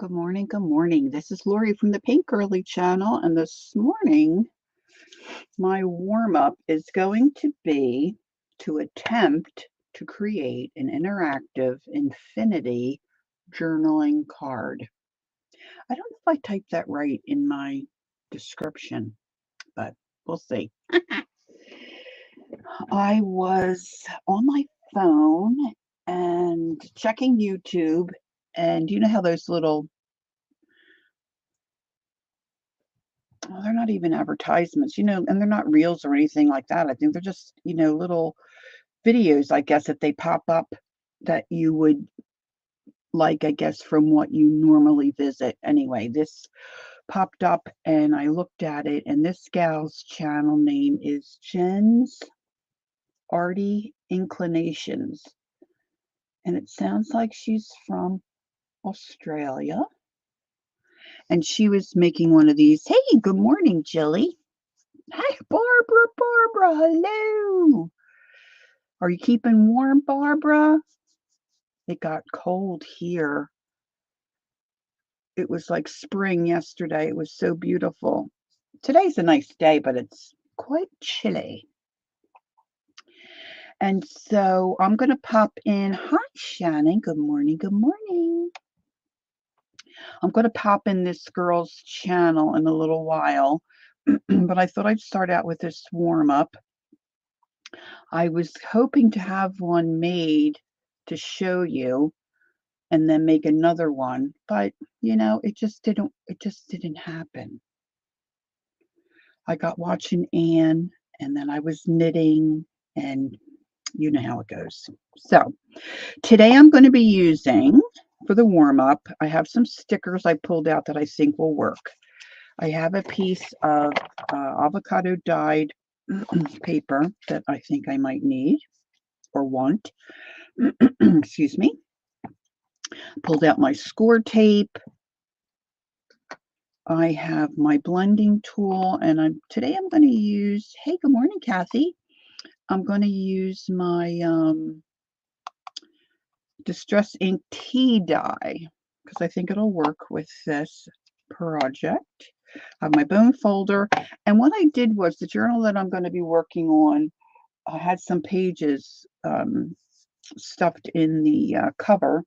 Good morning. Good morning. This is Lori from the Pink Girly channel, and this morning my warm up is going to be to attempt to create an interactive infinity journaling card. I don't know if I typed that right in my description, but we'll see. I was on my phone and checking YouTube, and you know how those little well, they're not even advertisements, and they're not reels or anything like that. I think they're just, little videos, I guess, that they pop up that you would like, I guess, from what you normally visit. Anyway, this popped up and I looked at it, and this gal's channel name is Jen's Arty Inclinations. And it sounds like she's from Australia. And she was making one of these. Hey, good morning, Jilly. Hi, Barbara, hello. Are you keeping warm, Barbara? It got cold here. It was like spring yesterday. It was so beautiful. Today's a nice day, but it's quite chilly. And so I'm going to pop in. Hi, Shannon. Good morning. Good morning. I'm going to pop in this girl's channel in a little while, but I thought I'd start out with this warm up. I was hoping to have one made to show you and then make another one, but it just didn't happen. I got watching Anne, and then I was knitting, and you know how it goes. So today I'm going to be using, for the warm-up, I have some stickers I pulled out that I think will work. I have a piece of avocado dyed paper that I think I might need or want. Excuse me. Pulled out my score tape. I have my blending tool, and today I'm going to use, hey, good morning, Kathy. I'm going to use my Distress Ink tea dye because I think it'll work with this project. I have my bone folder, and what I did was the journal that I'm going to be working on, I had some pages stuffed in the cover,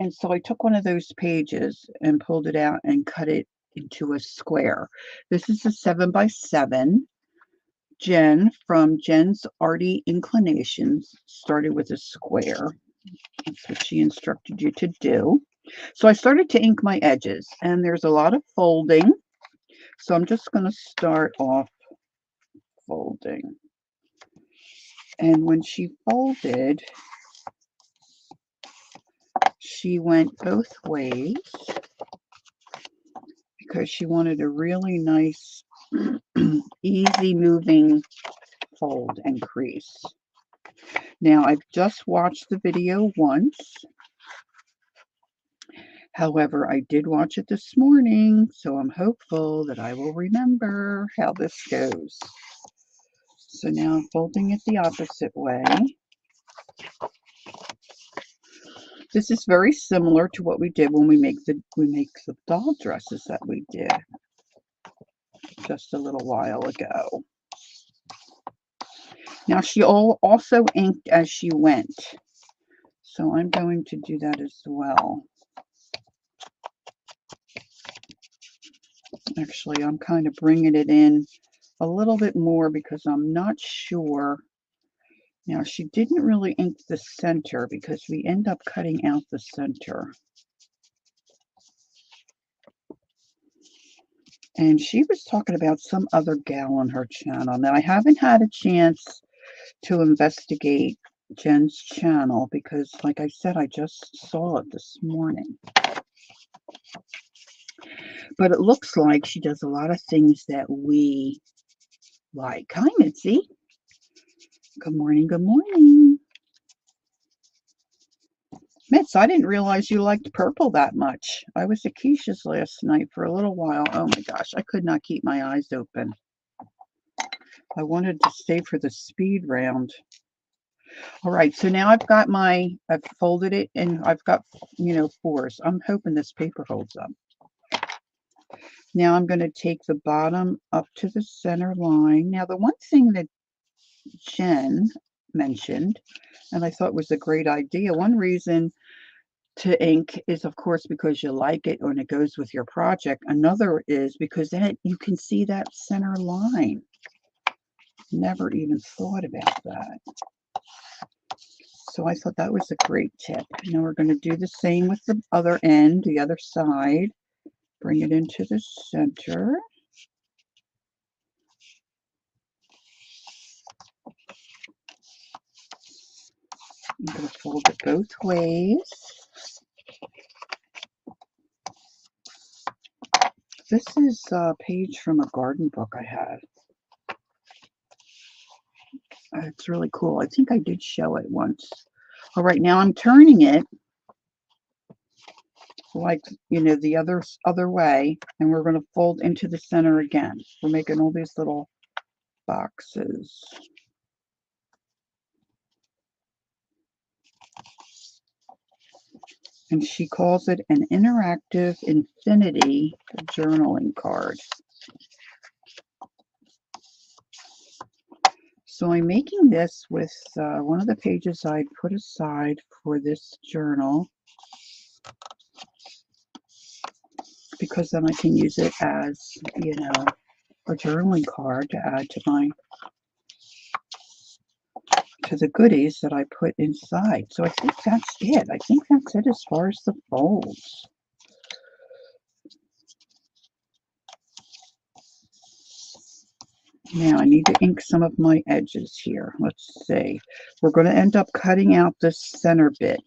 and so I took one of those pages and pulled it out and cut it into a square. This is a 7x7. Jen from Jen's Arty Inclinations started with a square. That's what she instructed you to do. So I started to ink my edges, and there's a lot of folding. So I'm just going to start off folding. And when she folded, she went both ways because she wanted a really nice, easy moving fold and crease. Now, I've just watched the video once. However, I did watch it this morning, so I'm hopeful that I will remember how this goes. So now I'm folding it the opposite way. This is very similar to what we did when we make the doll dresses that we did just a little while ago. Now she also inked as she went, so I'm going to do that as well. Actually, I'm kind of bringing it in a little bit more because I'm not sure. Now, she didn't really ink the center because we end up cutting out the center. And she was talking about some other gal on her channel. Now, I haven't had a chance to investigate Jen's channel because, like I said, I just saw it this morning. But it looks like she does a lot of things that we like. Hi, Mitzi. Good morning, good morning. Mitz, I didn't realize you liked purple that much. I was at Keisha's last night for a little while. Oh my gosh, I could not keep my eyes open. I wanted to stay for the speed round. All right, so now I've folded it and I've got, fours. I'm hoping this paper holds up. Now I'm going to take the bottom up to the center line. Now the one thing that Jen mentioned, and I thought was a great idea, one reason to ink is of course because you like it and it goes with your project. Another is because then you can see that center line. Never even thought about that. So I thought that was a great tip. Now we're going to do the same with the other end, the other side. Bring it into the center. I'm going to fold it both ways. This is a page from a garden book I had. It's really cool. I think I did show it once. All right, now I'm turning it like, the other way, and we're going to fold into the center again. We're making all these little boxes. And she calls it an interactive infinity journaling card. So I'm making this with one of the pages I put aside for this journal, because then I can use it as, a journaling card to add to the goodies that I put inside. So I think that's it. I think that's it as far as the folds. Now I need to ink some of my edges here. Let's see. We're going to end up cutting out this center bit.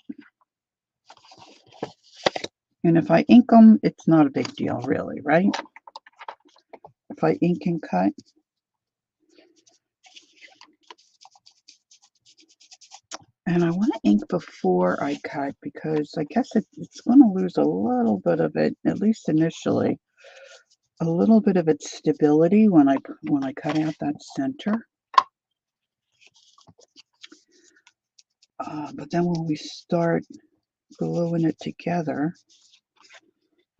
And if I ink them, it's not a big deal really, right? If I ink and cut. And I want to ink before I cut because I guess it's going to lose a little bit of it, at least initially, a little bit of its stability when I cut out that center. But then when we start gluing it together,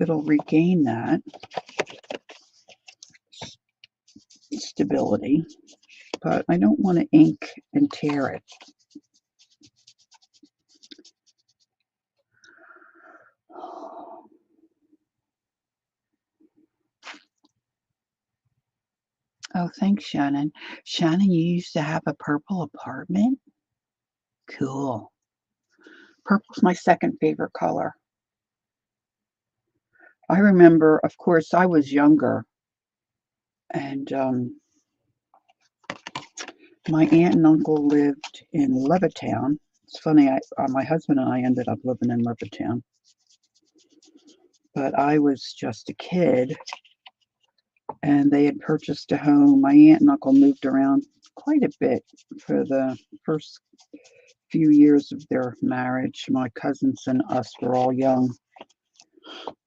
it'll regain that stability. But I don't want to ink and tear it. Oh, thanks, Shannon. Shannon, you used to have a purple apartment? Cool. Purple's my second favorite color. I remember, of course, I was younger, and my aunt and uncle lived in Levittown. It's funny, my husband and I ended up living in Levittown. But I was just a kid, and they had purchased a home. My aunt and uncle moved around quite a bit for the first few years of their marriage. My cousins and us were all young.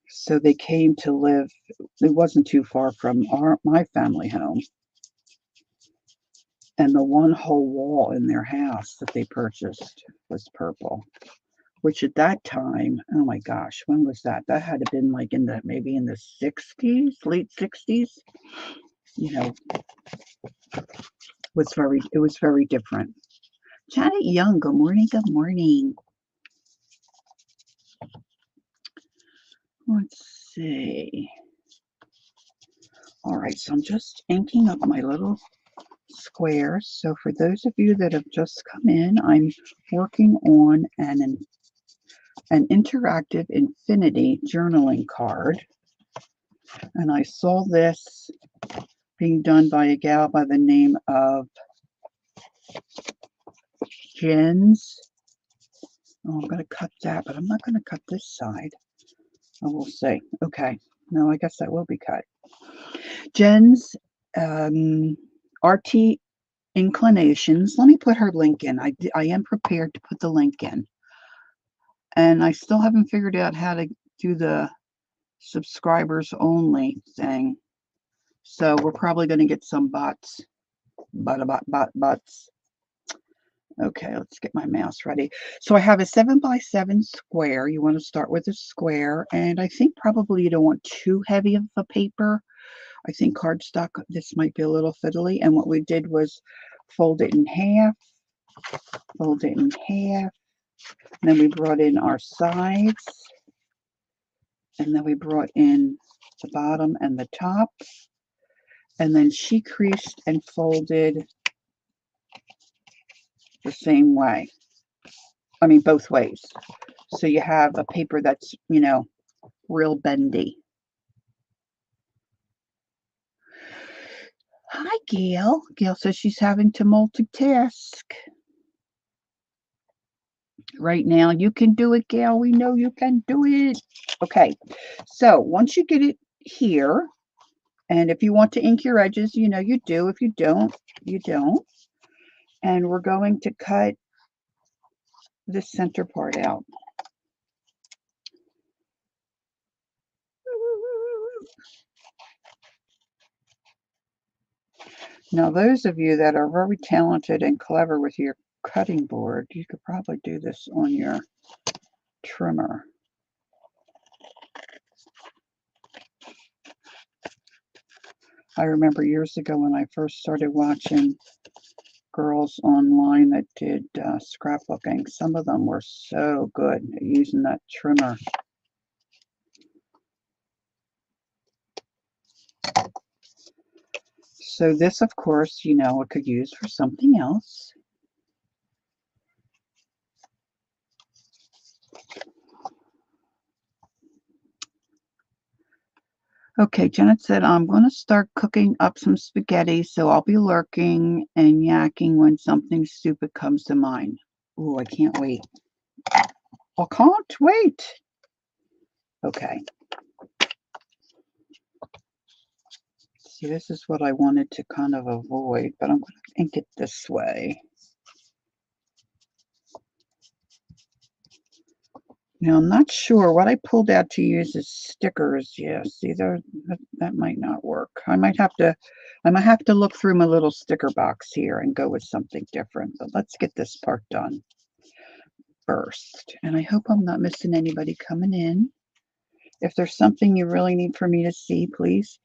So they came to live, it wasn't too far from my family home. And the one whole wall in their house that they purchased was purple, which at that time, oh my gosh, when was that? That had to have been like maybe in the 60s, late 60s. It was very different. Janet Young, good morning, good morning. Let's see. All right, so I'm just inking up my little squares. So for those of you that have just come in, I'm working on an interactive infinity journaling card. And I saw this being done by a gal by the name of Jen's. Oh, I'm going to cut that, but I'm not going to cut this side. I will say, okay, no, I guess that will be cut. Jen's RT Inclinations. Let me put her link in. I am prepared to put the link in. And I still haven't figured out how to do the subscribers only thing. So we're probably going to get some bots. Okay, let's get my mouse ready. So I have a 7 by 7 square. You want to start with a square, and I think probably you don't want too heavy of a paper. I think cardstock, this might be a little fiddly. And what we did was fold it in half, fold it in half, and then we brought in our sides, and then we brought in the bottom and the top, and then she creased and folded the same way. I mean, both ways. So you have a paper that's, real bendy. Hi, Gail. Gail says she's having to multitask right now. You can do it, Gail. We know you can do it. Okay, so once you get it here, and if you want to ink your edges, you do. If you don't, you don't. And we're going to cut this center part out. Now, those of you that are very talented and clever with your cutting board, you could probably do this on your trimmer. I remember years ago when I first started watching girls online that did scrapbooking. Some of them were so good at using that trimmer. So this, of course, it could use for something else. Okay, Janet said, I'm going to start cooking up some spaghetti, so I'll be lurking and yakking when something stupid comes to mind. Ooh, I can't wait. I can't wait. Okay. See, this is what I wanted to kind of avoid, but I'm going to ink it this way. Now, I'm not sure what I pulled out to use as stickers. Yeah, see, that might not work. I might have to look through my little sticker box here and go with something different. But let's get this part done first. And I hope I'm not missing anybody coming in. If there's something you really need for me to see, please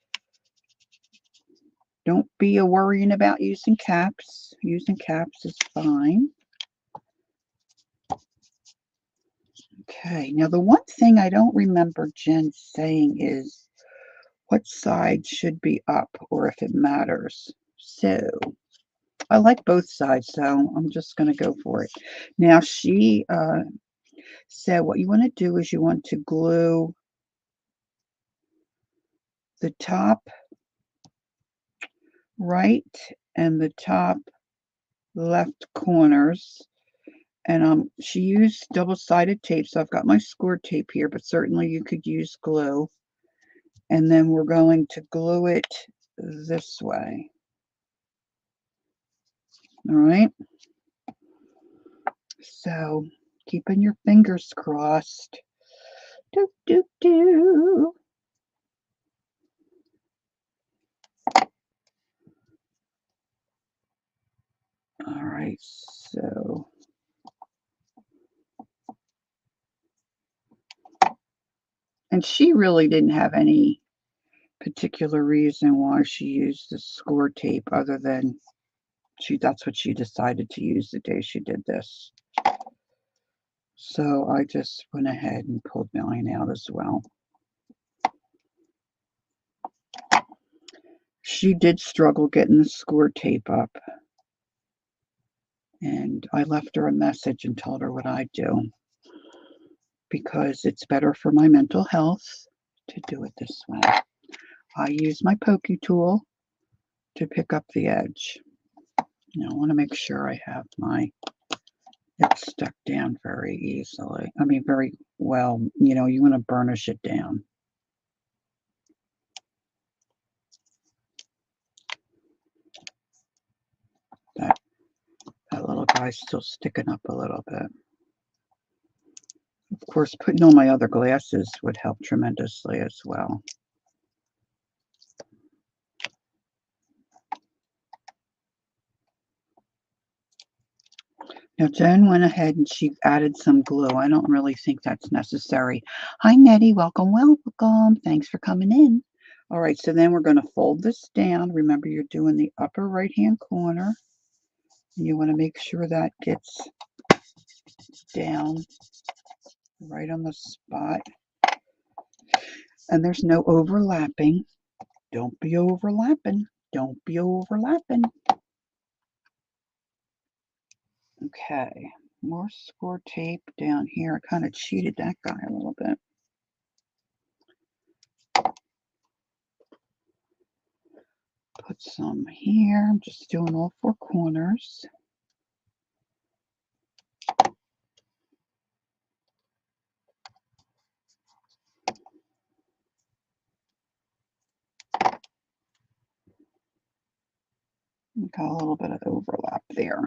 don't be worrying about using caps. Using caps is fine. Okay, now the one thing I don't remember Jen saying is what side should be up or if it matters. So I like both sides, so I'm just going to go for it. Now she said what you want to do is you want to glue the top right and the top left corners. And she used double-sided tape, so I've got my score tape here, but certainly you could use glue. And then we're going to glue it this way. All right. So keeping your fingers crossed. Do, do, do. All right, so and she really didn't have any particular reason why she used the score tape other than that's what she decided to use the day she did this. So I just went ahead and pulled mine out as well. She did struggle getting the score tape up. And I left her a message and told her what I do because it's better for my mental health to do it this way. I use my pokey tool to pick up the edge. I want to make sure I have it's stuck down very easily. I mean, very well, you want to burnish it down. That little guy's still sticking up a little bit. Of course, putting on my other glasses would help tremendously as well. Now, Jen went ahead and she added some glue. I don't really think that's necessary. Hi, Nettie. Welcome, welcome. Thanks for coming in. All right, so then we're going to fold this down. Remember, you're doing the upper right-hand corner. And you want to make sure that gets down right on the spot. And there's no overlapping. Don't be overlapping. Don't be overlapping. Okay, more score tape down here. I kind of cheated that guy a little bit. Put some here. I'm just doing all four corners. Got a little bit of overlap there.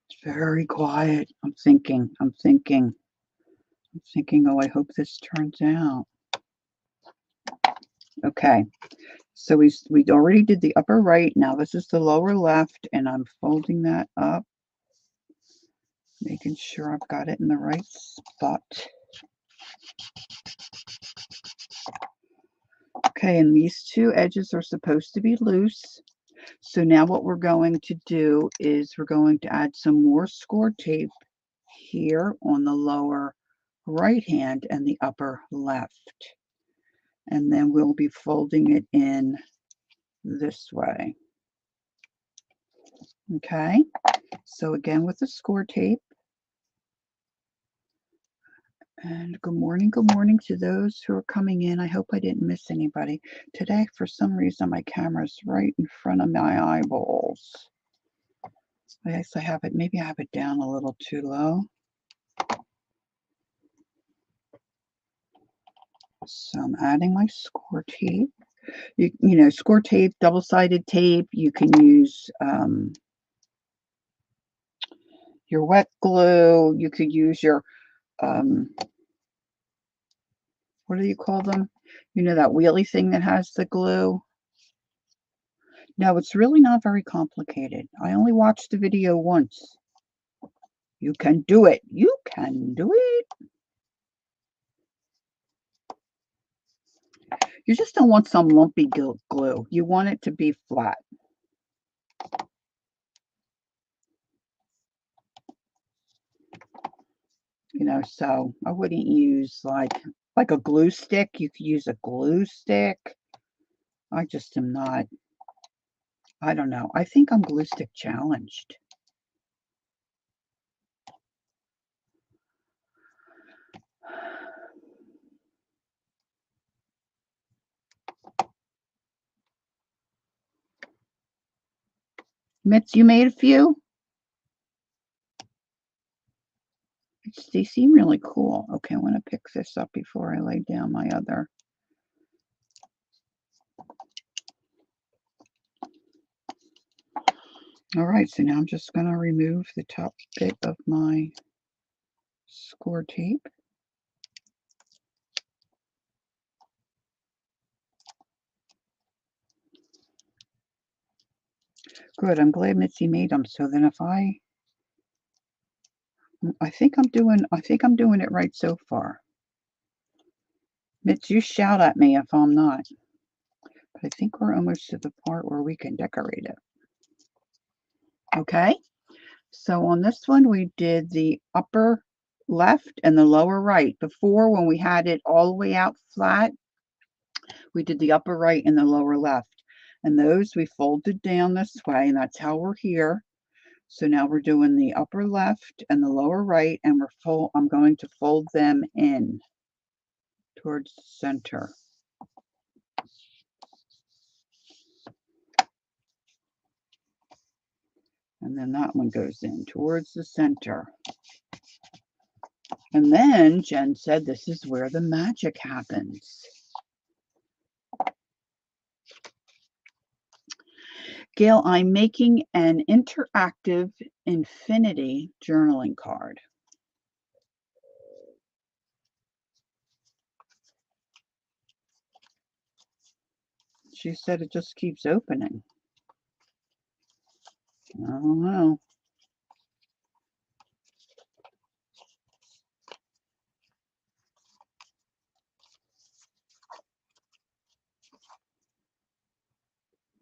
It's very quiet. I'm thinking, oh, I hope this turns out. Okay, so we already did the upper right. Now this is the lower left, and I'm folding that up, making sure I've got it in the right spot. Okay, and these two edges are supposed to be loose. So now what we're going to do is we're going to add some more score tape here on the lower right hand and the upper left. And then we'll be folding it in this way. Okay, so again with the score tape. And good morning to those who are coming in. I hope I didn't miss anybody. Today, for some reason, my camera's right in front of my eyeballs. I guess I have it, maybe I have it down a little too low. So I'm adding my score tape. You know, score tape, double-sided tape. You can use your wet glue. You could use your, what do you call them? You know, that wheelie thing that has the glue? No, it's really not very complicated. I only watched the video once. You can do it. You can do it. You just don't want some lumpy glue. You want it to be flat. You know, so I wouldn't use like a glue stick. You could use a glue stick. I just am not, I don't know. I think I'm glue stick challenged. Mitz, you made a few? They seem really cool. Okay, I want to pick this up before I lay down my other. All right, so now I'm just going to remove the top bit of my score tape. Good, I'm glad Mitzi made them. So then if I think I'm doing it right so far. Mitz, you shout at me if I'm not. But I think we're almost to the part where we can decorate it. Okay, so on this one we did the upper left and the lower right. Before, when we had it all the way out flat, we did the upper right and the lower left. And those we folded down this way, and that's how we're here. So now we're doing the upper left and the lower right, and I'm going to fold them in towards the center. And then that one goes in towards the center. And then Jen said this is where the magic happens. Gail, I'm making an interactive infinity journaling card. She said it just keeps opening. I don't know.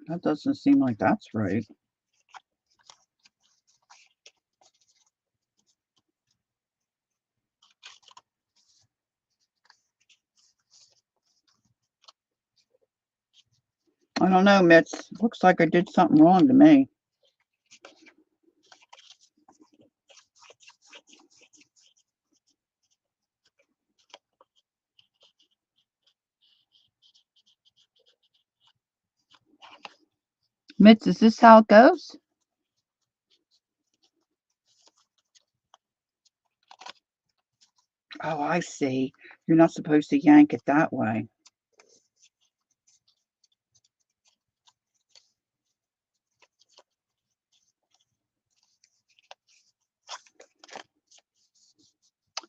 That doesn't seem like that's right. I don't know, Mitch. Looks like I did something wrong to me. Mitch, is this how it goes? Oh, I see. You're not supposed to yank it that way.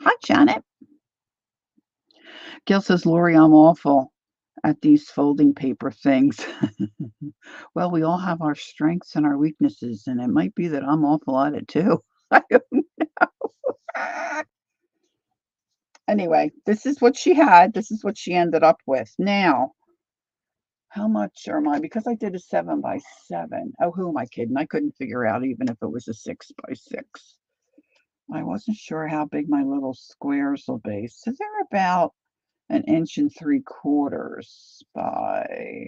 Hi, Janet. Gil says, Lori, I'm awful at these folding paper things. Well, we all have our strengths and our weaknesses, and it might be that I'm awful at it too. I don't know. Anyway, this is what she had. This is what she ended up with. Now, how much am I? Because I did a 7 by 7. Oh, who am I kidding? I couldn't figure out even if it was a 6 by 6. I wasn't sure how big my little squares will be. So they're about 1.75 by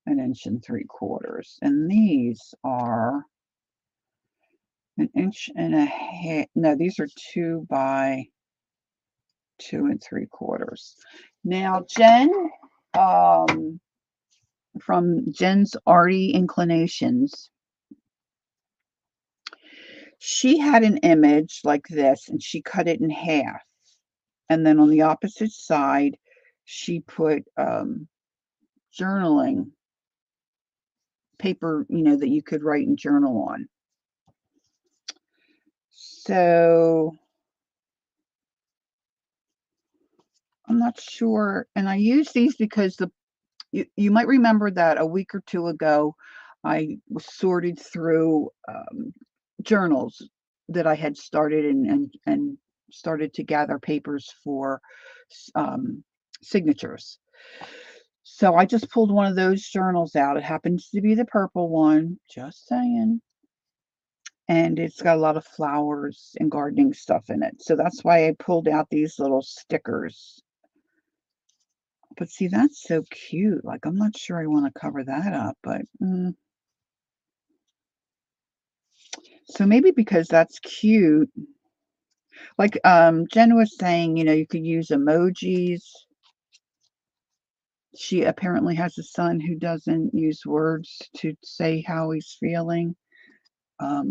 1.75. And these are 1.5 inches. No, these are 2 by 2.75. Now, Jen, from Jen's Arty Inclinations, she had an image like this and she cut it in half. And then on the opposite side, she put journaling paper, that you could write and journal on. So I'm not sure. And I use these because you might remember that a week or two ago, I was sorted through journals that I had started and started to gather papers for signatures. So I just pulled one of those journals out. It happens to be the purple one, just saying. And it's got a lot of flowers and gardening stuff in it. So that's why I pulled out these little stickers. But see, that's so cute. Like, I'm not sure I want to cover that up, but so maybe because that's cute. Like Jen was saying, you could use emojis. She apparently has a son who doesn't use words to say how he's feeling. I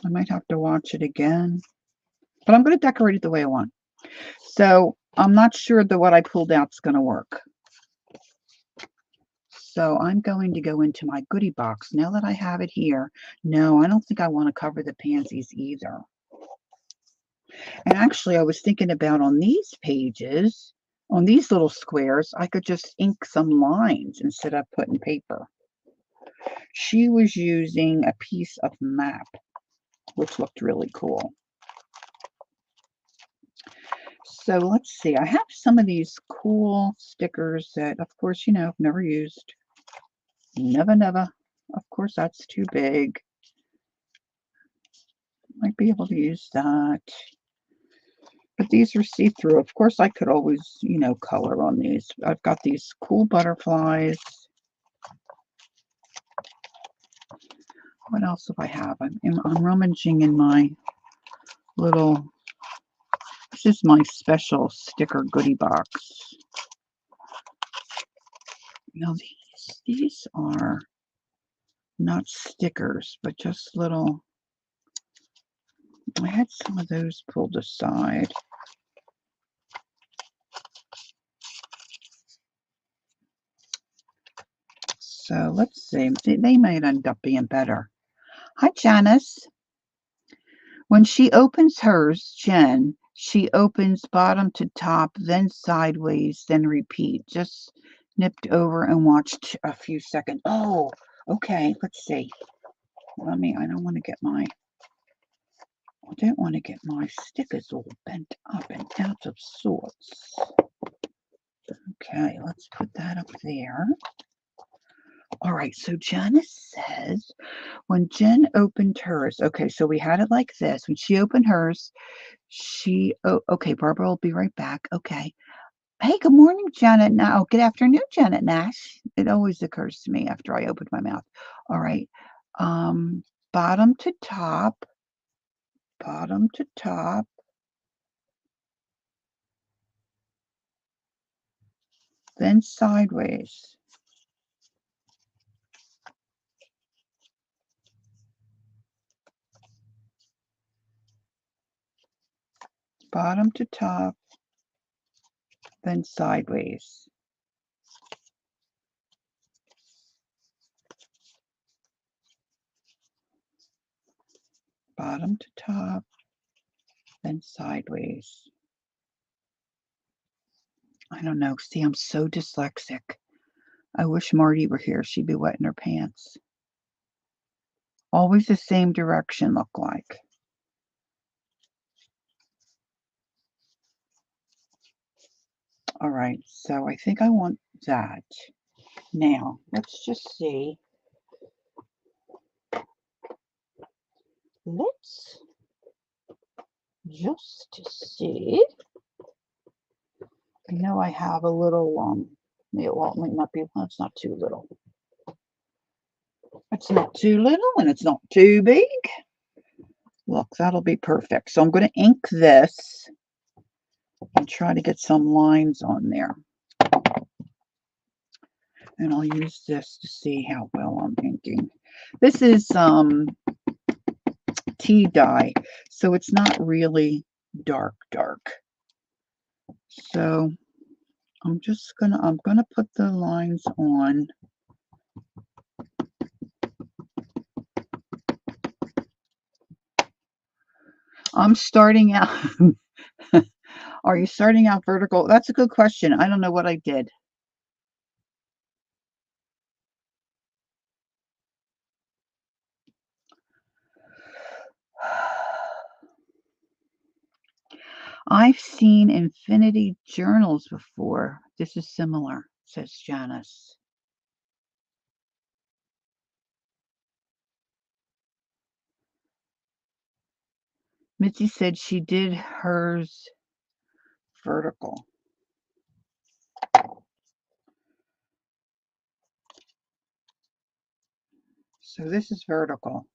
might have to watch it again, but I'm going to decorate it the way I want. So I'm not sure that what I pulled out is going to work. So I'm going to go into my goodie box now that I have it here. No, I don't think I want to cover the pansies either. And actually, I was thinking about on these pages, on these little squares, I could just ink some lines instead of putting paper. She was using a piece of map, which looked really cool. So let's see. I have some of these cool stickers that, of course, I've never used. Never, never. Of course, that's too big. Might be able to use that. But these are see-through. Of course, I could always, color on these. I've got these cool butterflies. What else do I have? I'm rummaging in my little, this is my special sticker goodie box. Now, these are not stickers, but just little, I had some of those pulled aside. So let's see. They might end up being better. Hi, Janice. When she opens hers, Jen, she opens bottom to top, then sideways, then repeat. Just nipped over and watched a few seconds. Oh, okay. Let's see. I don't want to get my stickers all bent up and out of sorts. Okay, let's put that up there. All right, so Janice says when Jen opened hers, okay, so we had it like this. When she opened hers, okay, Barbara will be right back. Okay. Hey, good morning, Janet. Now, good afternoon, Janet Nash. It always occurs to me after I open my mouth. All right. Bottom to top, then sideways. Bottom to top, then sideways. Bottom to top, then sideways. I don't know. See, I'm so dyslexic. I wish Marty were here. She'd be wetting her pants. Always the same direction look like. All right, so I think I want that. Now, let's just see. Let's just see. I know I have a little, it might not be, well, it's not too little. It's not too little and it's not too big. Look, that'll be perfect. So I'm going to ink this and try to get some lines on there. And I'll use this to see how well I'm inking. This is tea dye, so it's not really dark. So I'm gonna put the lines on. I'm starting out. Are you starting out vertical? That's a good question. I don't know what I did. I've seen infinity journals before. This is similar, says Janice. Mitzi said she did hers vertical. So this is vertical.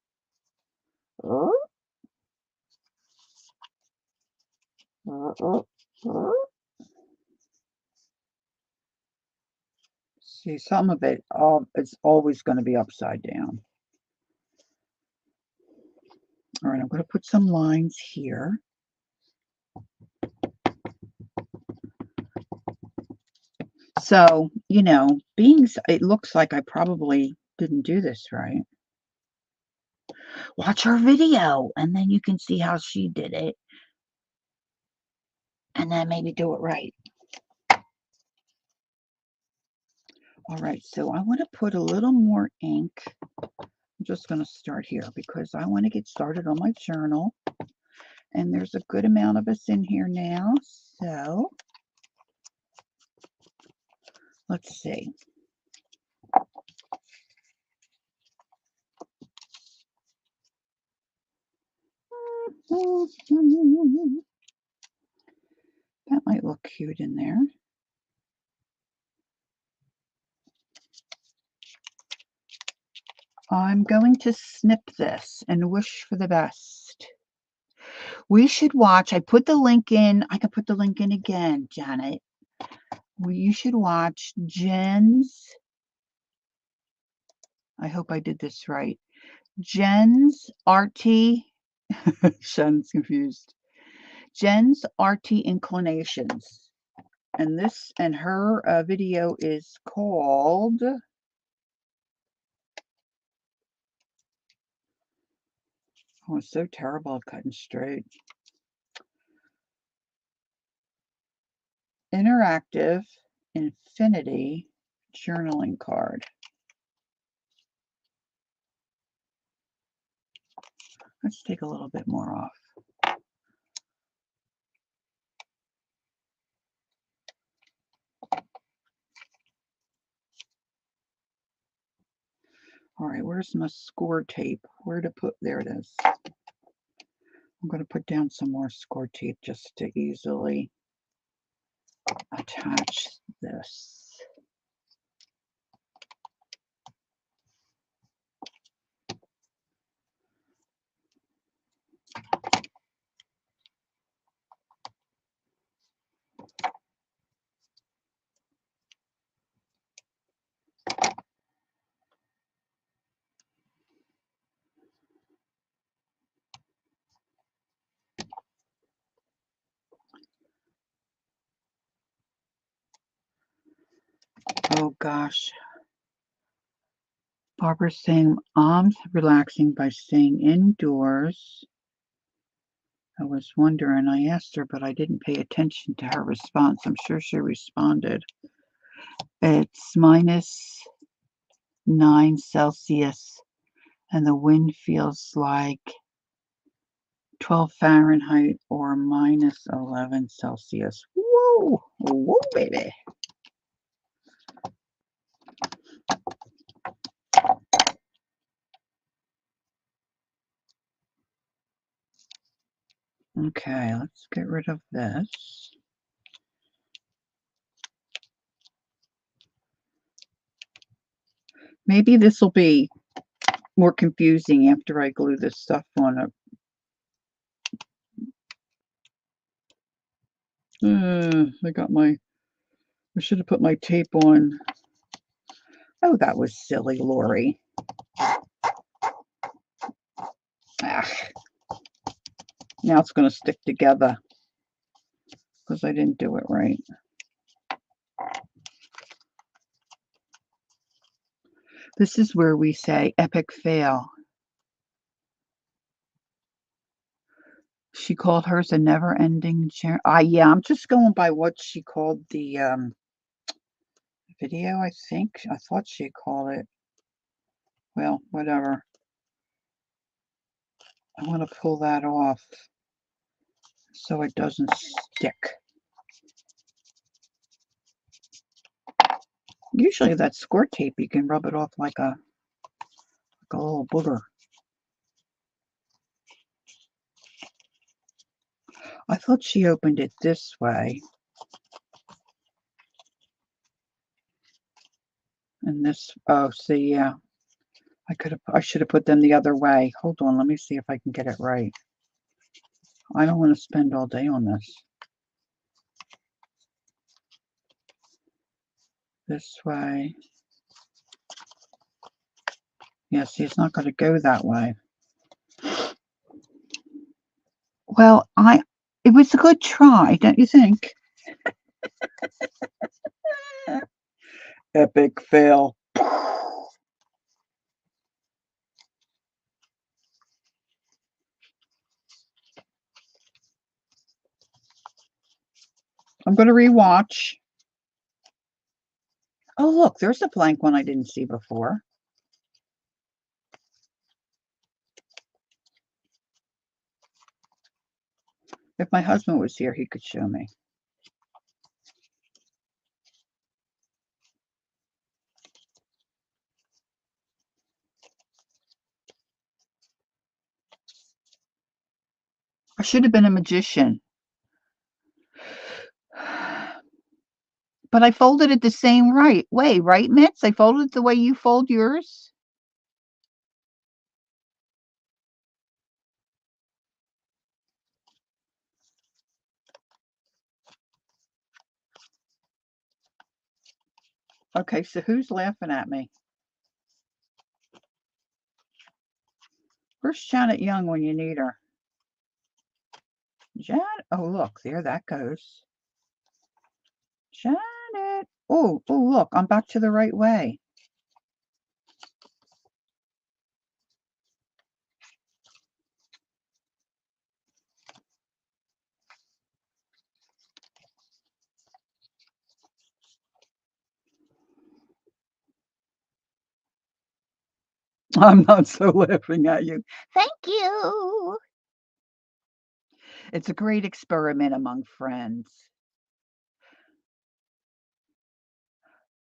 See, some of it, it's always going to be upside down. All right, I'm going to put some lines here. So, it looks like I probably didn't do this right. Watch her video, and then you can see how she did it. And then maybe do it right. All right, so I want to put a little more ink. I'm just going to start here because I want to get started on my journal. And there's a good amount of us in here now. So let's see. That might look cute in there. I'm going to snip this and wish for the best. We should watch. I put the link in. I can put the link in again, Janet. You should watch Jen's. I hope I did this right. Jen's Arty. Shannon's confused. Jen's Arty Inclinations. And her video is called Oh, it's so terrible at cutting straight. Interactive Infinity journaling card. Let's take a little bit more off. All right, where's my score tape? Where to put? There it is. I'm going to put down some more score tape just to easily attach this. Oh gosh. Barbara's saying, I'm relaxing by staying indoors. I was wondering, I asked her, but I didn't pay attention to her response. I'm sure she responded. It's -9 Celsius, and the wind feels like 12 Fahrenheit or -11 Celsius. Whoa, whoa, baby. Okay, let's get rid of this. Maybe this will be more confusing after I glue this stuff on it. I should have put my tape on. Oh, that was silly, Lori. Ah, now it's going to stick together because I didn't do it right. This is where we say epic fail. She called hers a never-ending journey. Yeah, I'm just going by what she called the video, I think. I thought she called it. Well, whatever. I want to pull that off so it doesn't stick. Usually that score tape, you can rub it off like a little booger. I thought she opened it this way. And this, oh, see, yeah. I should have put them the other way. Hold on, let me see if I can get it right. I don't want to spend all day on this. This way. Yeah, see, it's not going to go that way. Well, it was a good try, don't you think? Epic fail. I'm going to rewatch. Oh, look, there's a blank one I didn't see before. If my husband was here, he could show me. I should have been a magician. But I folded it the same way, right, Mitz? I folded it the way you fold yours. Okay, so who's laughing at me? Where's Janet Young when you need her? Janet? Oh, look, there that goes. Janet. Oh, look, I'm back to the right way. I'm not so laughing at you. Thank you. It's a great experiment among friends.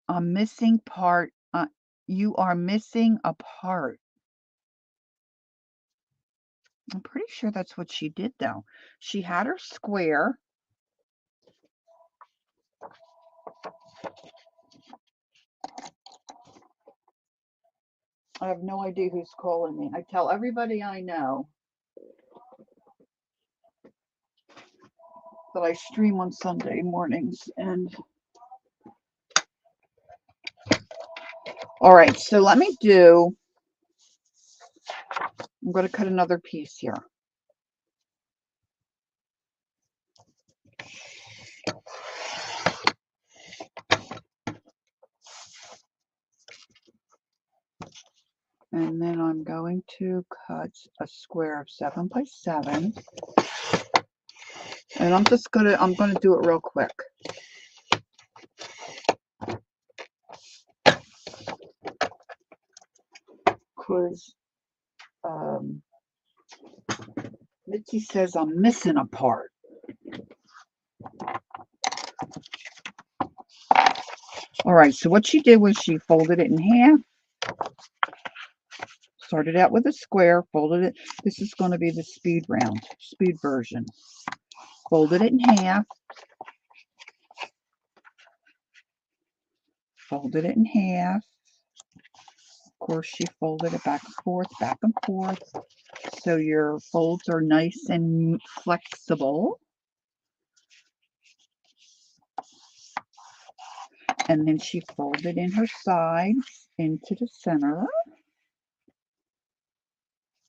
I'm missing part. You are missing a part. I'm pretty sure that's what she did, though. She had her square. I have no idea who's calling me. I tell everybody I know that I stream on Sunday mornings. And all right, so let me do, I'm going to cut another piece here. And then I'm going to cut a square of 7 by 7. And I'm going to do it real quick. Because Mitzi says I'm missing a part. All right, so what she did was she folded it in half. Started out with a square, folded it. This is going to be the speed version. Folded it in half. Folded it in half. Of course, she folded it back and forth. So your folds are nice and flexible. And then she folded in her sides into the center.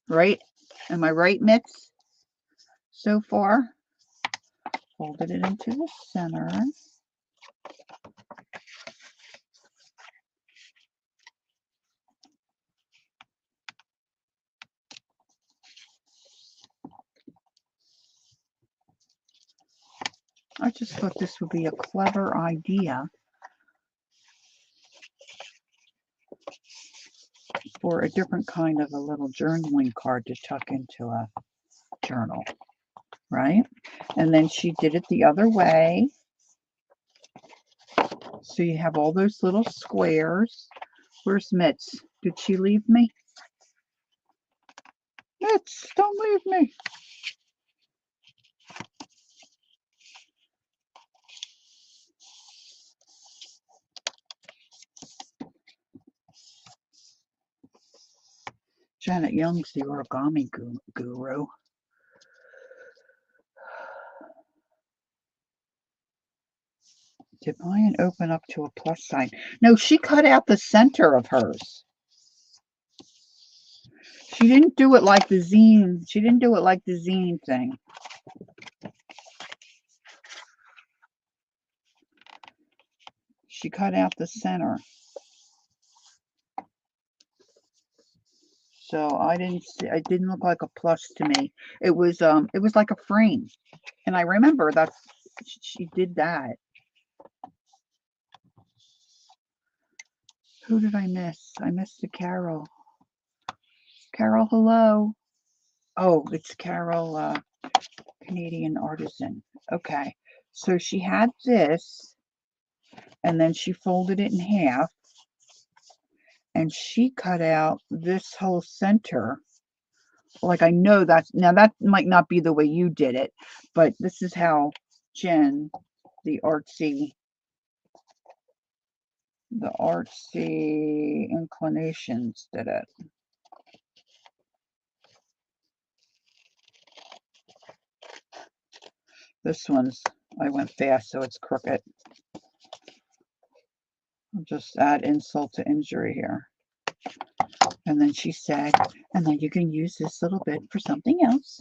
Right? Am I right, Mitz? So far? Folded it into the center. I just thought this would be a clever idea for a different kind of a little journaling card to tuck into a journal, right? And then she did it the other way. So you have all those little squares. Where's Mitz? Did she leave me? Mitz, don't leave me. Janet Young's the origami guru. Did mine open up to a plus sign? No, she cut out the center of hers. She didn't do it like the zine. She didn't do it like the zine thing. She cut out the center. So I didn't see, it didn't look like a plus to me. It was like a frame. And I remember that she did that. Who did I miss? I missed the Carol. Carol, hello. Oh, it's Carol, Canadian Artisan. Okay. So she had this, and then she folded it in half, and she cut out this whole center. Like, I know now that might not be the way you did it, but this is how Jen, the artsy inclinations did it. This one's, I went fast, so it's crooked. I'll just add insult to injury here. And then she said, and then you can use this little bit for something else.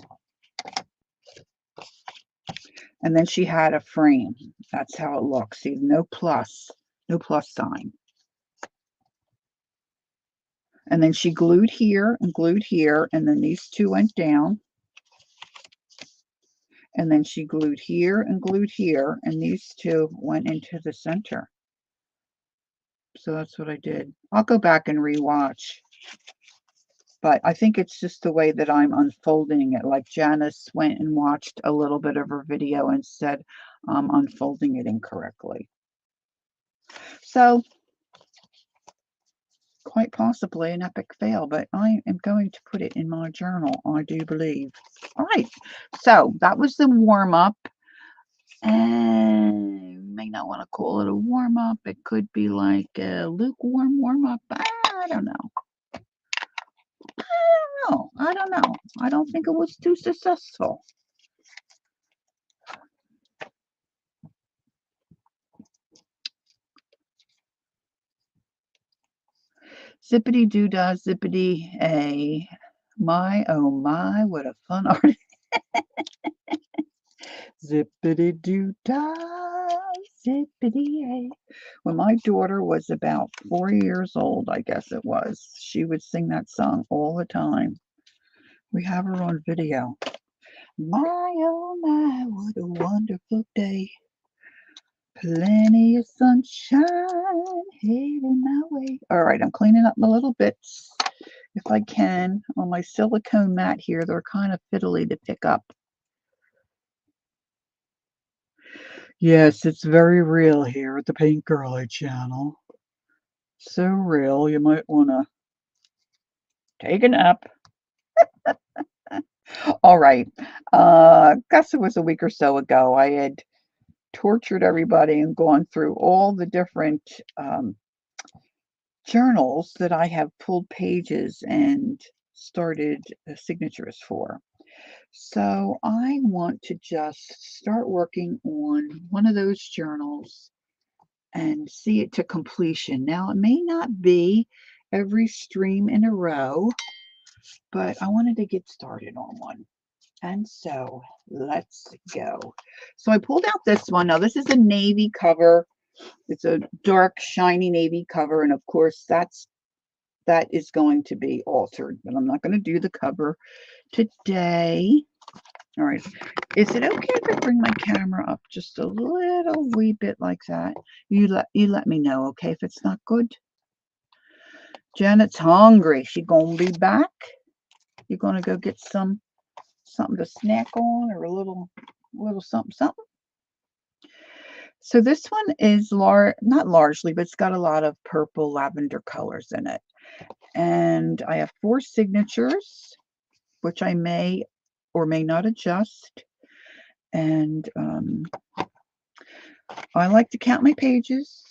And then she had a frame. That's how it looks. See, no plus sign. And then she glued here, and then these two went down. And then she glued here, and these two went into the center. So that's what I did. I'll go back and rewatch. But I think it's just the way that I'm unfolding it. Like Janice went and watched a little bit of her video and said I'm unfolding it incorrectly. So quite possibly an epic fail, but I am going to put it in my journal, I do believe. All right, so that was the warm-up. And you may not want to call it a warm-up. It could be like a lukewarm warm-up. I don't know. I don't know. I don't think it was too successful. Zippity doo dah, zippity a. My, oh my, what a fun art. Zippity doo dah, zippity a. When my daughter was about 4 years old, I guess it was, she would sing that song all the time. We have her on video. My, oh my, what a wonderful day. Plenty of sunshine heading my way. All right, I'm cleaning up my little bits, if I can, on my silicone mat here. They're kind of fiddly to pick up. Yes, it's very real here at the Pink Girly channel. So real, you might want to take a nap. All right. Guess it was a week or so ago. I had tortured everybody and gone through all the different journals that I have pulled pages and started signatures for. So I want to just start working on one of those journals and see it to completion. Now, it may not be every stream in a row, but I wanted to get started on one. And so let's go. So I pulled out this one. Now, this is a navy cover. It's a dark, shiny navy cover. And of course, that is going to be altered, but I'm not going to do the cover today. All right. Is it okay if I bring my camera up just a little wee bit like that? You let me know, okay, if it's not good. Janet's hungry. She gonna be back. You gonna go get something to snack on, or a little something something. So this one is not largely, but it's got a lot of purple lavender colors in it. And I have 4 signatures, which I may or may not adjust. And I like to count my pages.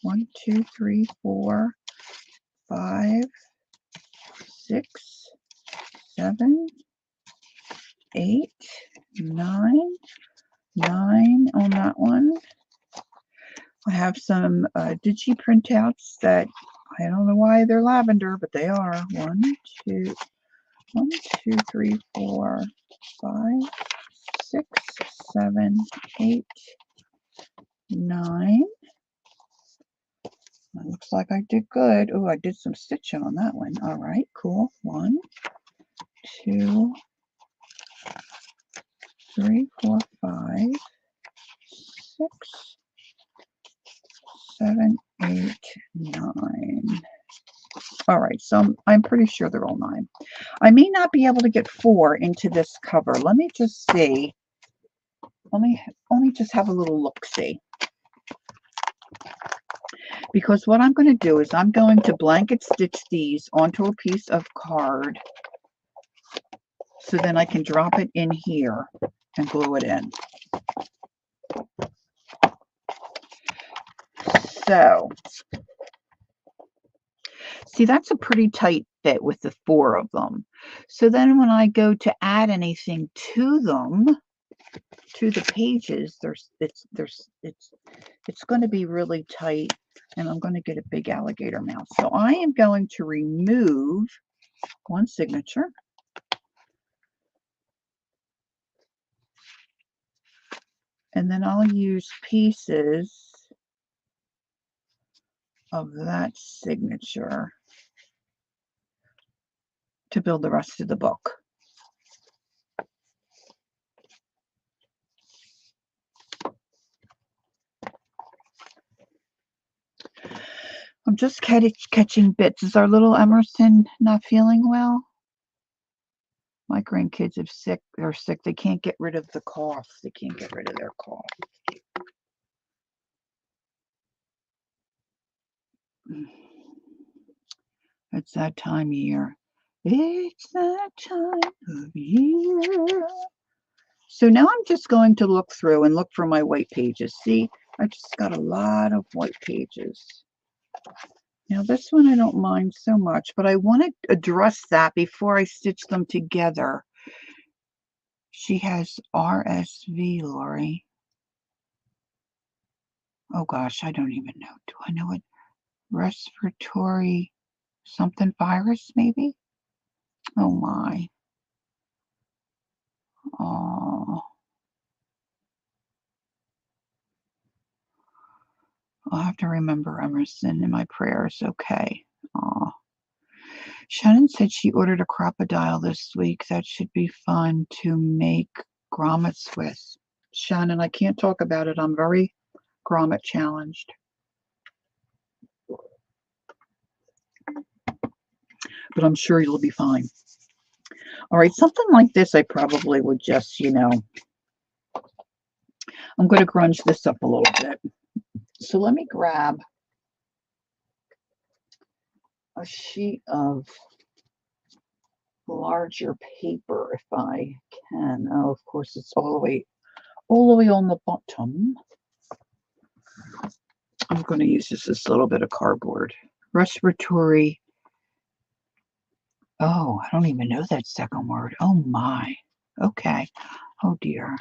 1, 2, 3, 4, 5, 6, 7, 8, 9, 9 on that one. I have some digi printouts that I don't know why they're lavender, but they are. 1, 2, 3, 4, 5, 6, 7, 8, 9. It looks like I did good. Oh, I did some stitching on that one. All right, cool. 1, 2, 3, 4, 5, 6, 7, 8, 9. All right, so I'm pretty sure they're all 9. I may not be able to get 4 into this cover. Let me just see. Let me just have a little look-see. Because what I'm going to do is I'm going to blanket stitch these onto a piece of card, so then I can drop it in here and glue it in. So, see, that's a pretty tight fit with the 4 of them. So then when I go to add anything to them, to the pages, it's going to be really tight, and I'm going to get a big alligator mouth. So I am going to remove one signature. And then I'll use pieces of that signature to build the rest of the book. I'm just catching bits. Is our little Emerson not feeling well? My grandkids are sick. They can't get rid of the cough. They can't get rid of their cough. It's that time of year. It's that time of year. So now I'm just going to look through and look for my white pages. See, I just got a lot of white pages. Now this one I don't mind so much, but I want to address that before I stitch them together. She has RSV, Lori. Oh gosh, I don't even know. Do I know it? Respiratory something virus, maybe? Oh my. Oh, I'll have to remember Emerson in my prayers. Okay. Oh. Shannon said she ordered a crocodile this week. That should be fun to make grommets with. Shannon, I can't talk about it. I'm very grommet challenged. But I'm sure you'll be fine. All right, something like this I probably would just, I'm going to grunge this up a little bit. So let me grab a sheet of larger paper if I can. Oh, of course, it's all the way on the bottom. I'm going to use just this little bit of cardboard. Respiratory. Oh, I don't even know that second word. Oh my. Okay. Oh dear.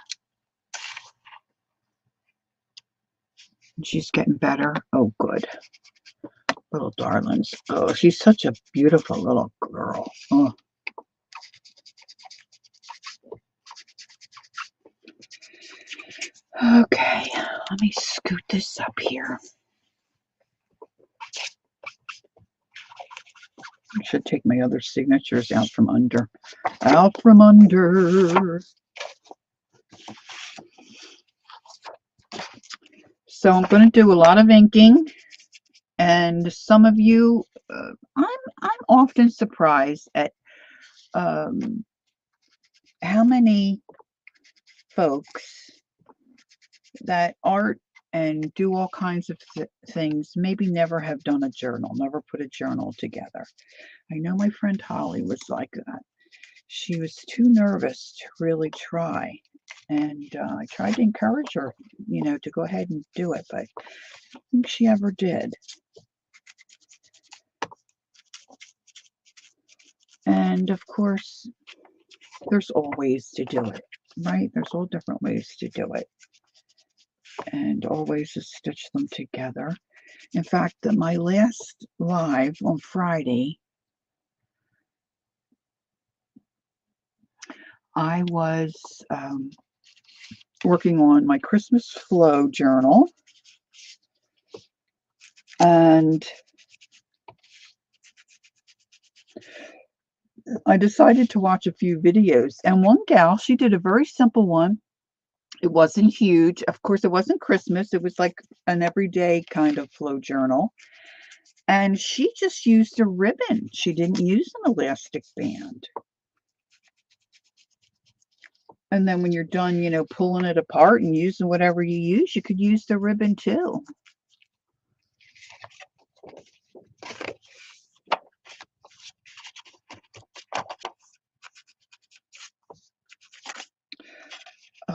She's getting better. Oh, good. Little darlings. Oh, she's such a beautiful little girl. Oh. Okay, let me scoot this up here. I should take my other signatures out from under. Out from under. So I'm going to do a lot of inking, and some of you, I'm often surprised at how many folks that art and do all kinds of things maybe never have done a journal, never put a journal together. I know my friend Holly was like that. She was too nervous to really try. And I tried to encourage her, to go ahead and do it, but I don't think she ever did. And of course, there's all ways to do it, right? There's all different ways to do it. And all ways to stitch them together. In fact, my last live on Friday, I was working on my Christmas Flow journal, and I decided to watch a few videos, and one gal, she did a very simple one. It wasn't huge. Of course, it wasn't Christmas. It was like an everyday kind of flow journal. And she just used a ribbon. She didn't use an elastic band. And then when you're done, pulling it apart and using whatever you use, you could use the ribbon too.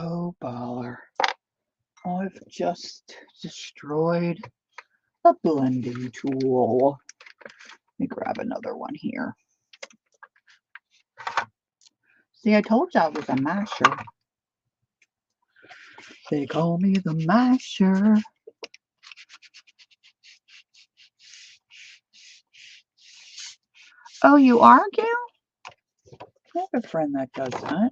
Oh, baller. I've just destroyed a blending tool. Let me grab another one here. See, I told you I was a masher. They call me the masher. Oh, you are, Gail? I have a friend that does that.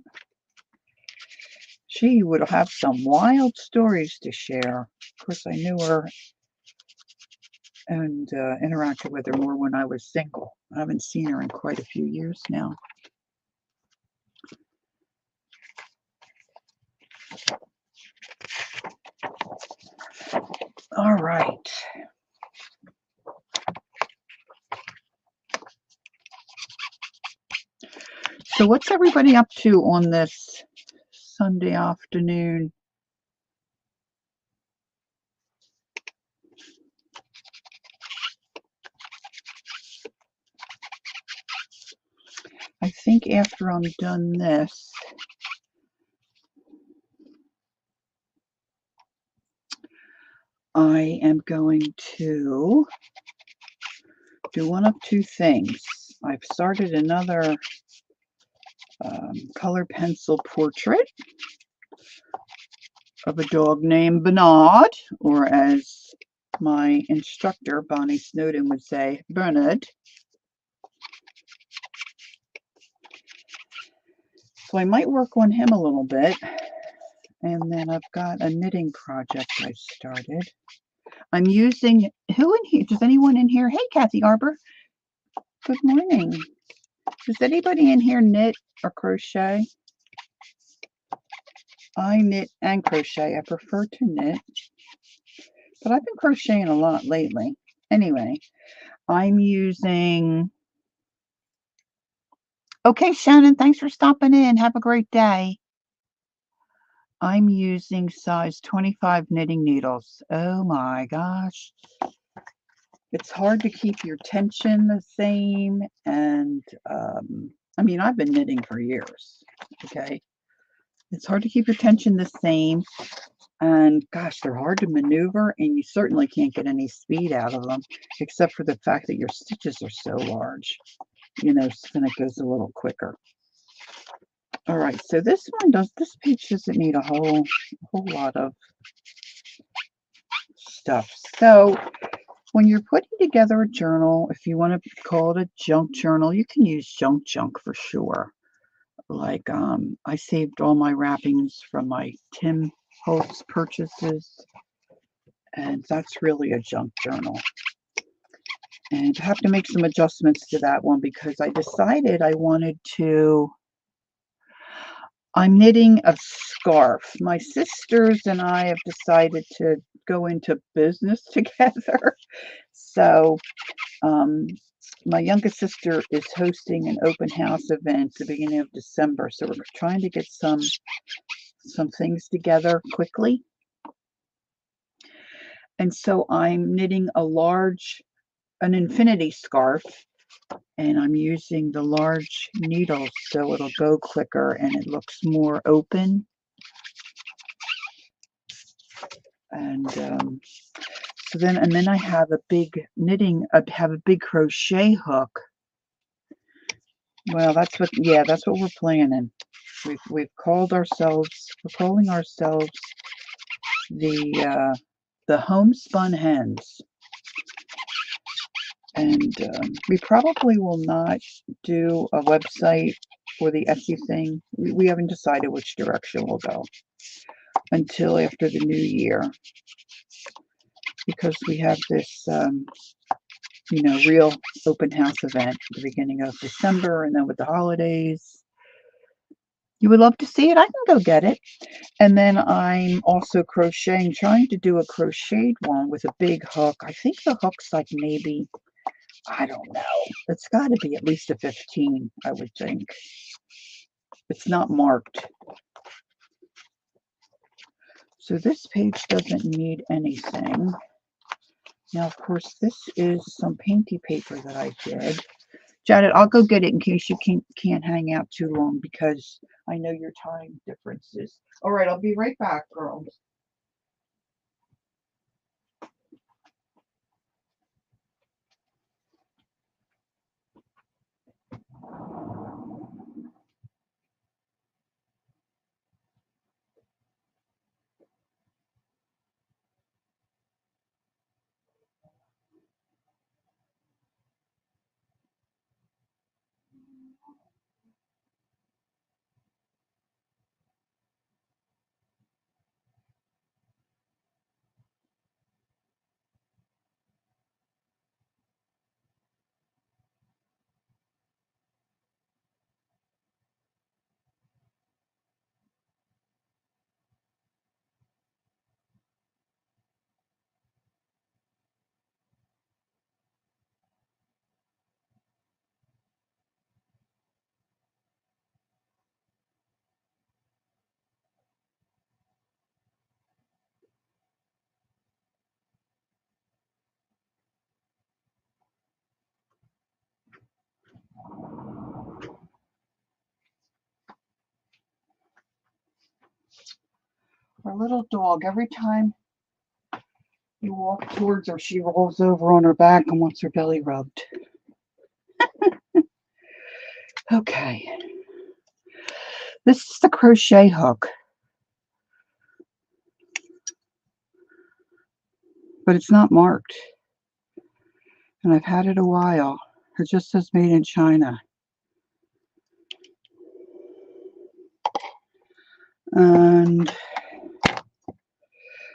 She would have some wild stories to share. Of course, I knew her and interacted with her more when I was single. I haven't seen her in quite a few years now. All right. So what's everybody up to on this Sunday afternoon? I think after I'm done this, I am going to do one of two things. I've started another color pencil portrait of a dog named Bernard, or as my instructor, Bonnie Snowden, would say, Bernard. So I might work on him a little bit. And then I've got a knitting project I started. I'm using, who in here, does anyone in here, hey Kathy Arbor, good morning. Does anybody in here knit or crochet? I knit and crochet. I prefer to knit, but I've been crocheting a lot lately. Anyway, I'm using, okay Shannon, thanks for stopping in. Have a great day. I'm using size 25 knitting needles. Oh my gosh. It's hard to keep your tension the same. And I mean, I've been knitting for years. Okay. It's hard to keep your tension the same. And gosh, they're hard to maneuver, and you certainly can't get any speed out of them, except for the fact that your stitches are so large. You know, so then it goes a little quicker. All right, so this page doesn't need a whole lot of stuff. So when you're putting together a journal, if you want to call it a junk journal, you can use junk for sure. Like I saved all my wrappings from my Tim Holtz purchases, and that's really a junk journal. And I have to make some adjustments to that one because I decided I wanted to, I'm knitting a scarf. My sisters and I have decided to go into business together. So my youngest sister is hosting an open house event at the beginning of December. So we're trying to get some things together quickly. And so I'm knitting an infinity scarf, and I'm using the large needles so it'll go quicker and it looks more open. And so then I have a big crochet hook. Well, that's what we're planning. We're calling ourselves the Homespun Hens. And we probably will not do a website for the Etsy thing. We haven't decided which direction we'll go until after the new year, because we have this, real open house event at the beginning of December, and then with the holidays. You would love to see it? I can go get it. And then I'm also crocheting, trying to do a crocheted one with a big hook. I think the hook's like maybe, I don't know. It's got to be at least a 15, I would think. It's not marked. So this page doesn't need anything. Now, of course, this is some painty paper that I did. Janet, I'll go get it in case you can't hang out too long because I know your time differences. All right, I'll be right back, girls. little dog, every time you walk towards her, she rolls over on her back and wants her belly rubbed. Okay. This is the crochet hook. But it's not marked. And I've had it a while. It just says made in China. And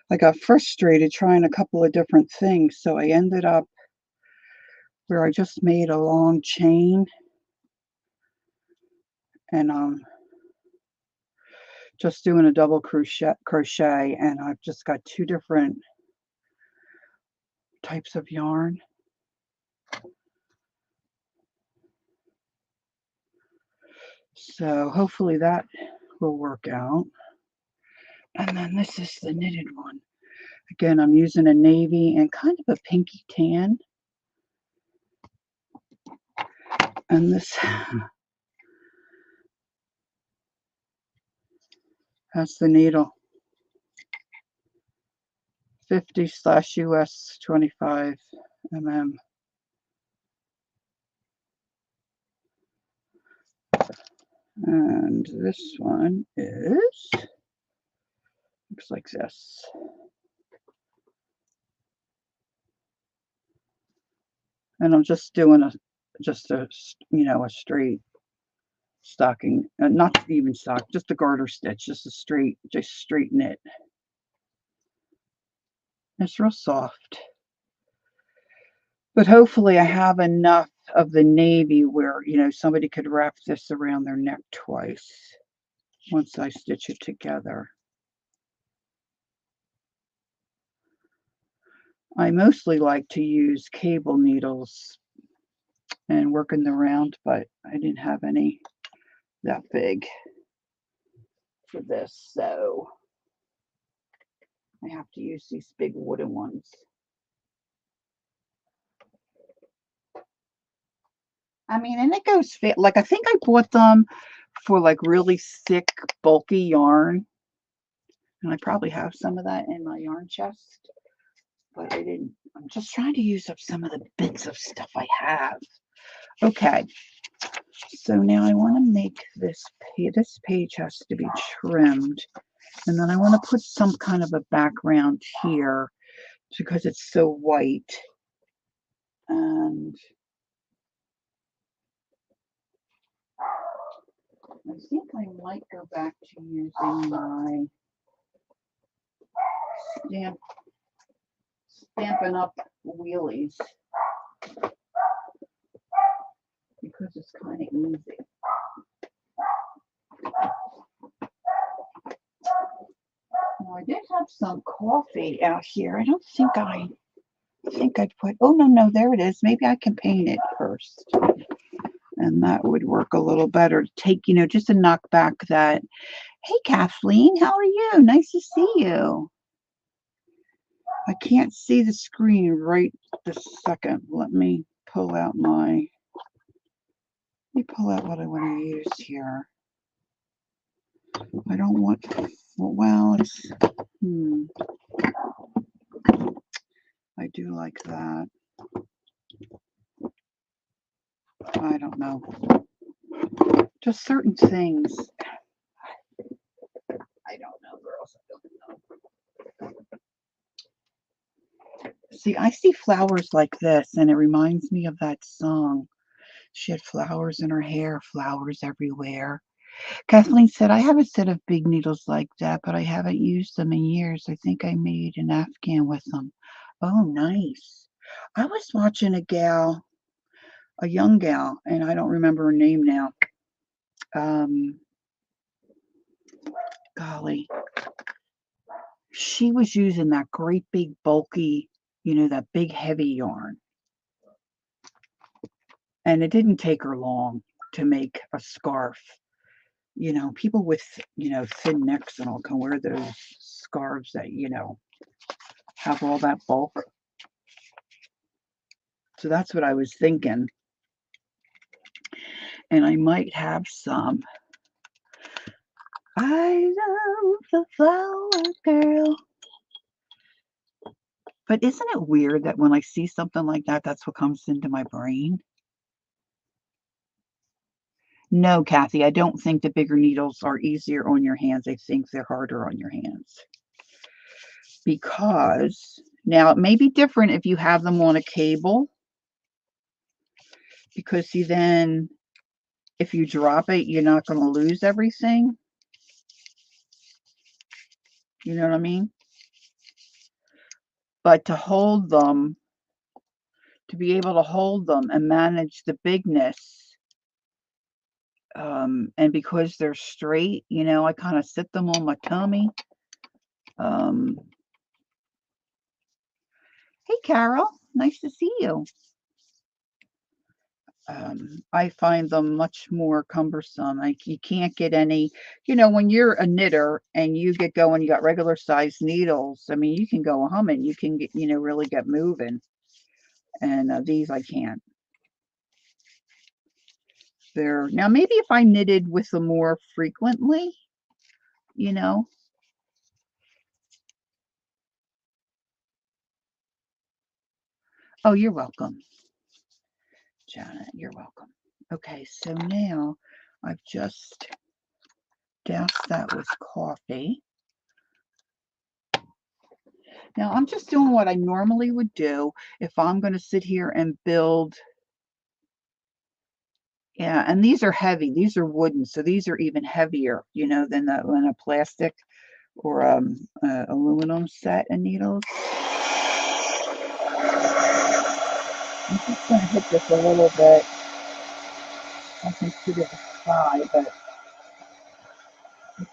I got frustrated trying a couple of different things, so I ended up where I just made a long chain and just doing a double crochet, and I've just got two different types of yarn. So hopefully that will work out. And then this is the knitted one. Again, I'm using a navy and kind of a pinky tan. And this has the needle. 50/US 25 mm. And this one looks like this. And I'm just doing a straight stocking, not even stock, just a garter stitch, just straight knit. It's real soft. But hopefully I have enough of the navy where, somebody could wrap this around their neck twice once I stitch it together. I mostly like to use cable needles and work in the round, but I didn't have any that big for this, so I have to use these big wooden ones. I mean, and it goes fit. Like, I think I bought them for like really thick, bulky yarn. And I probably have some of that in my yarn chest, but I didn't. I'm just trying to use up some of the bits of stuff I have. Okay. So now I want to make this page has to be trimmed. And then I want to put some kind of a background here because it's so white. And I think I might go back to using my Stampin' Up! Wheelies because it's kind of easy. Now, I did have some coffee out here. I don't think I put, oh, no, there it is. Maybe I can paint it first. And that would work a little better. Take, just to knock back that, hey, Kathleen, how are you? Nice to see you. I can't see the screen right this second. Let me pull out what I want to use here. I don't want, well, it's, I do like that. I don't know. Just certain things. I don't know, girls. I don't know. See, I see flowers like this, and it reminds me of that song. She had flowers in her hair, flowers everywhere. Kathleen said, I have a set of big needles like that, but I haven't used them in years. I think I made an Afghan with them. Oh, nice. I was watching a young gal, and I don't remember her name now. Golly. She was using that great big bulky, that big heavy yarn. And it didn't take her long to make a scarf. People with, thin necks and all can wear those scarves that, have all that bulk. So that's what I was thinking. And I might have some I love the flower girl. But isn't it weird that when I see something like that, that's what comes into my brain? No, Kathy, I don't think the bigger needles are easier on your hands. I think they're harder on your hands. Because now it may be different if you have them on a cable. Because see, then if you drop it, you're not going to lose everything. You know what I mean? But to hold them, to be able to hold them and manage the bigness, and because they're straight, you know, I kind of sit them on my tummy. Hey, Carol, nice to see you. I find them much more cumbersome. Like you can't get any, you know, when you're a knitter and you get going, you got regular size needles. I mean, you can go humming, you can get, you know, really get moving. And these I can't. They're now maybe if I knitted with them more frequently, you know. Oh, you're welcome, Janet. You're welcome. Okay, so now I've just doused that with coffee. Now I'm just doing what I normally would do if I'm going to sit here and build. Yeah, and these are heavy. These are wooden, so these are even heavier, you know, than a plastic or aluminum set of needles. I'm just going to hit this a little bit. I can see the sky, but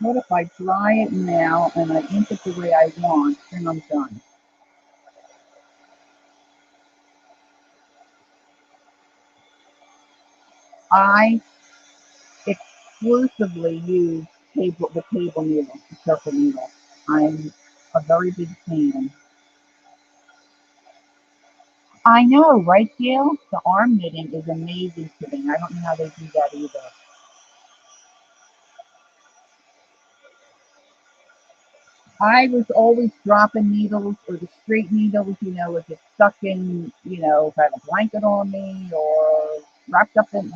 what if I dry it now and I ink it the way I want, then I'm done. I exclusively use the cable needle, the circle needle. I'm a very big fan. I know, right, Gail? The arm knitting is amazing to me. I don't know how they do that either. I was always dropping needles or the straight needles, you know, if it's stuck in, you know, if I have a blanket on me or wrapped up in,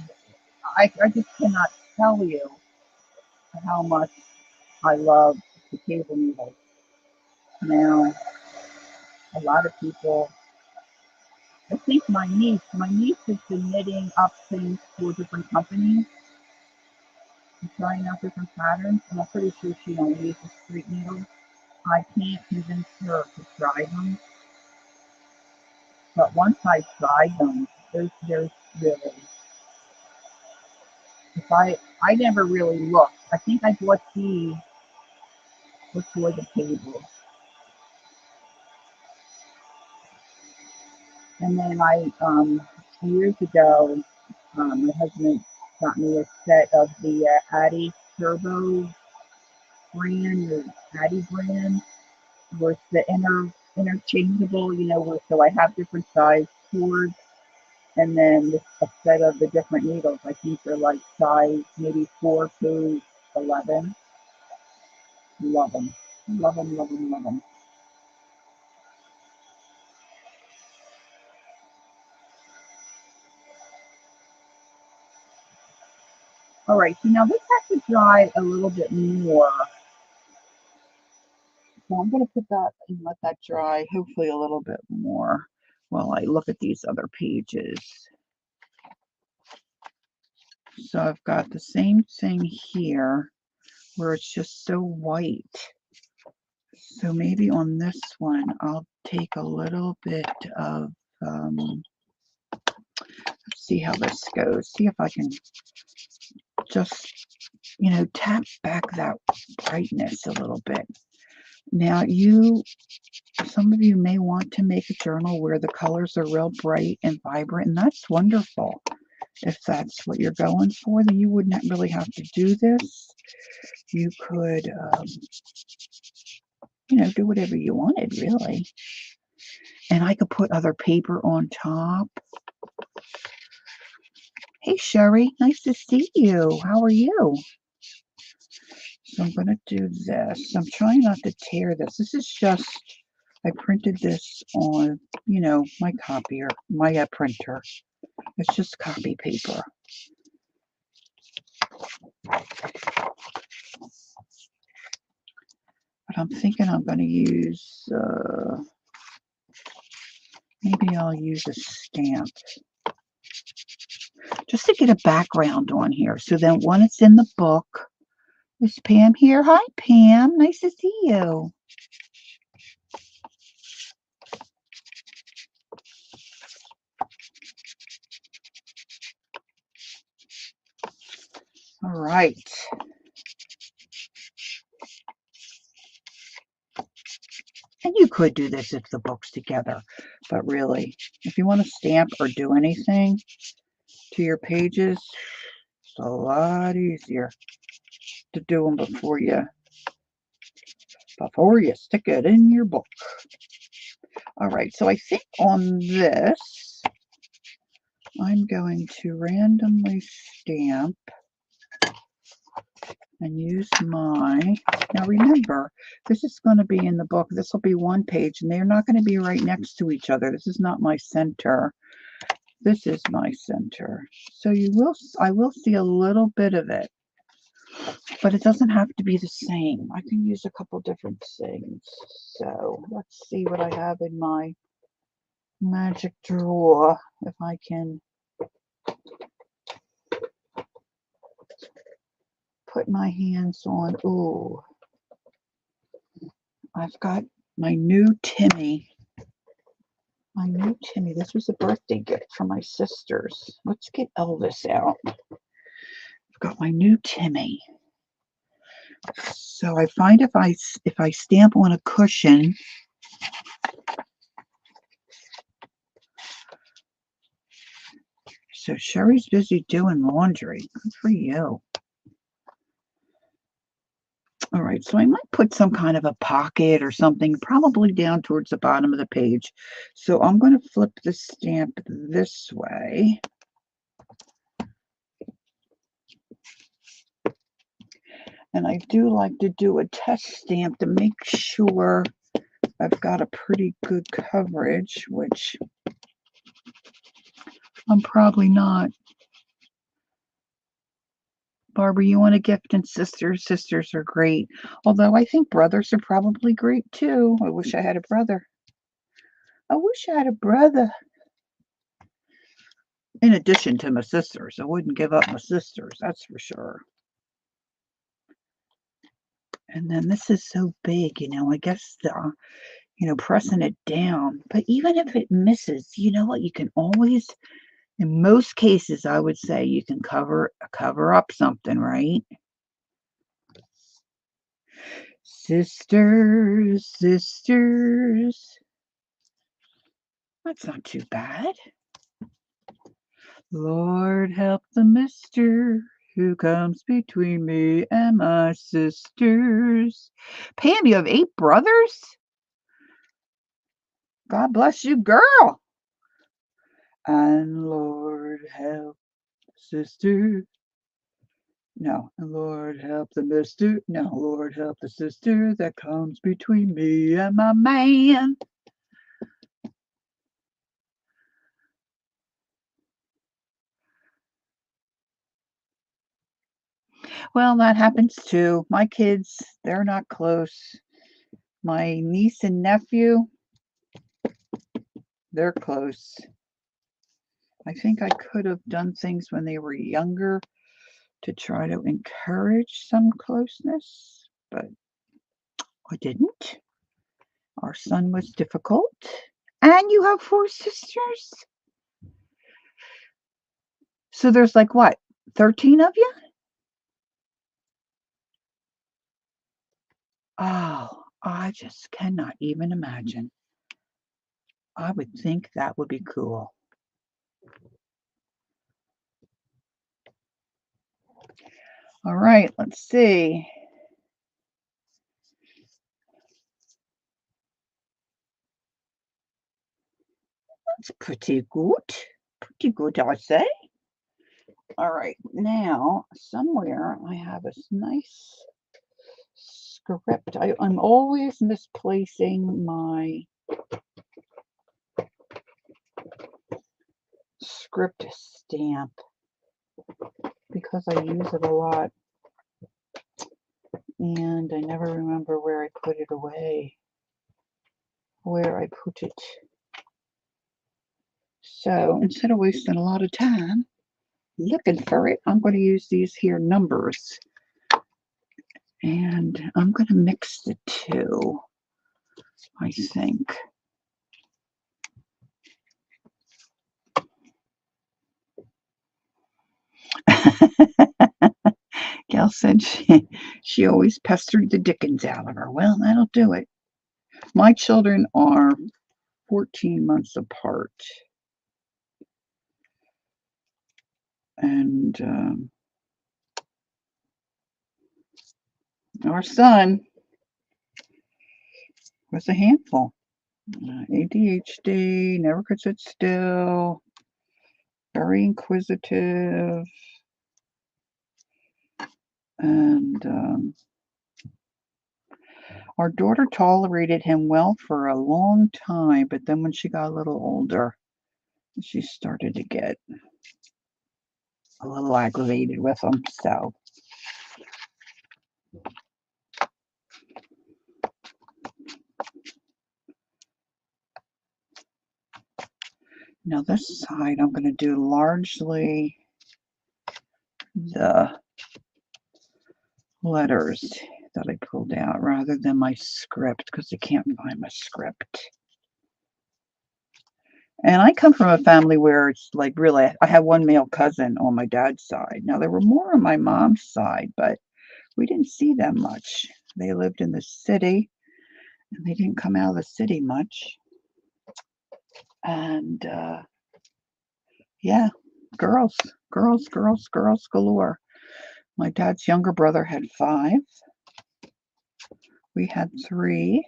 I just cannot tell you how much I love the cable needles. Now, a lot of people, I think my niece has been knitting up things for different companies and trying out different patterns, and I'm pretty sure she only uses straight needles. I can't convince her to try them, but once I tried them, there's really, if I never really looked. I think I bought these before the table, and then years ago, my husband got me a set of the Addy Turbo brand or Addy brand, where it's the interchangeable, you know, where so I have different size cords, and then a set of the different needles. I think they're like size maybe 4 to 11. Love them, love them, love them, love them. All right, so now this has to dry a little bit more. So I'm going to put that and let that dry hopefully a little bit more while I look at these other pages. So I've got the same thing here where it's just so white. So maybe on this one, I'll take a little bit of, see how this goes. See if I can just, you know, tap back that brightness a little bit. Now some of you may want to make a journal where the colors are real bright and vibrant, and that's wonderful. If that's what you're going for, then you wouldn't really have to do this. You could, you know, do whatever you wanted, really. And I could put other paper on top. Hey, Sherry, nice to see you. How are you? So I'm going to do this. I'm trying not to tear this. This is just, I printed this on, my copier, my printer. It's just copy paper. But I'm thinking I'm going to use, maybe I'll use a stamp. Just to get a background on here. So then when it's in the book, is Pam here? Hi, Pam. Nice to see you. All right. And you could do this if the book's together. But really, if you want to stamp or do anything to your pages, it's a lot easier to do them before you stick it in your book. All right, so I think on this, I'm going to randomly stamp and use now remember, this is going to be in the book. This will be one page, and they're not going to be right next to each other. This is not my center. This is my center. So I will see a little bit of it, but it doesn't have to be the same. I can use a couple different things. So let's see what I have in my magic drawer, if I can put my hands on. Ooh, I've got my new Timmy. My new Timmy. This was a birthday gift from my sisters. Let's get Elvis out. I've got my new Timmy. So I find if I stamp on a cushion, so Sherry's busy doing laundry. Good for you. All right, so I might put some kind of a pocket or something, probably down towards the bottom of the page. So I'm going to flip the stamp this way. And I do like to do a test stamp to make sure I've got a pretty good coverage, which I'm probably not. Barbara, you want a gift? And sisters? Sisters are great. Although I think brothers are probably great too. I wish I had a brother. I wish I had a brother. In addition to my sisters. I wouldn't give up my sisters, that's for sure. And then this is so big, I guess pressing it down. But even if it misses, you know what? You can always, in most cases, I would say you can cover up something, right? Sisters, sisters. That's not too bad. Lord help the mister who comes between me and my sisters. Pam, you have 8 brothers? God bless you, girl. And Lord help sister. No, Lord help the mister. No, Lord help the sister that comes between me and my man. Well, that happens too. My kids, they're not close. My niece and nephew, they're close. I think I could have done things when they were younger to try to encourage some closeness, but I didn't. Our son was difficult. And you have 4 sisters? So there's like what, 13 of you? Oh, I just cannot even imagine. I would think that would be cool. All right, let's see. That's pretty good. Pretty good, I say. All right, now somewhere I have a nice script. I'm always misplacing my script stamp because I use it a lot and I never remember where I put it away, where I put it. So instead of wasting a lot of time looking for it, I'm going to use these here numbers. And I'm going to mix the two, I think. Gail said she always pestered the dickens out of her. Well, that'll do it. My children are 14 months apart. And our son was a handful. ADHD, never could sit still, very inquisitive, and our daughter tolerated him well for a long time, but then when she got a little older, she started to get a little aggravated with him, so. Now this side I'm going to do largely the letters that I pulled out rather than my script because I can't find my script. And I come from a family where it's like really, I have one male cousin on my dad's side. Now there were more on my mom's side, but we didn't see them much. They lived in the city and they didn't come out of the city much. And yeah, girls galore. My dad's younger brother had 5. We had 3.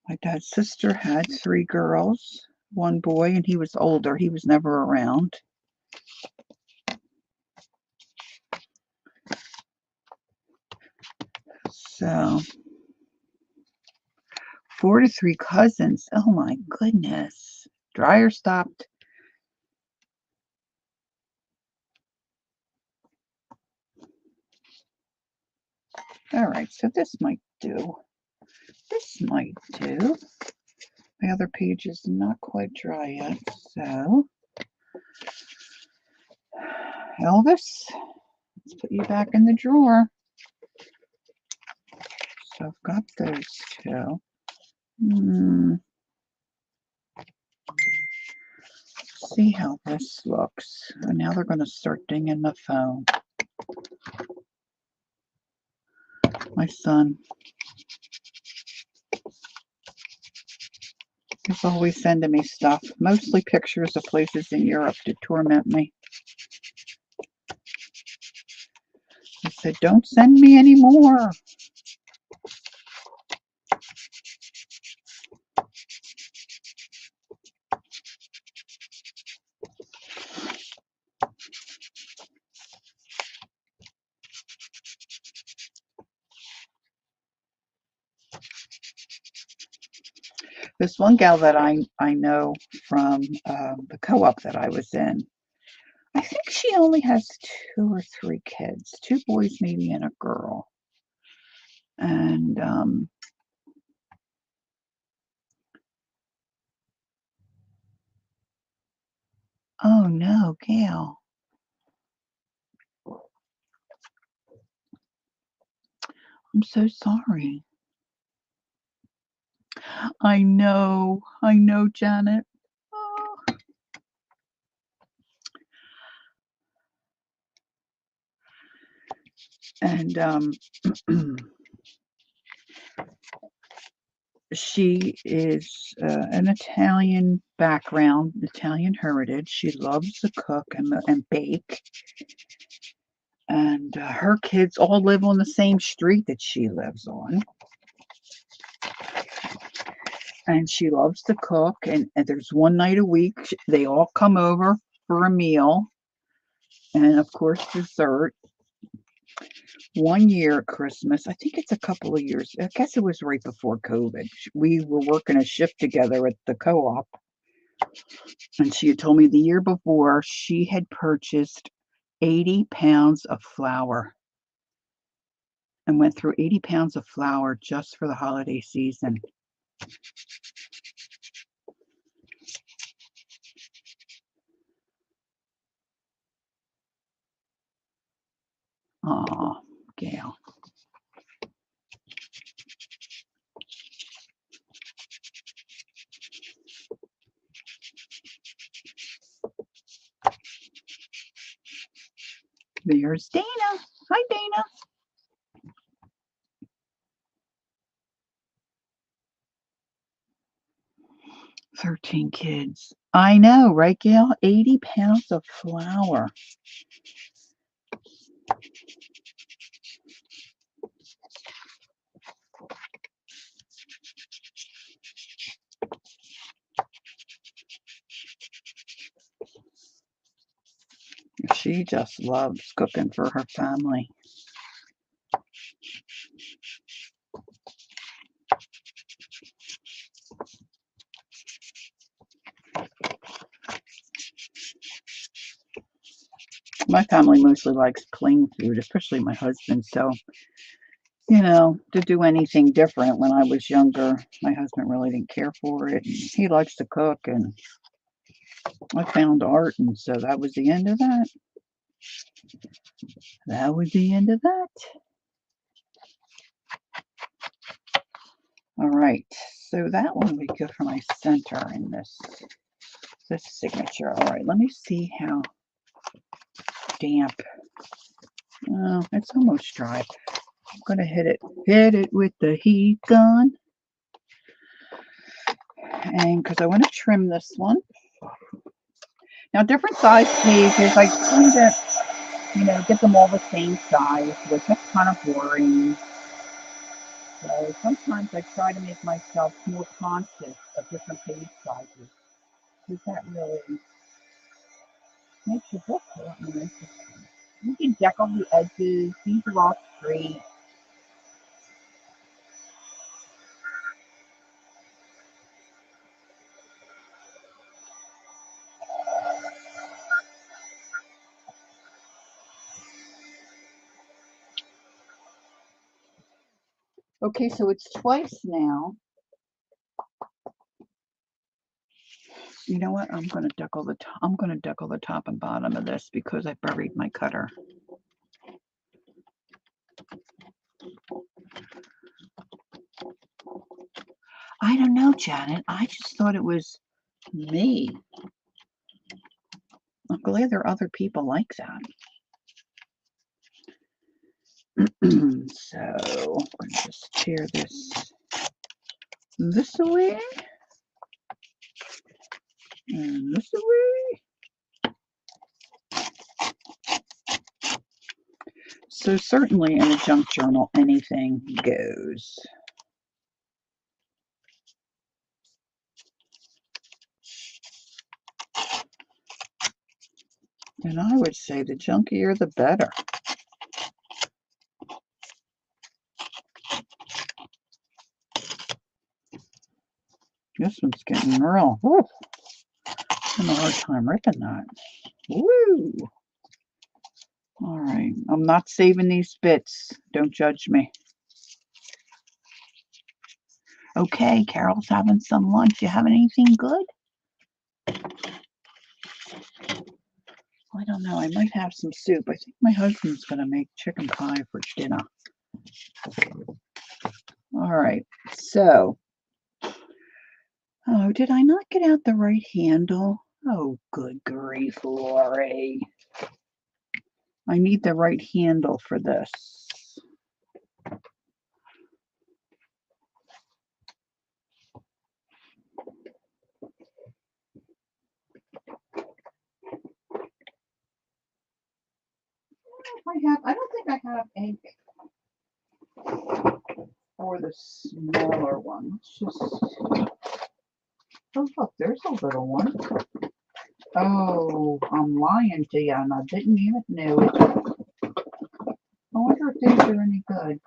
My dad's sister had 3 girls, 1 boy, and he was older. He was never around. So 4 to 3 cousins. Oh my goodness. Dryer stopped. All right, so this might do. This might do. My other page is not quite dry yet, so Elvis, let's put you back in the drawer. So I've got those 2. See how this looks. And now they're going to start dinging the phone. My son is always sending me stuff, mostly pictures of places in Europe to torment me. I said, don't send me any more. This one gal that I know from the co-op that I was in, I think she only has 2 or 3 kids, 2 boys maybe and a girl. And oh no, Gail. I'm so sorry. I know, Janet. Oh. And she is an Italian background, Italian heritage. She loves to cook and bake. And her kids all live on the same street that she lives on. And she loves to cook. And there's one night a week, they all come over for a meal. And of course, dessert. 1 year at Christmas, I think it's a couple of years. I guess it was right before COVID. We were working a shift together at the co-op, and she had told me the year before she had purchased 80 pounds of flour and went through 80 pounds of flour just for the holiday season. Aw, Gail. There's Dana. Hi, Dana. 13 kids. I know, right, Gail? 80 pounds of flour. She just loves cooking for her family. My family mostly likes plain food, especially my husband. So, to do anything different when I was younger, my husband really didn't care for it. He likes to cook, and I found art, and so that was the end of that. That was the end of that. All right, so that one we go for my center in this signature. All right, let me see how damp. Oh, it's almost dry. I'm gonna hit it with the heat gun, and because I want to trim this one. Now, different size pages, I tend to, get them all the same size, which is kind of boring. So sometimes I try to make myself more conscious of different page sizes, because that really makes your book a lot more interesting. You can deck on the edges. These are all straight. Okay, so it's twice now. You know what? I'm gonna deckle the top. I'm gonna deckle the top and bottom of this because I buried my cutter. I don't know, Janet. I just thought it was me. I'm glad there are other people like that. So I'm going to just tear this away and this away. So certainly in a junk journal, anything goes. And I would say the junkier, the better. This one's getting real. Woo. I'm having a hard time ripping that. Woo! All right. I'm not saving these bits. Don't judge me. Okay, Carol's having some lunch. You having anything good? I don't know. I might have some soup. I think my husband's going to make chicken pie for dinner. All right. So, oh, did I not get out the right handle? Oh, good grief, Lori. I need the right handle for this. I don't think I have ink for the smaller one. Let's just, oh look, there's a little one. Oh, I'm lying to you, and I didn't even know it. I wonder if these are any good.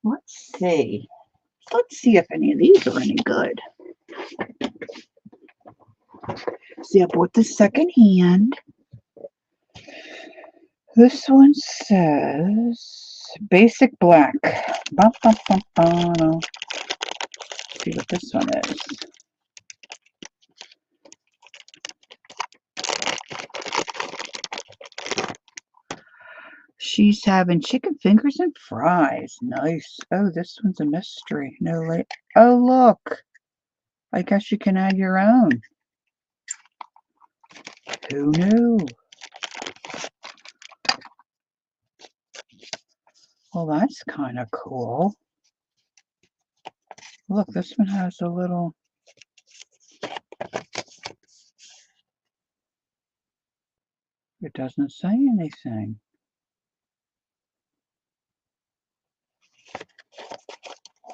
Let's see. Let's see if any of these are any good. See, I bought the second hand. This one says basic black. Let's see what this one is. She's having chicken fingers and fries. Nice. Oh, this one's a mystery. No late. Oh, look. I guess you can add your own. Who knew? Well, that's kind of cool. Look, this one has a little... It doesn't say anything.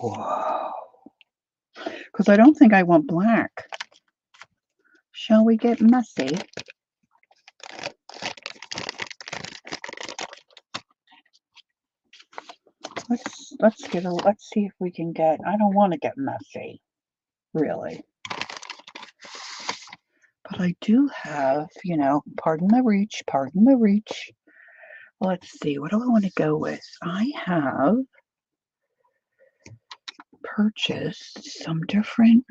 Whoa. Because I don't think I want black. Shall we get messy? Let's see if we can get... I don't want to get messy, really. But I do have, you know, pardon my reach, pardon my reach. Let's see, what do I want to go with? I have purchased some different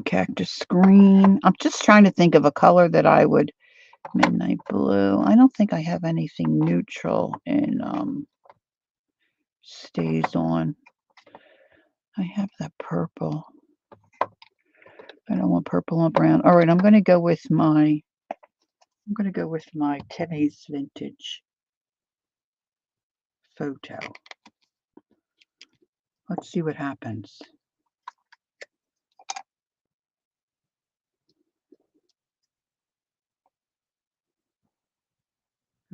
cactus green. I'm just trying to think of a color that I would... Midnight blue. I don't think I have anything neutral in Stays On. I have that purple. I don't want purple and brown. All right, I'm going to go with my Timmy's Vintage photo. Let's see what happens.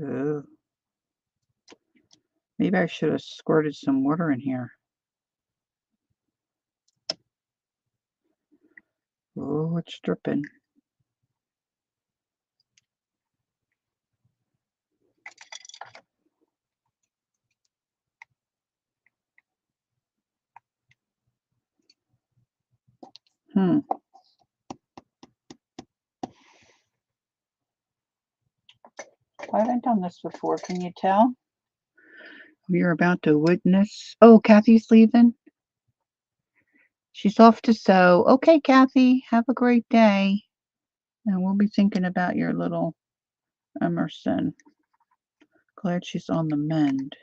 Ooh. Maybe I should have squirted some water in here. Oh, it's dripping. I haven't done this before. Can you tell? We're about to witness. Oh, Kathy's leaving. She's off to sew. Okay, Kathy, have a great day. And we'll be thinking about your little Emerson. Glad she's on the mend.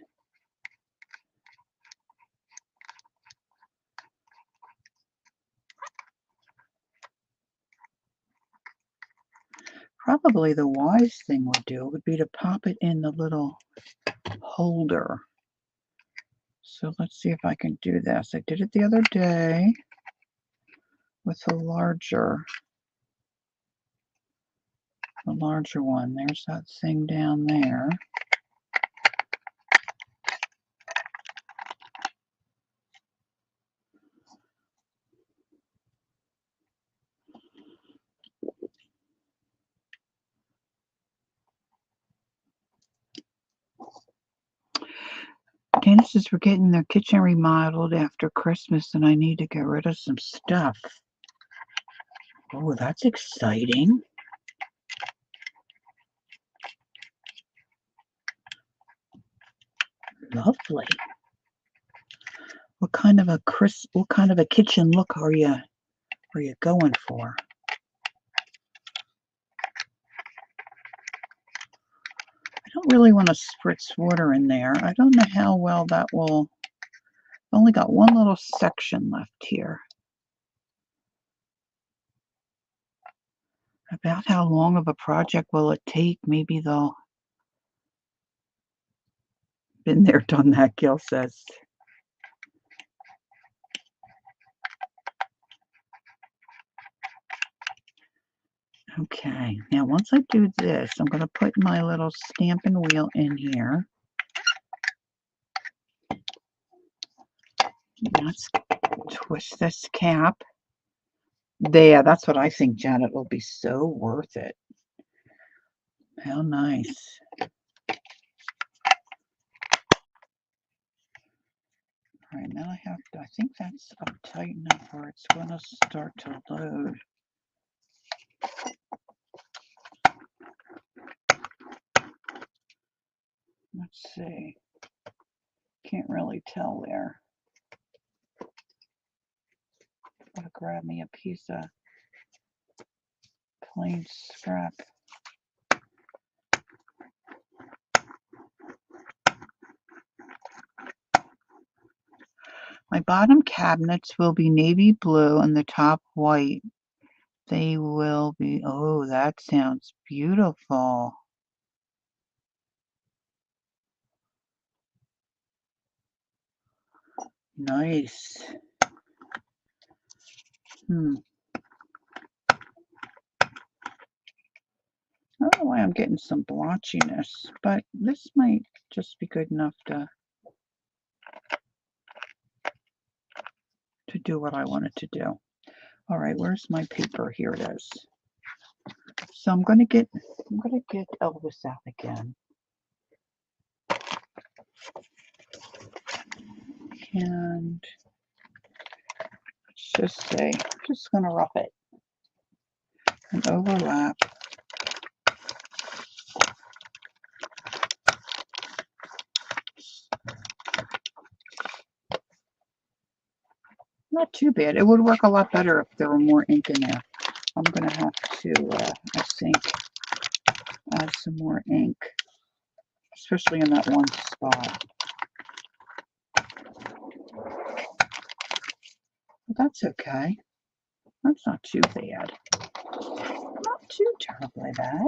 Probably the wise thing would do would be to pop it in the little holder. So let's see if I can do this. I did it the other day with a larger one. There's that thing down there. Candace's were getting their kitchen remodeled after Christmas, and I need to get rid of some stuff. Oh, that's exciting. Lovely. What kind of a kitchen look are you going for? I don't really want to spritz water in there. I don't know how well that will... I've only got one little section left here. About how long of a project will it take? Maybe they'll... Been there, done that, Gil says. Okay, now once I do this, I'm going to put my little stamping wheel in here. That's Twist this cap. There, that's what I think, Janet. Will be so worth it. How nice. All right, now I think that's up tight enough where it's going to start to load. Let's see. Can't really tell there. Gotta grab me a piece of plain scrap. My bottom cabinets will be navy blue and the top white. They will be, oh, that sounds beautiful. Nice. I don't know why I'm getting some blotchiness, but this might just be good enough to do what I wanted to do. All right, where's my paper? Here it is. So I'm gonna get Elvis out again. And let's just say, I'm just gonna rough it and overlap. Not too bad. It would work a lot better if there were more ink in there. I'm gonna have to, I think, add some more ink, especially in that one spot. But that's okay. That's not too bad. Not too terribly bad.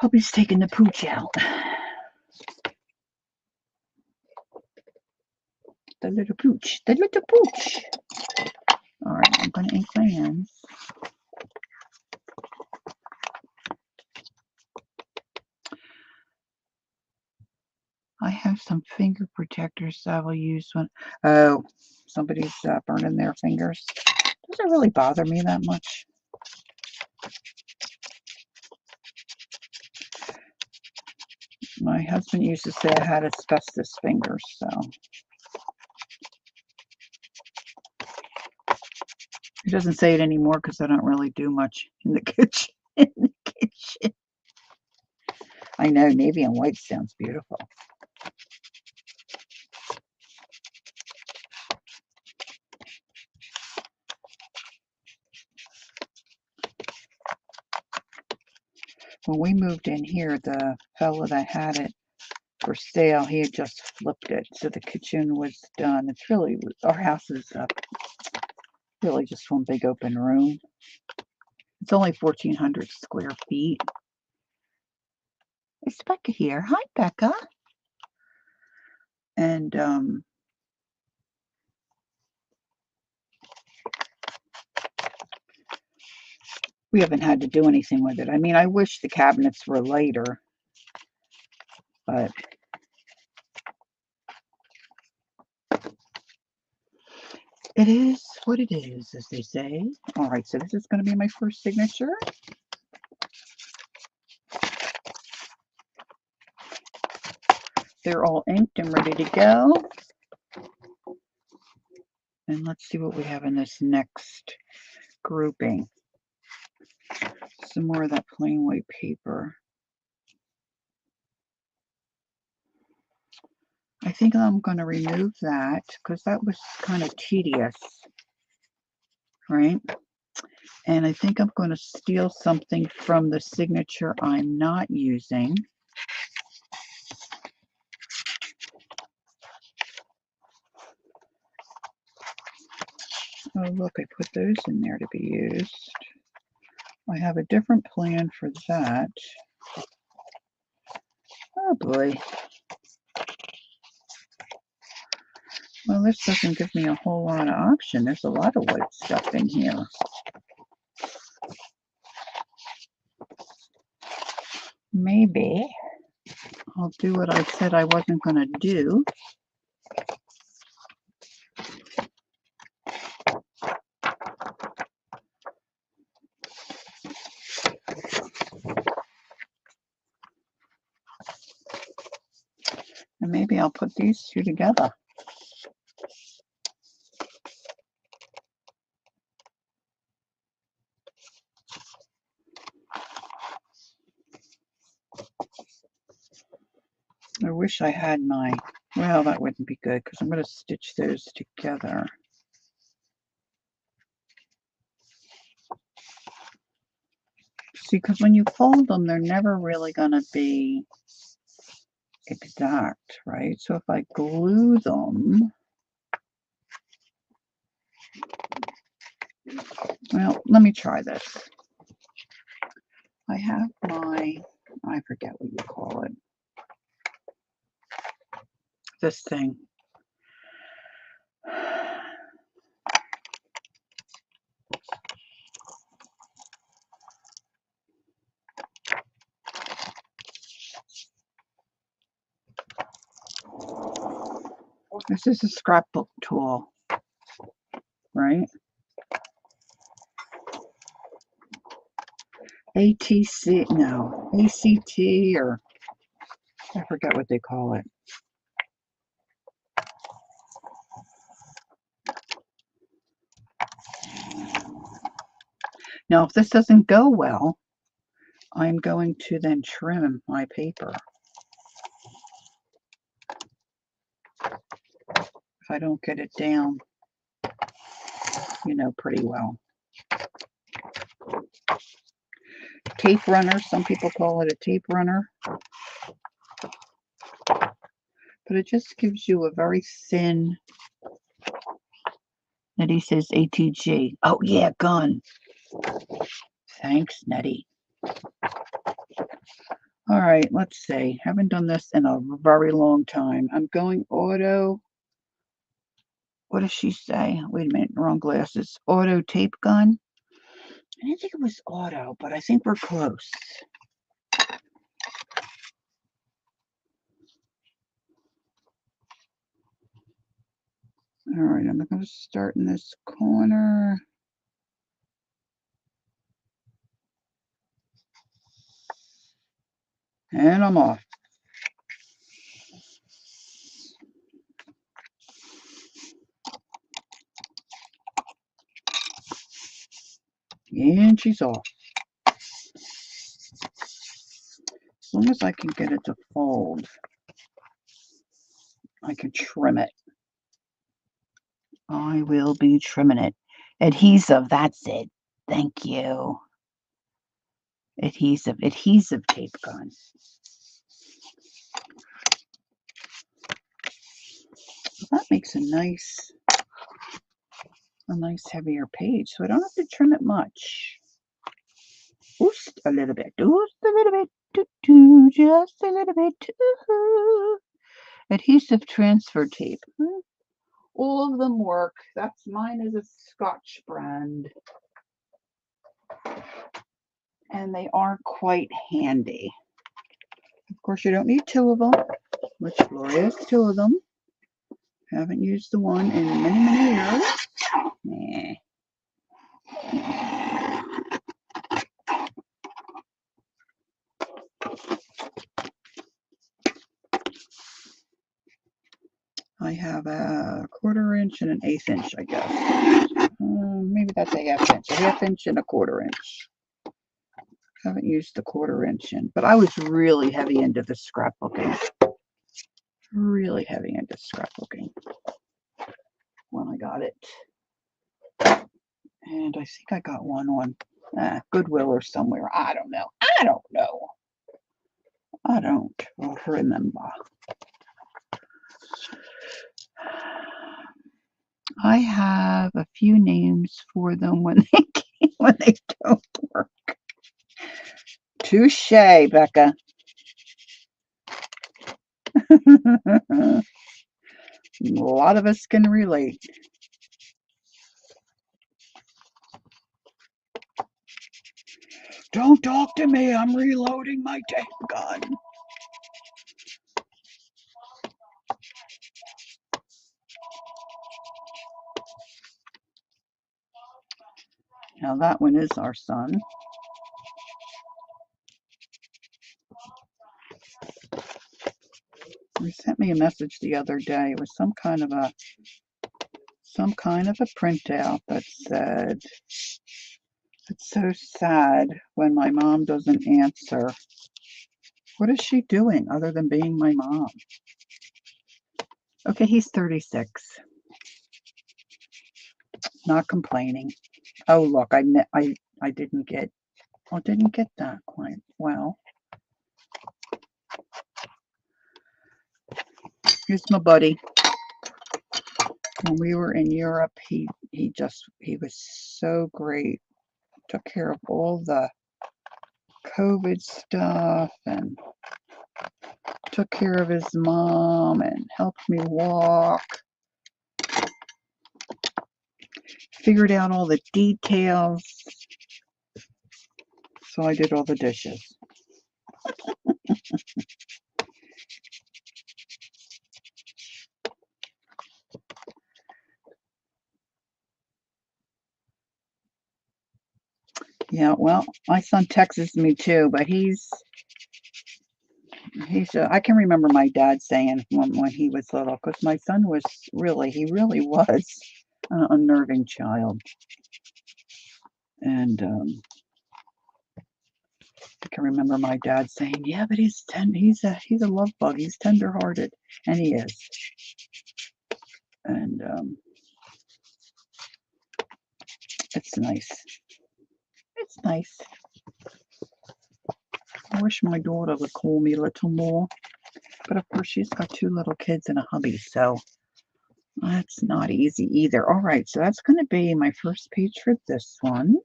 Puppy's taking the pooch out. The little pooch. The little pooch. All right, I'm going to ink my hands. I have some finger protectors that I will use when, oh, somebody's burning their fingers. Does it really bother me that much? My husband used to say I had asbestos fingers, so. He doesn't say it anymore because I don't really do much in the kitchen. I know, navy and white sounds beautiful. When we moved in here, the fellow that had it for sale, he had just flipped it, so the kitchen was done. It's really, our house is really just one big open room. It's only 1,400 square feet. It's Becca here. Hi, Becca. And we haven't had to do anything with it. I mean, I wish the cabinets were lighter, but it is what it is, as they say. All right, so this is going to be my first signature. They're all inked and ready to go. And let's see what we have in this next grouping. Some more of that plain white paper. I think I'm going to remove that because that was kind of tedious, right? And I think I'm going to steal something from the signature I'm not using. Oh, look, I put those in there to be used. I have a different plan for that. Oh, boy. Well, this doesn't give me a whole lot of option. There's a lot of white stuff in here. Maybe I'll do what I said I wasn't going to do. And maybe I'll put these two together. I wish I had my, well, that wouldn't be good because I'm going to stitch those together. See, because when you fold them, they're never really going to be exact, right? So if I glue them, well, let me try this. I have my, I forget what you call it. This thing. This is a scrapbook tool, right? ATC, no, ACT, or I forget what they call it. Now, if this doesn't go well, I'm going to then trim my paper. If I don't get it down, you know, pretty well. Tape runner, some people call it a tape runner. But it just gives you a very thin, Nettie says ATG. Oh yeah, gun. Thanks, Nettie. All right, let's see. Haven't done this in a very long time. I'm going auto. What does she say? Wait a minute, wrong glasses. Auto tape gun. I didn't think it was auto, but I think we're close. All right, I'm going to start in this corner. And I'm off. And she's off. As long as I can get it to fold, I can trim it. I will be trimming it. Adhesive, that's it. Thank you. Adhesive tape gun. That makes a nice heavier page, so I don't have to trim it much. Just a little bit. Just a little bit. Just a little bit. Adhesive transfer tape. All of them work. That's mine is a Scotch brand. And they are quite handy. Of course, you don't need two of them, which Gloria has two of them. Haven't used the one in many, many years. Nah. I have a 1/4 inch and an 1/8 inch, I guess. Maybe that's a 1/2 inch. A 1/2 inch and a 1/4 inch. Haven't used the 1/4 inch in, but I was really heavy into the scrapbooking. Really heavy into scrapbooking when I got it. And I think I got one on Goodwill or somewhere. I don't know. I don't remember. I have a few names for them when they don't work. Touche, Becca. A lot of us can relate. Don't talk to me. I'm reloading my tape gun. Now that one is our son. He sent me a message the other day. It was some kind of a printout that said, "It's so sad when my mom doesn't answer. What is she doing other than being my mom?" Okay, he's 36. Not complaining. Oh, look, I didn't get that quite well. Here's my buddy. When we were in Europe, he was so great. Took care of all the COVID stuff and took care of his mom and helped me walk. Figured out all the details. So I did all the dishes. Yeah, well, my son texts me too, but he's I can remember my dad saying when he was little, because my son was he really was an unnerving child. And I can remember my dad saying, "Yeah, but he's a love bug. He's tender-hearted," and he is. And it's nice. It's nice. I wish my daughter would call me a little more, but of course she's got 2 little kids and a hubby, so that's not easy either. All right, so that's going to be my first page for this one.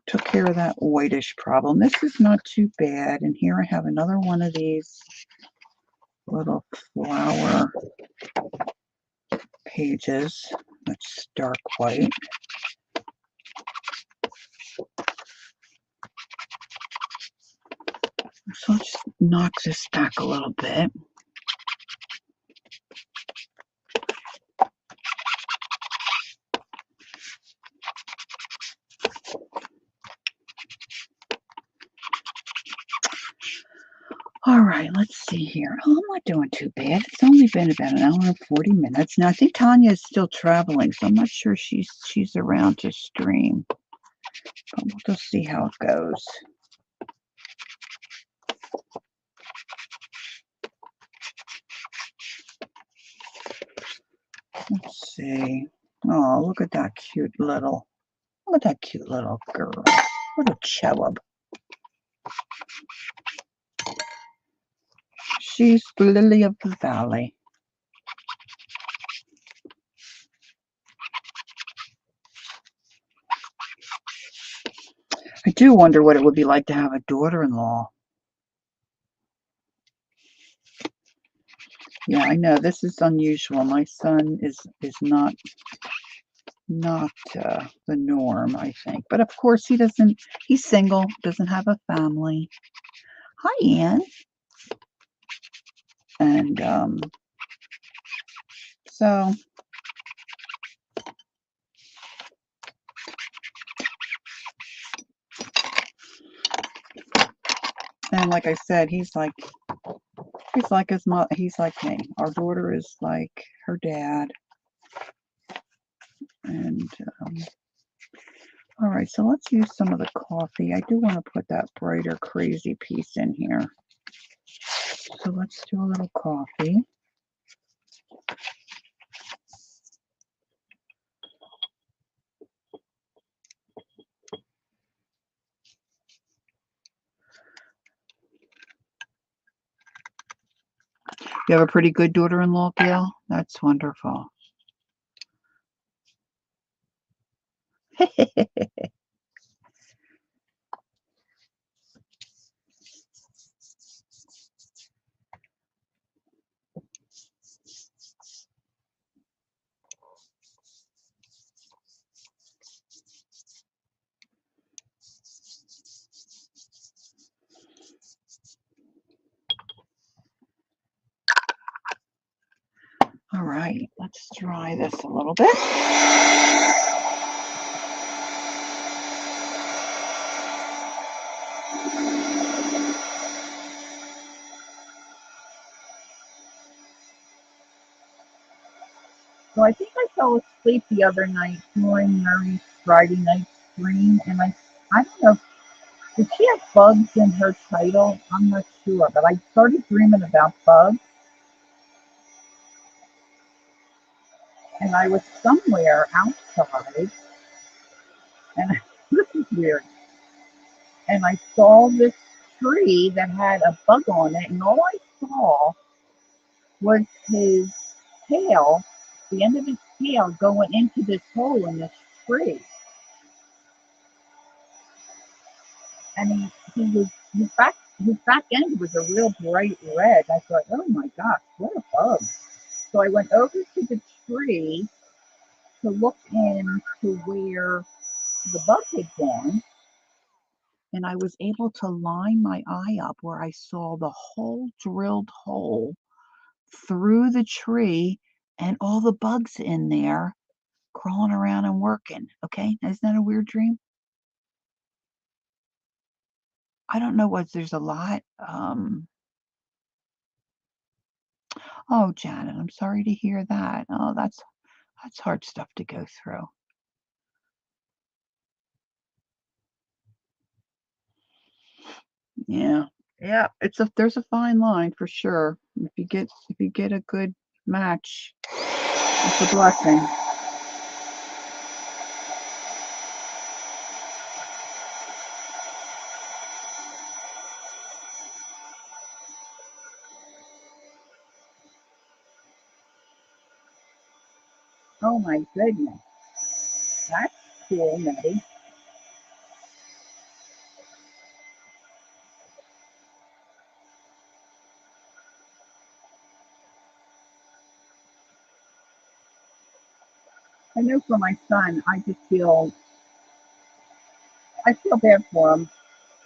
Took care of that whitish problem. This is not too bad. And here I have another one of these little flower pages. That's dark white. So I'll just knock this back a little bit. All right, let's see here. Oh, I'm not doing too bad. It's only been about an hour and 40 minutes. Now, I think Tanya is still traveling, so I'm not sure she's around to stream. But we'll just see how it goes. Let's see. Oh, look at that cute little girl. What a cherub. She's the lily of the valley. I do wonder what it would be like to have a daughter-in-law. Yeah, I know this is unusual. My son is not the norm, I think. But of course he doesn't. He's single, doesn't have a family. Hi, Ann. And so and like I said, he's like his mom. He's like me. Our daughter is like her dad. And all right, so let's use some of the coffee. I do want to put that brighter, crazy piece in here. So let's do a little coffee. You have a pretty good daughter-in-law, Gail? That's wonderful. All right, let's dry this a little bit. So I think I fell asleep the other night during Mary's Friday night stream, and I don't know, did she have bugs in her title? I'm not sure, but I started dreaming about bugs, and I was somewhere outside, and this is weird, and I saw this tree that had a bug on it, and all I saw was his tail, the end of his tail going into this hole in this tree. And his back end was a real bright red. I thought, oh my gosh, what a bug. So I went over to the tree to look into where the bug had gone, and I was able to line my eye up where I saw the whole drilled hole through the tree and all the bugs in there crawling around and working. Okay, isn't that a weird dream? I don't know what there's a lot. Oh, Janet, I'm sorry to hear that. Oh, that's hard stuff to go through. Yeah. Yeah, there's a fine line for sure. If you get a good match, it's a blessing. Oh my goodness. That's cool, Nettie. I know for my son, I feel bad for him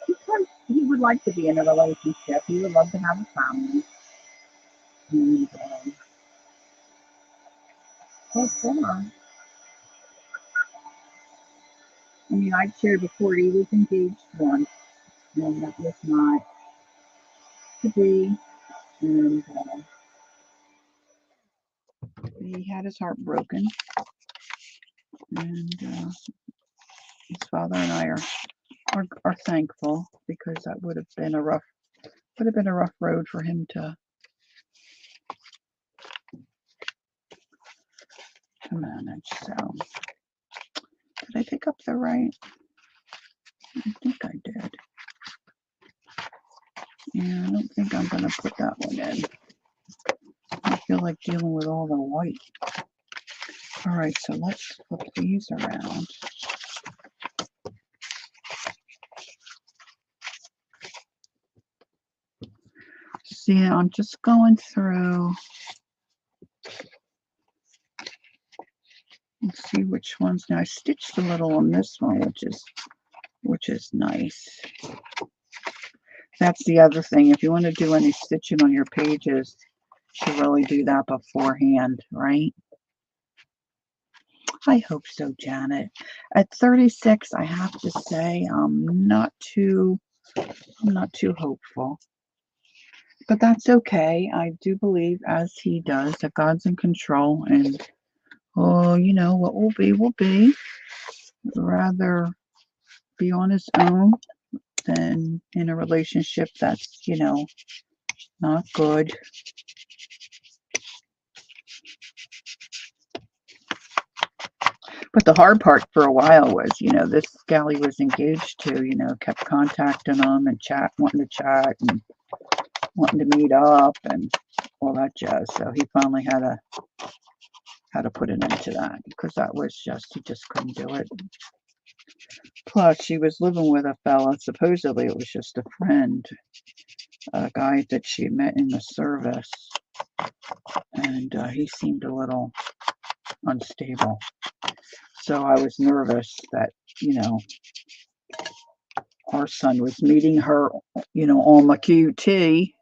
because he would like to be in a relationship. He would love to have a family. And so far, I mean, I shared before he was engaged once, and that was not to be. And he had his heart broken, and his father and I are thankful because that would have been a rough road for him to manage. So, did I pick up the right? I think I did. Yeah, I don't think I'm gonna put that one in. I feel like dealing with all the white. All right, so let's flip these around. See, I'm just going through and see which ones. Now I stitched a little on this one, which is nice. That's the other thing. If you want to do any stitching on your pages, to really do that beforehand, right? I hope so, Janet. At 36, I have to say I'm not too hopeful. But that's okay. I do believe, as he does, that God's in control, and oh, you know, what will be. Rather be on his own than in a relationship that's, not good. But the hard part for a while was, this gal he was engaged to, kept contacting him and wanting to chat and wanting to meet up and all that jazz. So he finally had to put an end to that because he just couldn't do it. Plus, she was living with a fella. Supposedly, it was just a friend, a guy that she met in the service, and he seemed a little unstable. So I was nervous that, our son was meeting her, on the QT.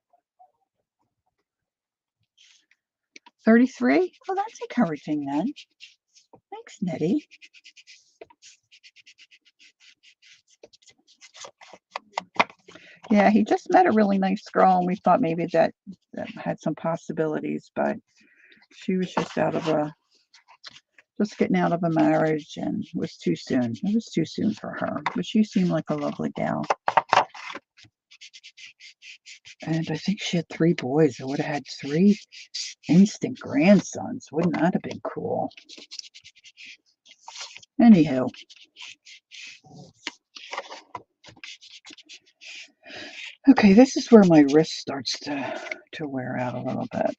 33? Well, that's encouraging then. Thanks, Nettie. Yeah, he just met a really nice girl, and we thought maybe that had some possibilities, but she was just getting out of a marriage, and it was too soon. It was too soon for her, but she seemed like a lovely gal. And I think she had 3 boys. I would have had 3 instant grandsons. Wouldn't that have been cool? Anywho. Okay, this is where my wrist starts to wear out a little bit.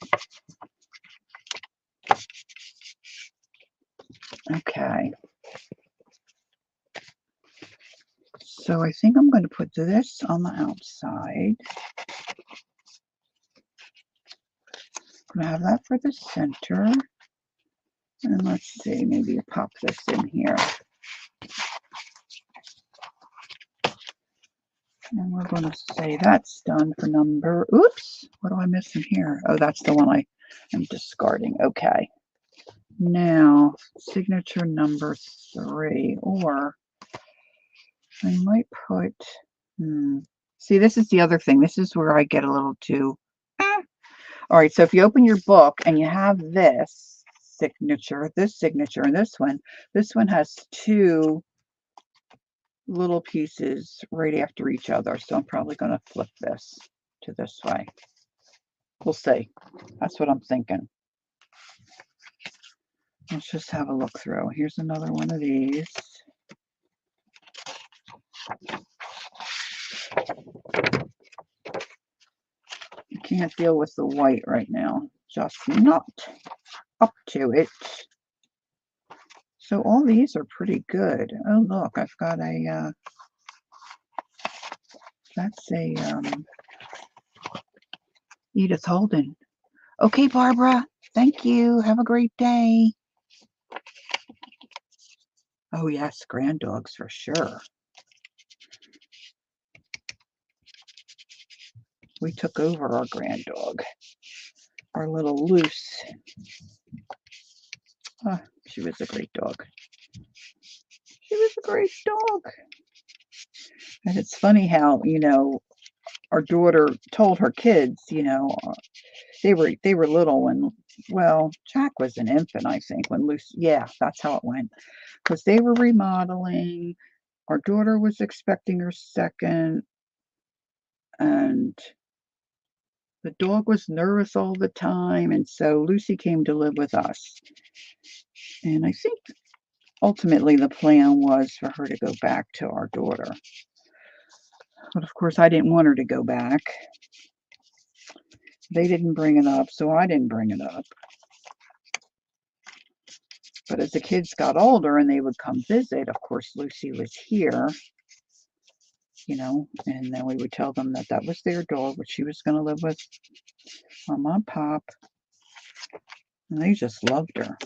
Okay. So I think I'm going to put this on the outside. I'm going to have that for the center. And let's see, maybe pop this in here. And we're going to say that's done for number, oops, what do I miss in here? Oh, that's the one I am discarding. Okay. Now, signature number 3, or I might put, see, this is the other thing. This is where I get a little too, All right, so if you open your book and you have this signature, and this one has 2 little pieces right after each other. So I'm probably going to flip this to this way. We'll see. That's what I'm thinking. Let's just have a look through. Here's another one of these. You can't deal with the white right now. Just not up to it. So all these are pretty good. Oh, look, I've got a, that's a Edith Holden. Okay, Barbara, thank you. Have a great day. Oh, yes, grand dogs for sure. We took over our grand dog, our little Luce. Oh, she was a great dog. She was a great dog. And it's funny how, our daughter told her kids, they were little when, well, Jack was an infant, I think, when Luce, yeah, that's how it went. Because they were remodeling. Our daughter was expecting her second, and the dog was nervous all the time, and so Lucy came to live with us. And I think ultimately the plan was for her to go back to our daughter. But of course, I didn't want her to go back. They didn't bring it up, so I didn't bring it up. But as the kids got older and they would come visit, of course, Lucy was here, and then we would tell them that that was their dog, which she was going to live with Mama and Pop. And they just loved her.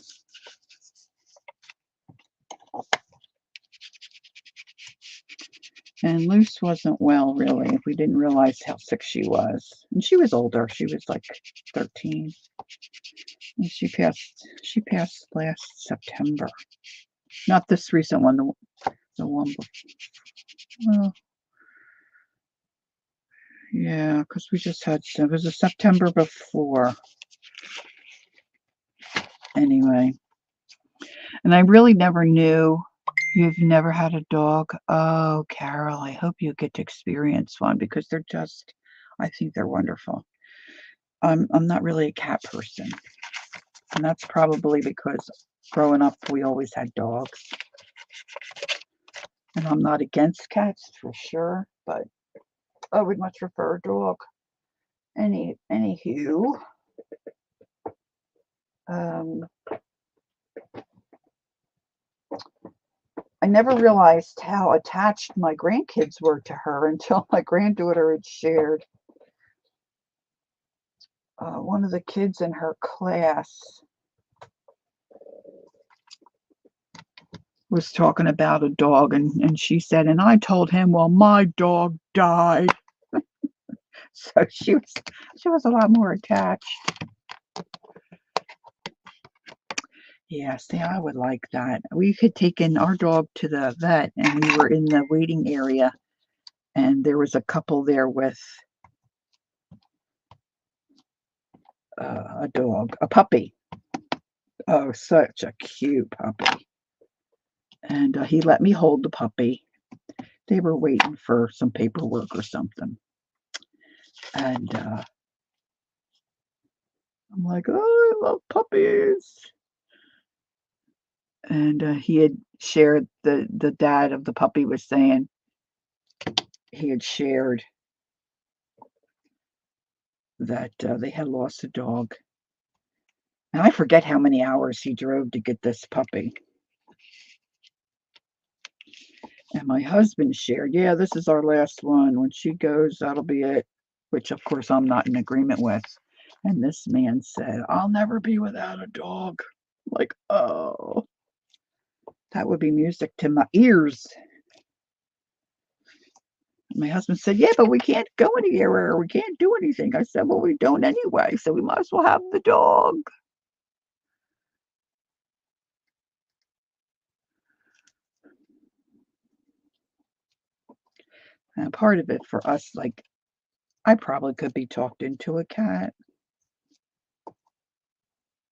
And Luce wasn't well, really. We didn't realize how sick she was. And she was older. She was like 13. And she passed last September. Not this recent one, the one before. Well, yeah, because we just had, it was a September before. Anyway. And I really never knew. You've never had a dog? Oh, Carol, I hope you get to experience one, because they're just, I think they're wonderful. I'm not really a cat person. And that's probably because growing up, we always had dogs. And I'm not against cats for sure, but I would much prefer a dog. Anywho, I never realized how attached my grandkids were to her until my granddaughter had shared. One of the kids in her class was talking about a dog, and she said, and I told him, well, my dog died. So she was a lot more attached. Yeah, see, I would like that. We had taken our dog to the vet, and we were in the waiting area, and there was a couple there with a dog, a puppy. Oh, such a cute puppy. And he let me hold the puppy. They were waiting for some paperwork or something. And I'm like, oh, I love puppies. And he had shared, the dad of the puppy was saying he had shared that they had lost a dog. And I forget how many hours he drove to get this puppy. And my husband shared, yeah, this is our last one. When she goes, that'll be it, which of course I'm not in agreement with. And this man said, I'll never be without a dog. Like, oh, that would be music to my ears. My husband said, yeah, but we can't go anywhere. We can't do anything. I said, well, we don't anyway, so we might as well have the dog. And part of it for us, like, I probably could be talked into a cat,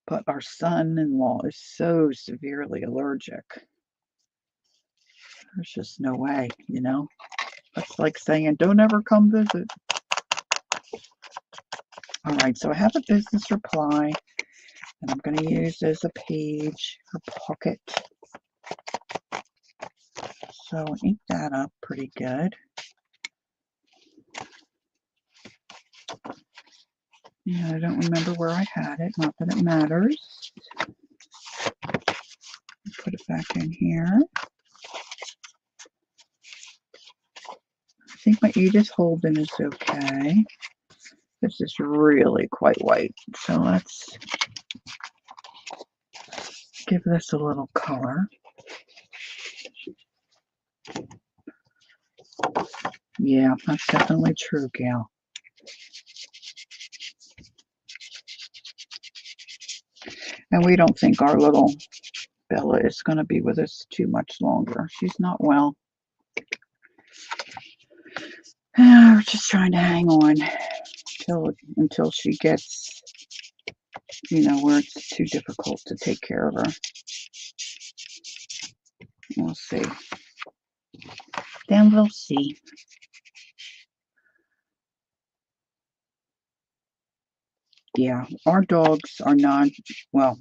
but our son-in-law is so severely allergic. There's just no way, you know? That's like saying, don't ever come visit. All right, so I have a business reply, and I'm going to use as a page for Pocket. So ink that up pretty good. Yeah, I don't remember where I had it, not that it matters. Put it back in here. I think my Edith Holden is okay. This is really quite white, so let's give this a little color. Yeah, that's definitely true, Gail. And we don't think our little Bella is going to be with us too much longer. She's not well. We're just trying to hang on until she gets, you know, where it's too difficult to take care of her. We'll see. Then we'll see. Yeah, our dogs are non. Well,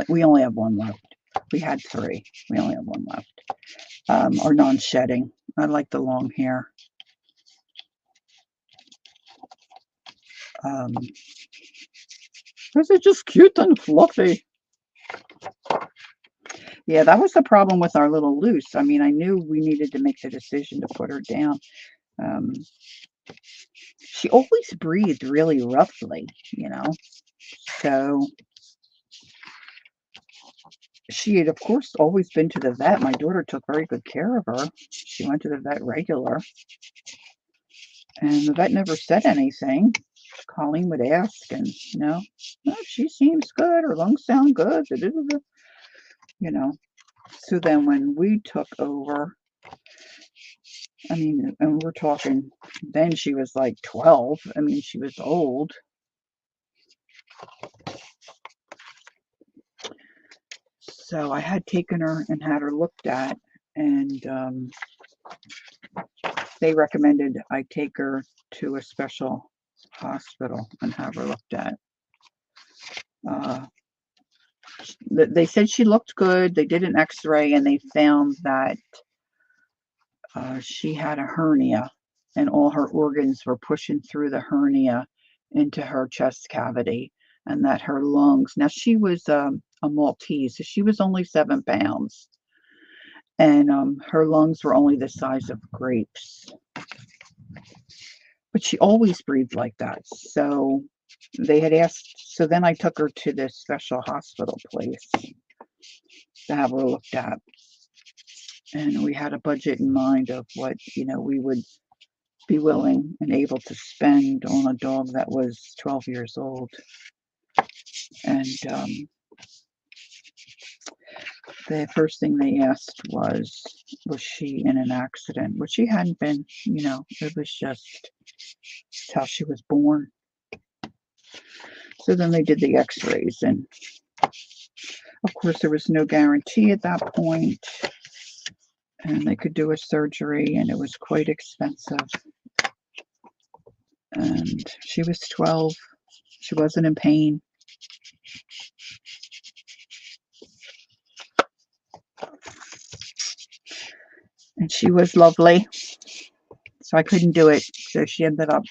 we only have one left. We had 3. We only have one left. Are non-shedding. I like the long hair. Because they're just cute and fluffy. Yeah, that was the problem with our little Luce. I mean, I knew we needed to make the decision to put her down. She always breathed really roughly, you know. So she had, of course, always been to the vet. My daughter took very good care of her. She went to the vet regular. And the vet never said anything. Colleen would ask, and, you know, oh, she seems good. Her lungs sound good. You know. So then when we took over, I mean, and we're talking, then she was like 12. I mean, she was old. So I had taken her and had her looked at, and they recommended I take her to a special hospital and have her looked at. They said she looked good. They did an x-ray and they found that she had a hernia, and all her organs were pushing through the hernia into her chest cavity, and that her lungs, now she was a Maltese, so she was only 7 pounds, and her lungs were only the size of grapes. But she always breathed like that. So they had asked, so then I took her to this special hospital place to have her looked at. And we had a budget in mind of what, you know, we would be willing and able to spend on a dog that was 12 years old. And the first thing they asked was she in an accident? Which she hadn't been, you know, it was just how she was born. So then they did the x-rays, and of course there was no guarantee at that point, and they could do a surgery, and it was quite expensive. And she was 12. She wasn't in pain. And she was lovely. So I couldn't do it. So she ended up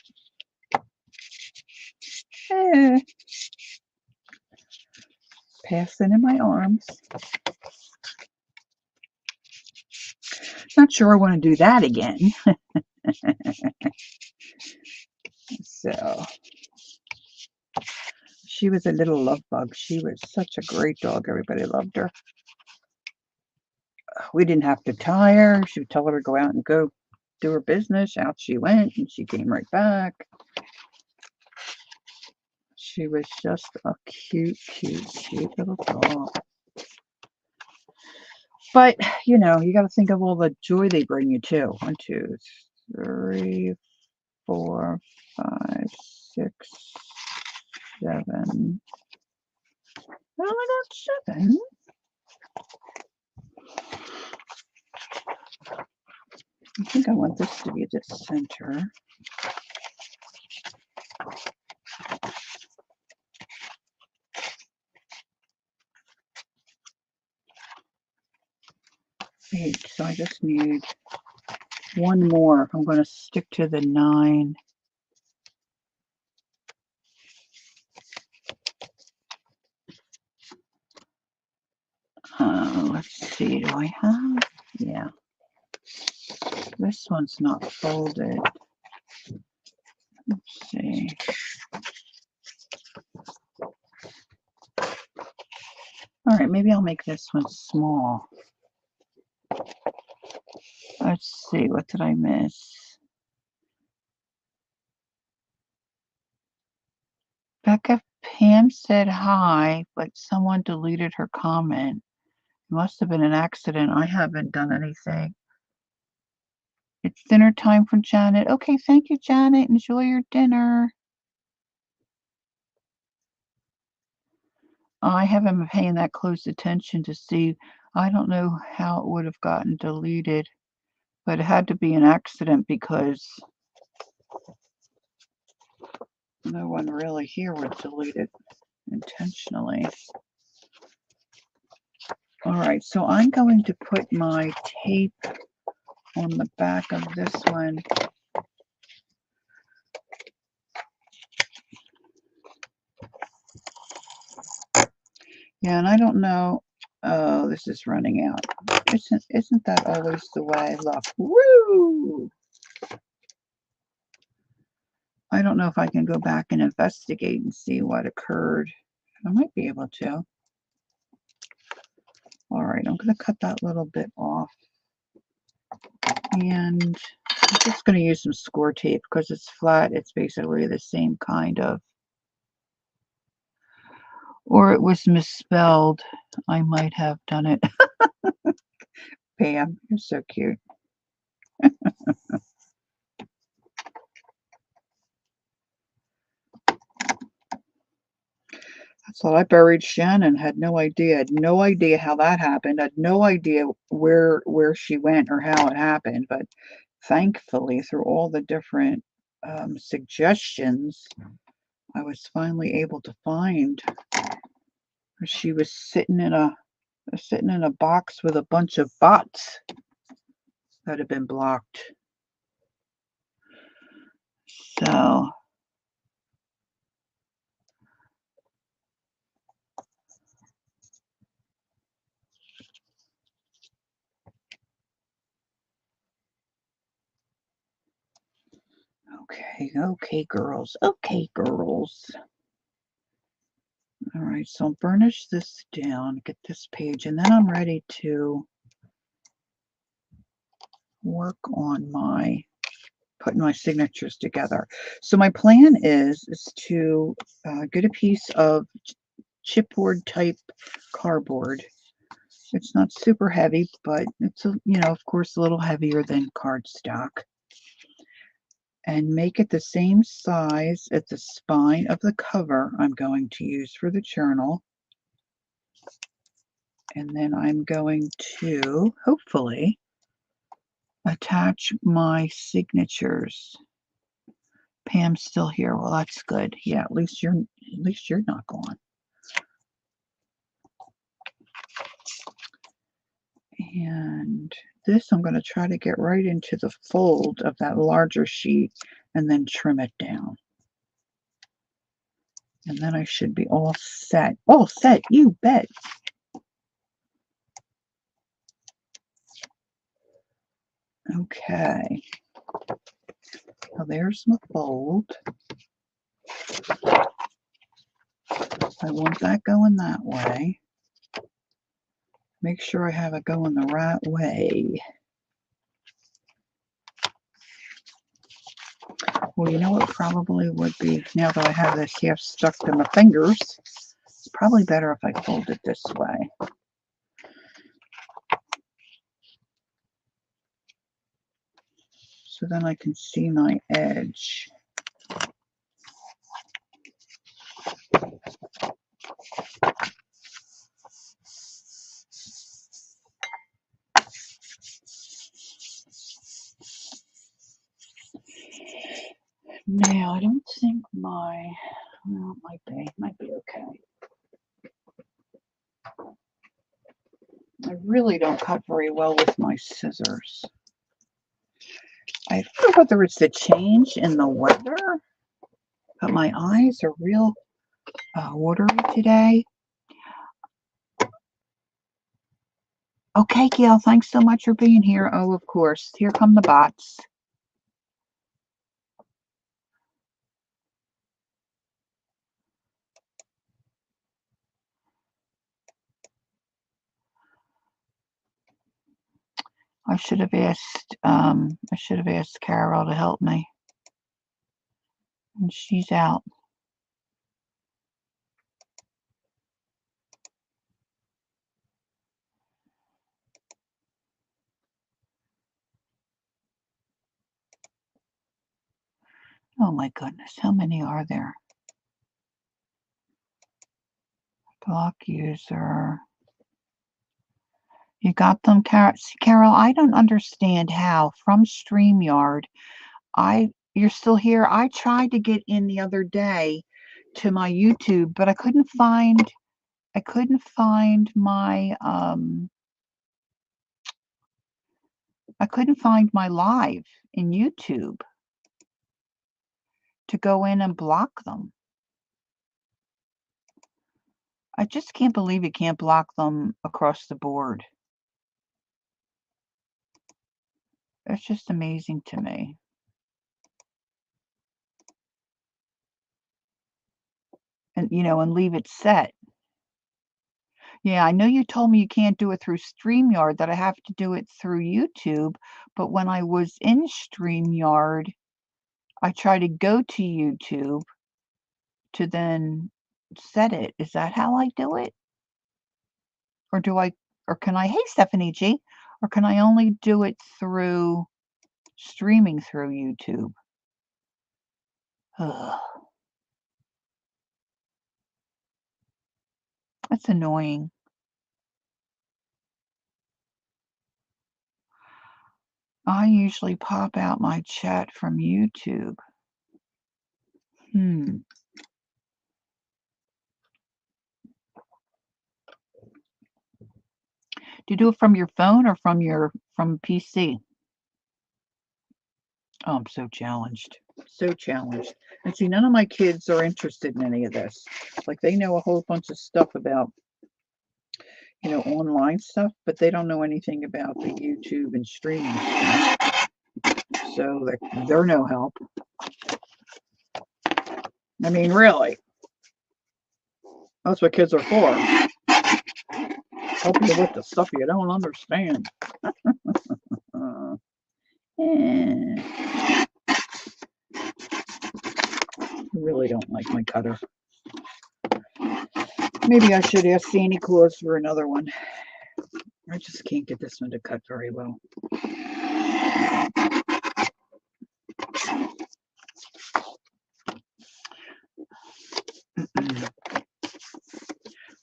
passing in my arms. Not sure I want to do that again. So she was a little love bug. She was such a great dog. Everybody loved her. We didn't have to tie her. She would tell her to go out and go do her business. Out she went, and she came right back. She was just a cute, cute, cute little dog. But, you know, you got to think of all the joy they bring you, too. 1, 2, 3, 4, 5, 6, 7. Oh, I got 7. I think I want this to be the center. So I just need one more. I'm going to stick to the 9. Let's see, do I have? Yeah. This one's not folded. Let's see. All right, maybe I'll make this one small. Let's see, what did I miss? Becca Pam said hi, but someone deleted her comment. It must have been an accident. I haven't done anything. It's dinner time for Janet. Okay, thank you, Janet. Enjoy your dinner. I haven't been paying that close attention to see. I don't know how it would have gotten deleted, but it had to be an accident because no one really here would delete it intentionally. All right, so I'm going to put my tape on the back of this one. Yeah, and I don't know. Oh, this is running out. Isn't that always the way? Look, woo! I don't know if I can go back and investigate and see what occurred. I might be able to. All right, I'm going to cut that little bit off. And I'm just going to use some score tape because it's flat. It's basically the same kind of. Or it was misspelled. I might have done it. Pam, you're so cute. So I buried Shannon. Had no idea. Had no idea how that happened. Had no idea where she went or how it happened. But thankfully, through all the different suggestions, I was finally able to find her. She was sitting in a box with a bunch of bots that had been blocked. So. Okay, girls. Okay, girls. All right, so I'll burnish this down, get this page, and then I'm ready to work on putting my signatures together. So my plan is to get a piece of chipboard type cardboard. It's not super heavy, but it's, of course, a little heavier than cardstock. And make it the same size as the spine of the cover I'm going to use for the journal. And then I'm going to, hopefully, attach my signatures. Pam's still here. Well, that's good. Yeah, at least you're not gone. And this I'm going to try to get right into the fold of that larger sheet and then trim it down. And then I should be all set. All set, you bet. Okay. Now there's my fold. I want that going that way. Make sure I have it going the right way. Well, you know what probably would be, now that I have this half stuck to my fingers, it's probably better if I fold it this way. So then I can see my edge. Now, I don't think well, it might be okay. I really don't cut very well with my scissors. I don't know whether it's the change in the weather, but my eyes are real watery today. Okay, Gail, thanks so much for being here. Oh, of course. Here come the bots. I should have asked Carol to help me. And she's out. Oh my goodness, how many are there? Block user. You got them, Carol? See, Carol, I don't understand how from StreamYard. You're still here. I tried to get in the other day to my YouTube, but I couldn't find my live in YouTube to go in and block them. I just can't believe you can't block them across the board. It's just amazing to me. And, and leave it set. Yeah, I know you told me you can't do it through StreamYard, that I have to do it through YouTube, but when I was in StreamYard, I tried to go to YouTube to then set it. Is that how I do it? Or can I, hey, Stephanie G, or can I only do it through streaming through YouTube? Ugh. That's annoying. I usually pop out my chat from YouTube. Do you do it from your phone or from PC? Oh, I'm so challenged. So challenged. And see, none of my kids are interested in any of this. Like, they know a whole bunch of stuff about, online stuff, but they don't know anything about the YouTube and streaming stuff. So they're no help. I mean, really. That's what kids are for. Help you with the stuff you don't understand. I really don't like my cutter. Maybe I should ask Santa Claus for another one. I just can't get this one to cut very well.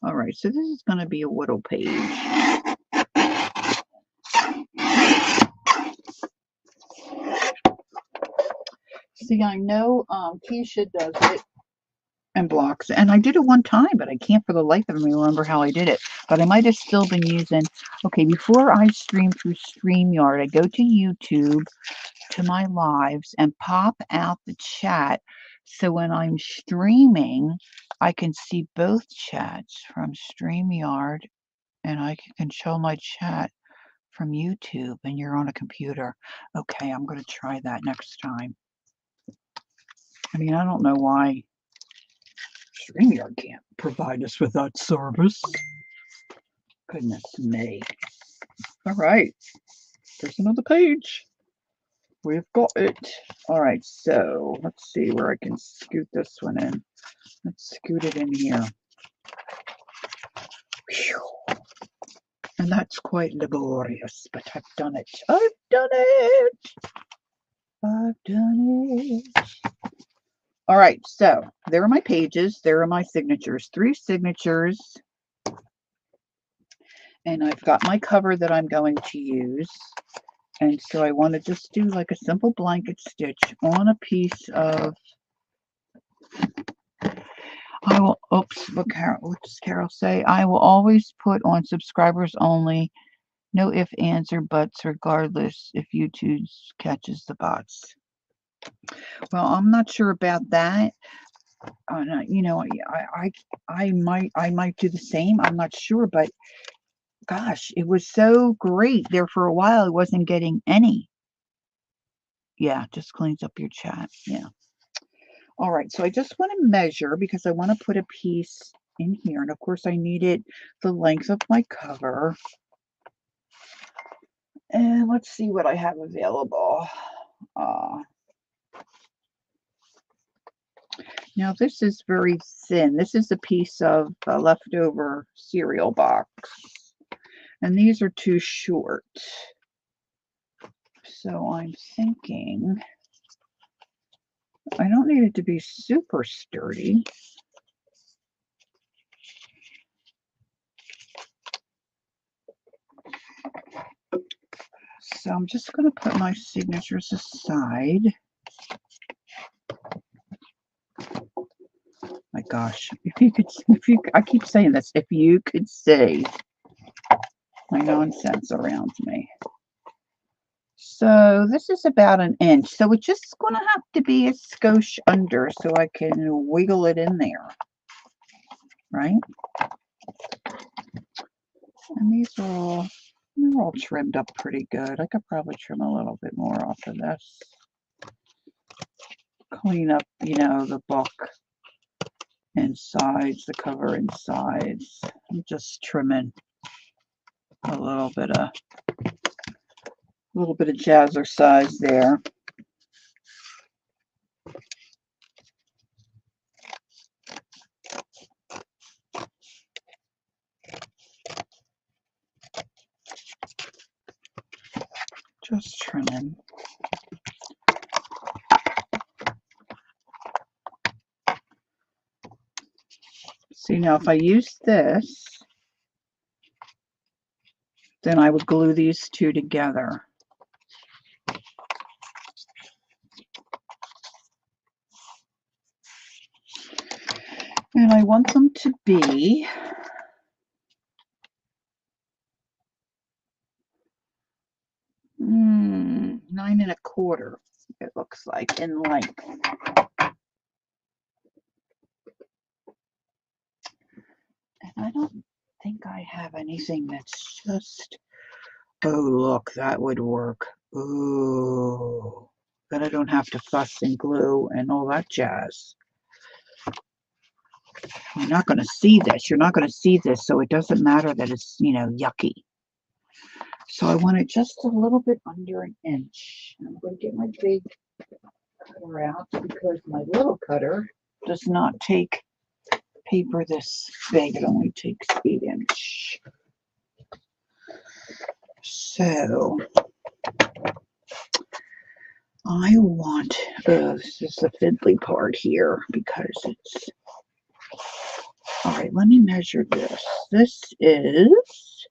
All right, so this is going to be a whittle page. See, I know Keisha does it and blocks, and I did it one time, but I can't for the life of me remember how I did it. But I might have still been using, okay, before I stream through StreamYard, I go to YouTube to my lives and pop out the chat, so when I'm streaming, I can see both chats from StreamYard, and I can control my chat from YouTube, and you're on a computer. Okay, I'm going to try that next time. I mean, I don't know why StreamYard can't provide us with that service. Goodness me. All right. There's another page. We've got it. All right, so let's see where I can scoot this one in. Let's scoot it in here. Whew. And that's quite laborious, but I've done it. I've done it. I've done it. All right, so there are my pages. There are my signatures. 3 signatures. And I've got my cover that I'm going to use. And so I want to just do like a simple blanket stitch on a piece of, I will, oops, what does Carol say? I will always put on subscribers only. No ifs, ands, or buts, regardless if YouTube catches the bots. Well, I'm not sure about that. You know, I might do the same. I'm not sure, but gosh, it was so great there for a while. I wasn't getting any. Yeah, just cleans up your chat. Yeah. All right, so I just want to measure because I want to put a piece in here. And of course, I needed the length of my cover. And let's see what I have available. Now, this is very thin. This is a piece of leftover cereal box. And these are too short. So I'm thinking I don't need it to be super sturdy. So I'm just going to put my signatures aside. My gosh, I keep saying this, if you could see my nonsense around me. So this is about 1 inch. So it's just going to have to be a skosh under so I can wiggle it in there. Right? And these are they're all trimmed up pretty good. I could probably trim a little bit more off of this. Clean up, you know, the book insides, the cover insides. I'm just trimming a little bit of jazzercise there. Just trimming. See, now if I use this, then I would glue these two together. And I want them to be $9 1/4, it looks like, in length. And I don't think I have anything that's just, oh, look, that would work. Ooh, then I don't have to fuss and glue and all that jazz. You're not going to see this. You're not going to see this, so it doesn't matter that it's, you know, yucky. So I want it just a little bit under 1 inch. I'm going to get my big cutter out because my little cutter does not take paper this big. It only takes 8 inch. So I want, this is the fiddly part here because it's, all right, let me measure this. This is,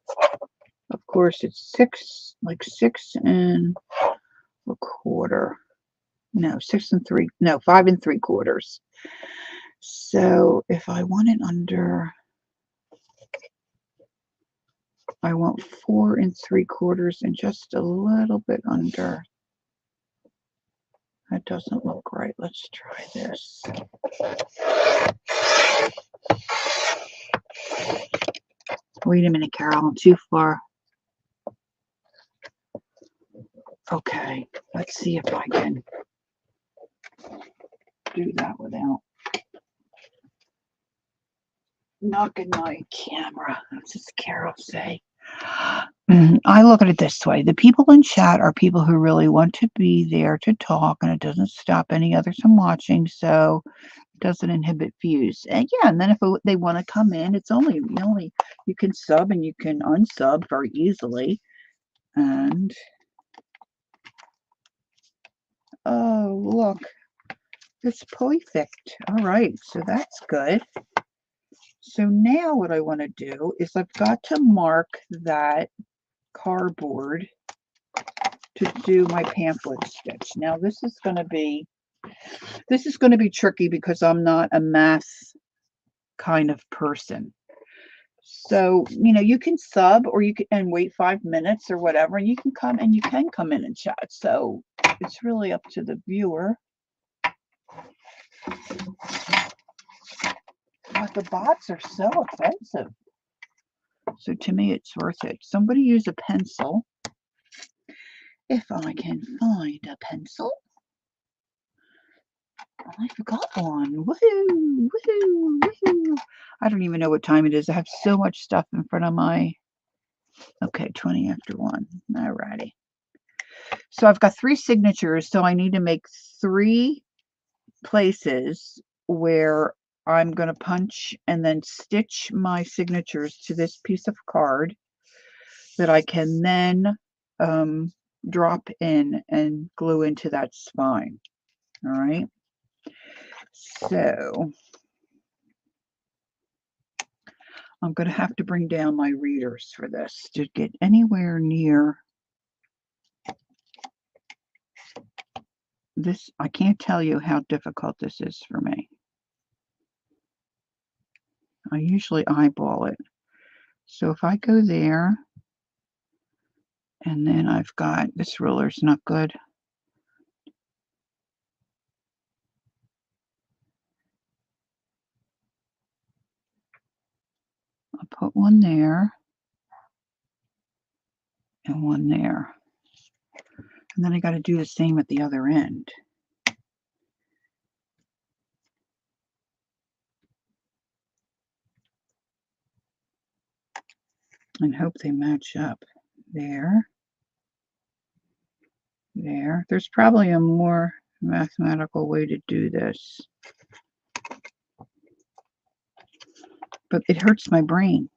of course, it's 6 and a quarter. No, 5 3/4. So if I want it under, I want 4 3/4 and just a little bit under. That doesn't look right. Let's try this. Wait a minute, Carol, I'm too far. Okay, let's see if I can do that without knocking my camera. What does Carol say? I look at it this way. The people in chat are people who really want to be there to talk, and it doesn't stop any others from watching, so it doesn't inhibit views. And yeah, and then if they want to come in, it's only you can sub and you can unsub very easily. And oh, look, it's perfect. All right, so that's good. So now what I want to do is I've got to mark that cardboard to do my pamphlet stitch. Now this is going to be tricky because I'm not a math kind of person. So, you can sub or you can and wait 5 minutes or whatever, and you can come in and chat. So it's really up to the viewer. But the bots are so expensive. So to me, it's worth it. Somebody use a pencil. If I can find a pencil. Oh, I forgot one. Woohoo! Woohoo! Woohoo! I don't even know what time it is. I have so much stuff in front of my... Okay, 20 after 1. Alrighty. So I've got 3 signatures, so I need to make 3 places where I'm going to punch and then stitch my signatures to this piece of card that I can then drop in and glue into that spine. All right. So I'm going to have to bring down my readers for this to get anywhere near this. I can't tell you how difficult this is for me. I usually eyeball it. So if I go there, and then I've got, this ruler's not good. I'll put one there and one there. And then I got to do the same at the other end. And hope they match up. There. There. There's probably a more mathematical way to do this. But it hurts my brain.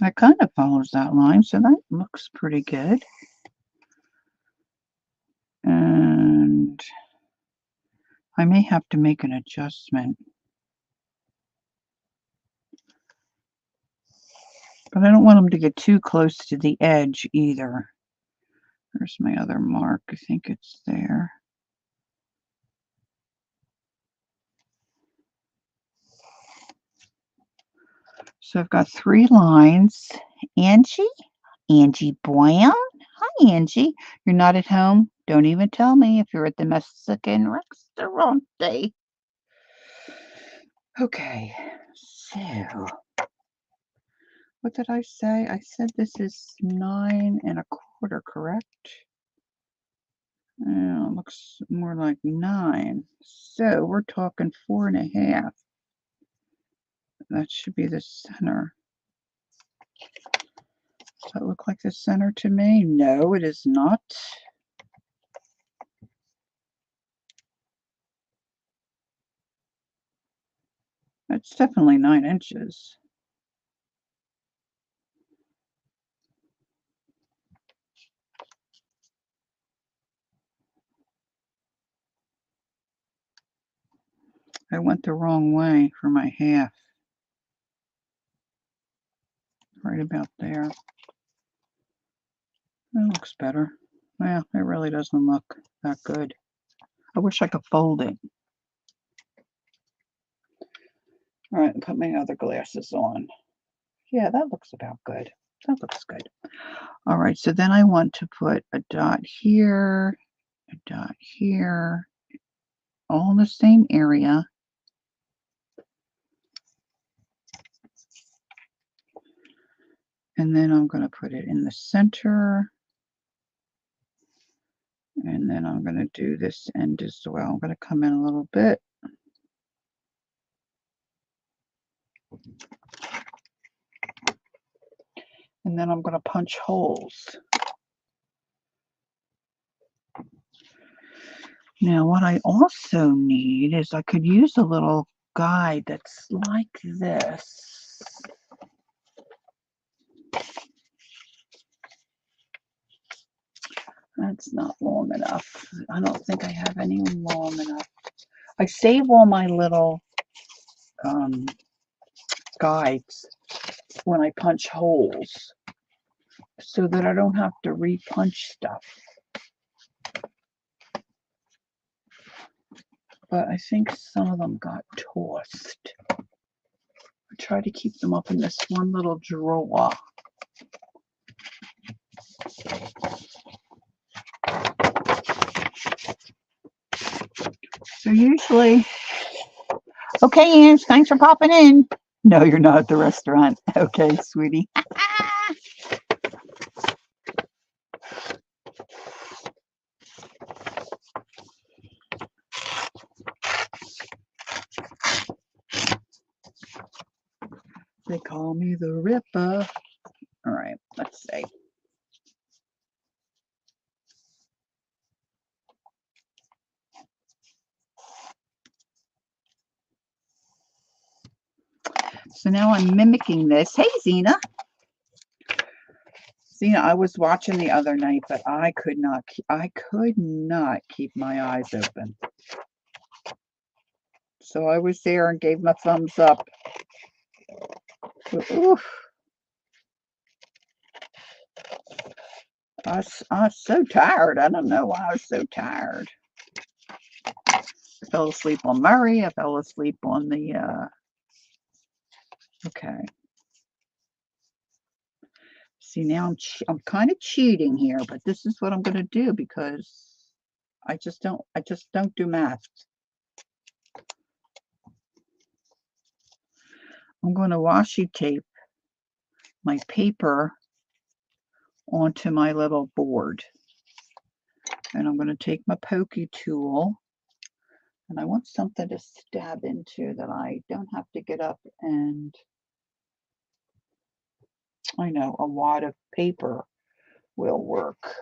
That kind of follows that line, so that looks pretty good. And I may have to make an adjustment. But I don't want them to get too close to the edge either. There's my other mark. I think it's there. So I've got 3 lines. Angie Brown. Hi, Angie. You're not at home? Don't even tell me if you're at the Mexican restaurant day. Okay, so what did I say? I said this is 9 1/4, correct? It looks more like 9. So we're talking 4 1/2. That should be the center. Does that look like the center to me? No, it is not. It's definitely 9 inches. I went the wrong way for my half. Right about there. That looks better. Well, it really doesn't look that good. I wish I could fold it. All right, put my other glasses on. Yeah, that looks about good. That looks good. All right, so then I want to put a dot here, all in the same area. And then I'm going to put it in the center. And then I'm going to do this end as well. I'm going to come in a little bit. And then I'm going to punch holes. Now, what I also need is I could use a little guide that's like this. That's not long enough. I don't think I have any long enough. I save all my little guides when I punch holes so that I don't have to re-punch stuff. But I think some of them got tossed. I try to keep them up in this one little drawer. So usually, okay, Ange, thanks for popping in. No, you're not at the restaurant. Okay, sweetie. They call me the Ripper. All right, let's see. So now I'm mimicking this. Hey, Zena. Zena, I was watching the other night, but I could not keep my eyes open. So I was there and gave my thumbs up. Oof. I was so tired. I don't know why I was so tired. I fell asleep on Murray. I fell asleep on the, okay. See, now I'm kind of cheating here, but this is what I'm going to do because I just don't do math. I'm going to washi tape my paper onto my little board. And I'm going to take my pokey tool, and I want something to stab into that I don't have to get up and, I know, a wad of paper will work.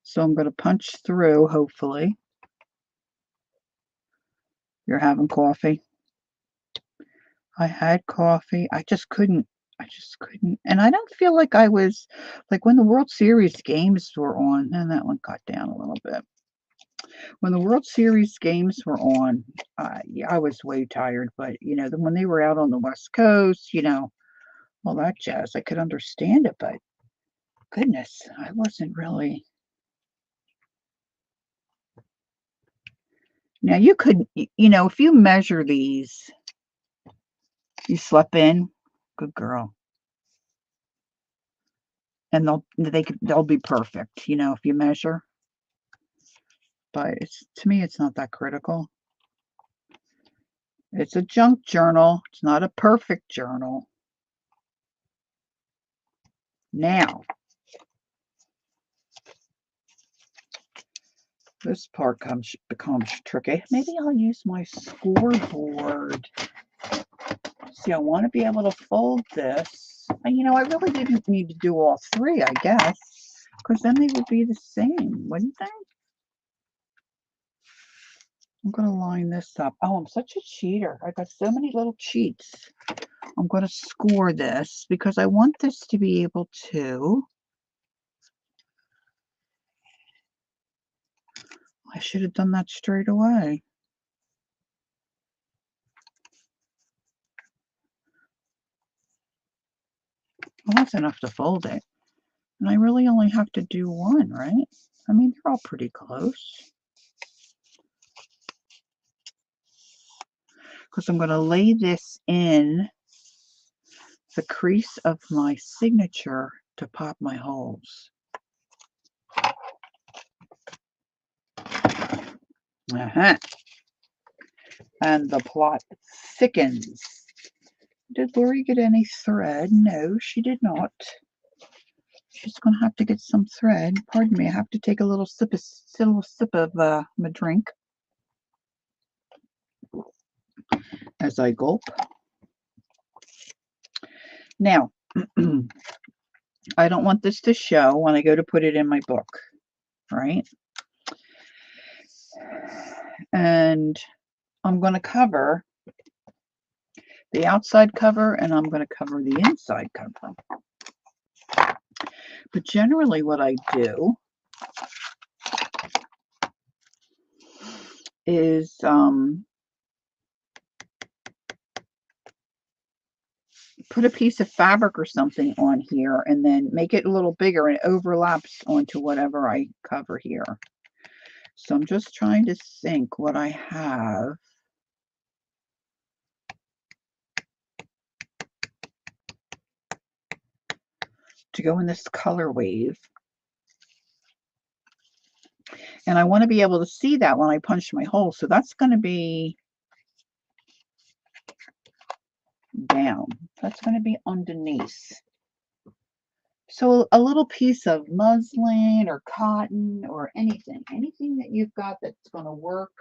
So I'm going to punch through, hopefully. You're having coffee? I had coffee. I just couldn't. And I don't feel like I was, like when the World Series games were on, and that one got down a little bit. When the World Series games were on, yeah, I was way tired. But, you know, when they were out on the West Coast, you know, all that jazz, I could understand it. But goodness, I wasn't really. Now, you could, you know, if you measure these, you slept in, good girl. And they'll be perfect, you know, if you measure. But to me, it's not that critical. It's a junk journal. It's not a perfect journal. Now, this part becomes tricky. Maybe I'll use my scoreboard. See, I want to be able to fold this. And, you know, I really didn't need to do all three, I guess, because then they would be the same, wouldn't they? I'm going to line this up. Oh, I'm such a cheater. I got so many little cheats. I'm going to score this because I want this to be able to. I should have done that straight away. Well, that's enough to fold it. And I really only have to do one, right? I mean, they're all pretty close. Because I'm going to lay this in the crease of my signature to pop my holes. And the plot thickens. Did Lori get any thread? No, she did not. She's going to have to get some thread. Pardon me, I have to take a little sip of my drink as I gulp. Now, I don't want this to show when I go to put it in my book, right? And I'm going to cover the outside cover and I'm going to cover the inside cover. But generally what I do is put a piece of fabric or something on here and then make it a little bigger and it overlaps onto whatever I cover here. So I'm just trying to think what I have. To go in this color wave. And I want to be able to see that when I punch my hole. So that's going to be down. That's going to be underneath. So a little piece of muslin or cotton or anything that you've got that's going to work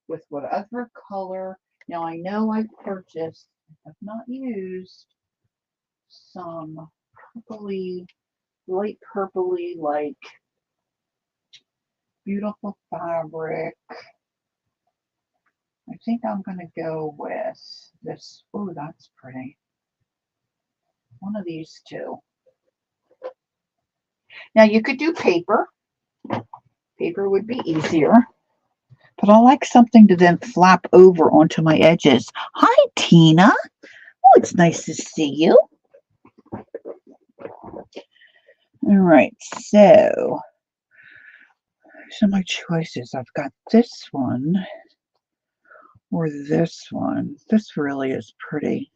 with whatever color. Now I know I've purchased, I have not used some purpley, light purpley, like beautiful fabric. I think I'm going to go with this. Oh, that's pretty. One of these two. Now you could do paper. Paper would be easier. But I like something to then flap over onto my edges. Hi, Tina. Oh, it's nice to see you. All right, so my choices. I've got this one or this one. This really is pretty.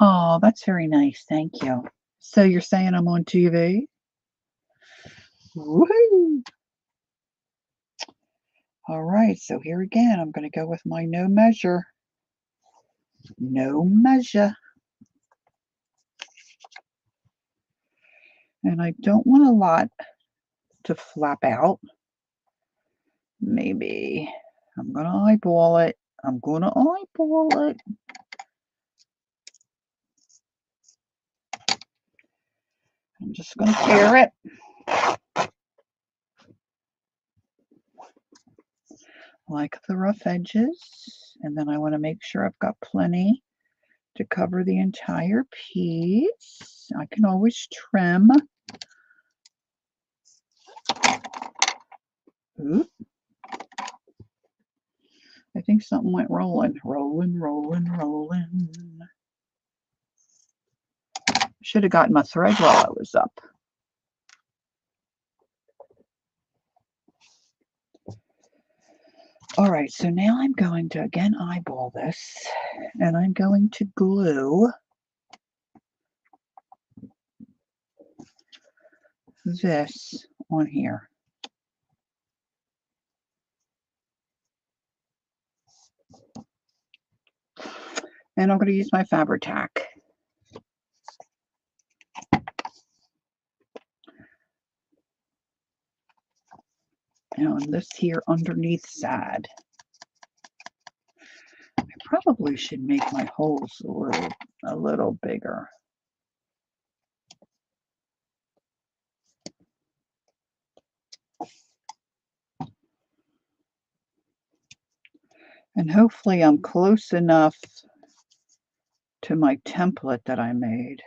Oh, that's very nice. Thank you. So you're saying I'm on TV? Woohoo! All right, so here again, I'm going to go with my no measure. No measure. And I don't want a lot to flap out. Maybe I'm going to eyeball it. I'm going to eyeball it. I'm just going to tear it. Like the rough edges. And then I want to make sure I've got plenty to cover the entire piece. I can always trim. Oop. I think something went rolling. Rolling, rolling, rolling. Should have gotten my thread while I was up. All right, so now I'm going to again eyeball this, and I'm going to glue this on here. And I'm going to use my Fabri-Tac. And on this here underneath side, I probably should make my holes a little bigger. And hopefully I'm close enough to my template that I made.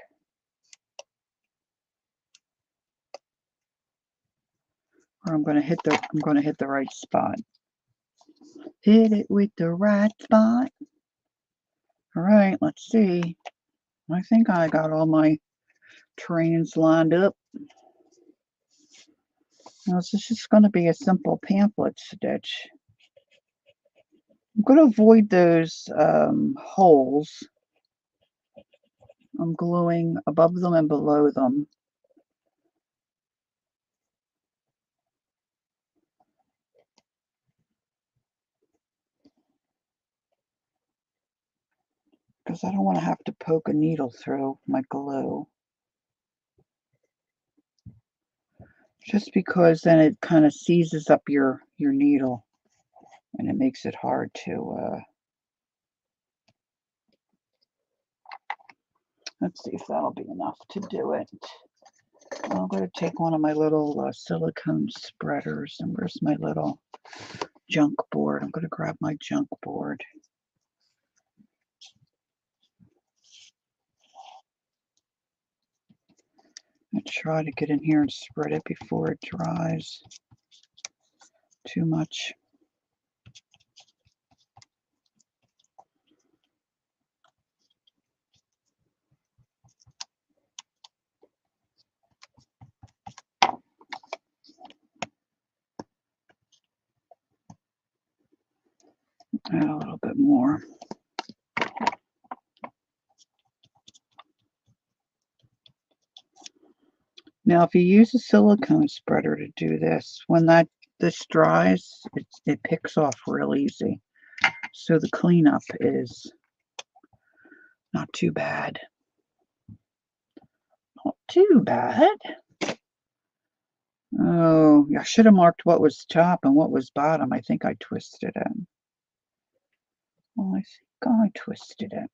Or I'm going to hit the right spot. Hit it with the right spot. All right, let's see. I think I got all my trains lined up. Now, this is just going to be a simple pamphlet stitch. I'm going to avoid those holes. I'm gluing above them and below them. Because I don't want to have to poke a needle through my glue. Just because then it kind of seizes up your needle and it makes it hard to let's see if that'll be enough to do it. I'm going to take one of my little silicone spreaders, and where's my little junk board? I'm going to grab my junk board. And try to get in here and spread it before it dries too much. Add a little bit more. Now, if you use a silicone spreader to do this, when this dries, it picks off real easy. So the cleanup is not too bad. Not too bad. Oh, I should have marked what was top and what was bottom. I think I twisted it. Oh, I think I twisted it.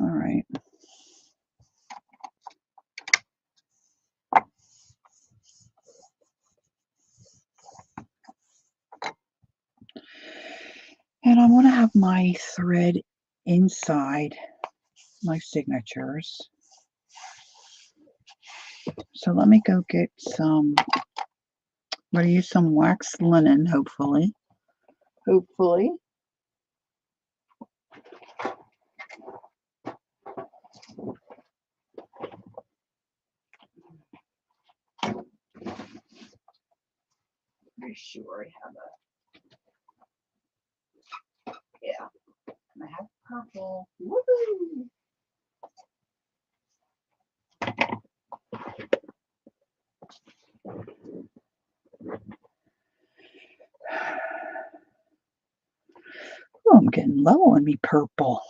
All right. And I want to have my thread inside my signatures. So let me go get some, I'm going to use some waxed linen, hopefully. Hopefully. Pretty sure I have yeah. I have purple. Woohoo! Oh, I'm getting low on me purple.